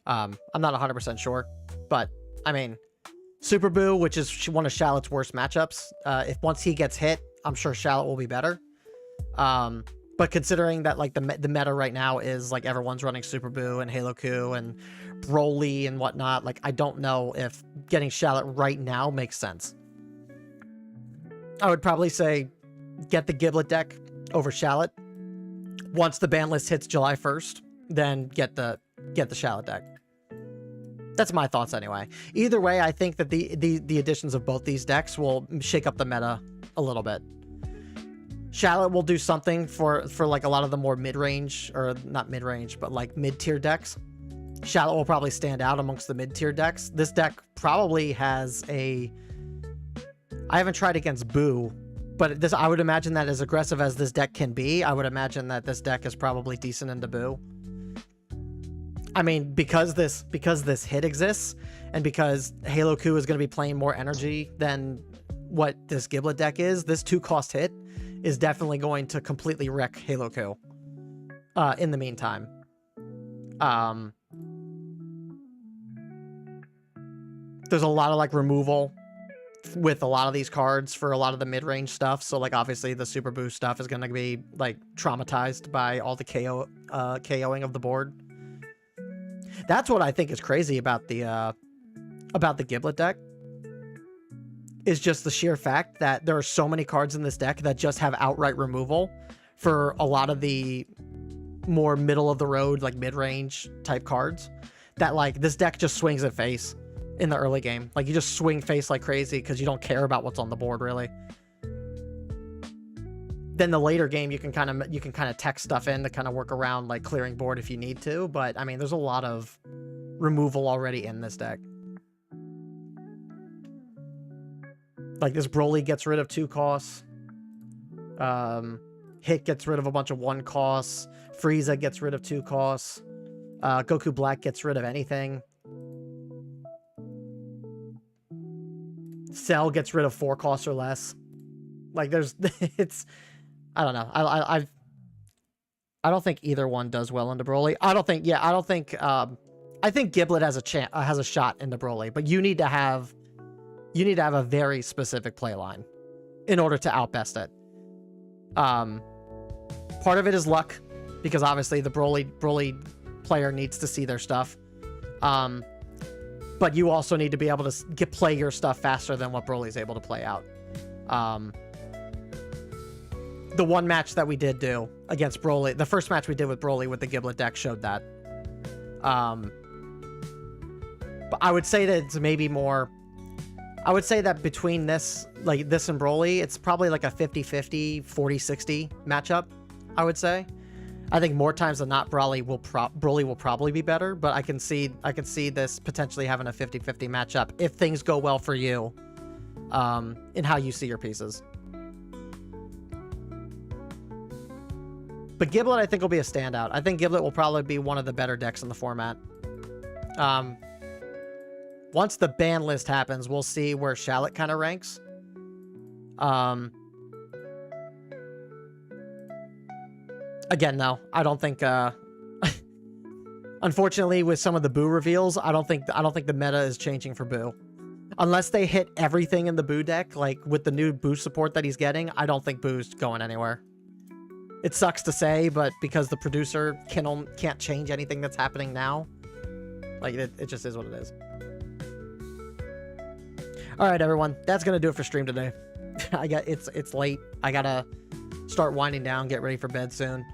I'm not 100% sure, but I mean, Super Boo, which is one of Shallot's worst matchups, if once he gets hit, I'm sure Shallot will be better. But considering that like the meta right now is like everyone's running Super Boo and Halo Q and Broly and whatnot, like I don't know if getting Shallot right now makes sense. I would probably say get the Giblet deck over Shallot. Once the ban list hits July 1st, then get the Shallot deck. That's my thoughts anyway. Either way, I think that the additions of both these decks will shake up the meta a little bit. Shallot will do something for like a lot of the more mid-range, or not mid-range, but like mid-tier decks. Shallot will probably stand out amongst the mid-tier decks. This deck probably has a... I haven't tried against Boo, but this, I would imagine that as aggressive as this deck can be, I would imagine that this deck is probably decent into Boo. I mean, because this hit exists, and because Halo Q is going to be playing more energy than what this Giblet deck is, this 2-cost hit is definitely going to completely wreck Halo Q. In the meantime, there's a lot of like removal with a lot of these cards for a lot of the mid-range stuff. So like obviously the Super Boost stuff is going to be like traumatized by all the KOing of the board. That's what I think is crazy about the Giblet deck, is just the sheer fact that there are so many cards in this deck that just have outright removal for a lot of the more middle of the road, like mid-range type cards, that like this deck just swings at face in the early game. Like you just swing face like crazy because you don't care about what's on the board really. Then the later game you can kind of tech stuff in to kind of work around like clearing board if you need to, but I mean there's a lot of removal already in this deck. Like this Broly gets rid of 2 costs. Hit gets rid of a bunch of 1 costs. Frieza gets rid of 2 costs. Goku Black gets rid of anything. Cell gets rid of 4 costs or less. Like there's, it's, I don't know. I don't think either one does well into Broly. I think Giblet has a shot into Broly, but you need to have a very specific play line in order to outbest it. Part of it is luck, because obviously the Broly player needs to see their stuff. But you also need to be able to play your stuff faster than what Broly's able to play out. The one match that we did do against Broly, the first match we did with Broly with the Giblet deck showed that. But I would say that it's maybe more... I would say that between this and Broly, it's probably like a 50-50, 40-60 matchup, I would say. I think more times than not, Broly will probably be better, but I can see this potentially having a 50-50 matchup if things go well for you, in how you see your pieces. But Giblet, I think, will be a standout. I think Giblet will probably be one of the better decks in the format. Once the ban list happens, we'll see where Shallot kind of ranks. Again, though, I don't think... unfortunately, with some of the Boo reveals, I don't think the meta is changing for Boo. Unless they hit everything in the Boo deck, like with the new Boo support that he's getting, I don't think Boo's going anywhere. It sucks to say, but because the producer can't change anything that's happening now, like it just is what it is. All right, everyone, that's gonna do it for stream today. It's late. I gotta start winding down, get ready for bed soon.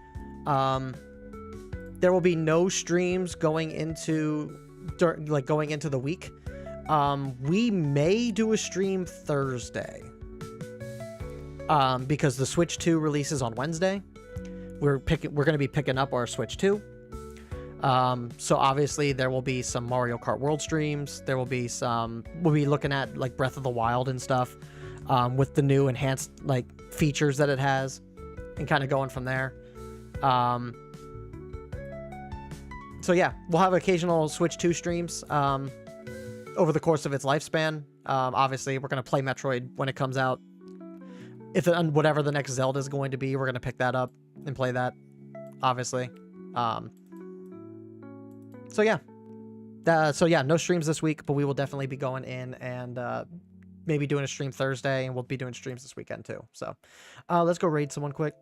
There will be no streams going into the week. We may do a stream Thursday. Because the Switch 2 releases on Wednesday. We're going to be picking up our Switch 2. So obviously there will be some Mario Kart World streams. There will be we'll be looking at like Breath of the Wild and stuff, with the new enhanced like features that it has, and kind of going from there. So yeah, we'll have occasional Switch 2 streams over the course of its lifespan. Obviously we're going to play Metroid when it comes out. Whatever the next Zelda is going to be, we're going to pick that up and play that, obviously. So yeah, no streams this week, but we will definitely be going in and maybe doing a stream Thursday, and we'll be doing streams this weekend too. So let's go raid someone quick.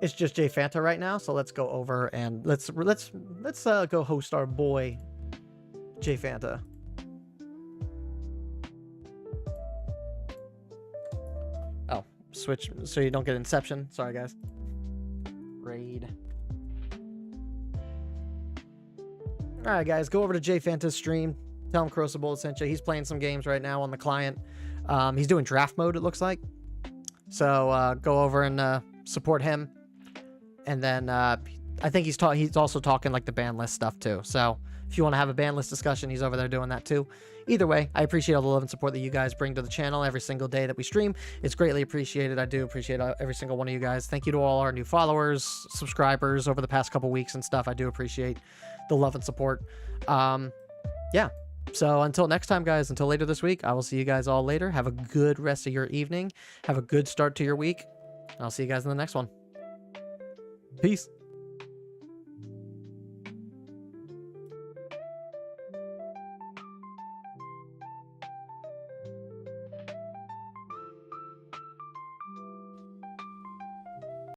It's just Jay Fanta right now, so let's go over and let's go host our boy Jay Fanta. Oh, switch so you don't get Inception. Sorry, guys. Raid. All right, guys, go over to Jay Fanta's stream. Tell him Crucible sent you. He's playing some games right now on the client. He's doing draft mode, it looks like. So go over and support him. And then I think he's also talking like the ban list stuff too. So if you want to have a ban list discussion, he's over there doing that too. Either way, I appreciate all the love and support that you guys bring to the channel every single day that we stream. It's greatly appreciated. I do appreciate every single one of you guys. Thank you to all our new followers, subscribers over the past couple weeks and stuff. I do appreciate the love and support. Yeah. So until next time, guys, until later this week, I will see you guys all later. Have a good rest of your evening. Have a good start to your week. I'll see you guys in the next one. Peace.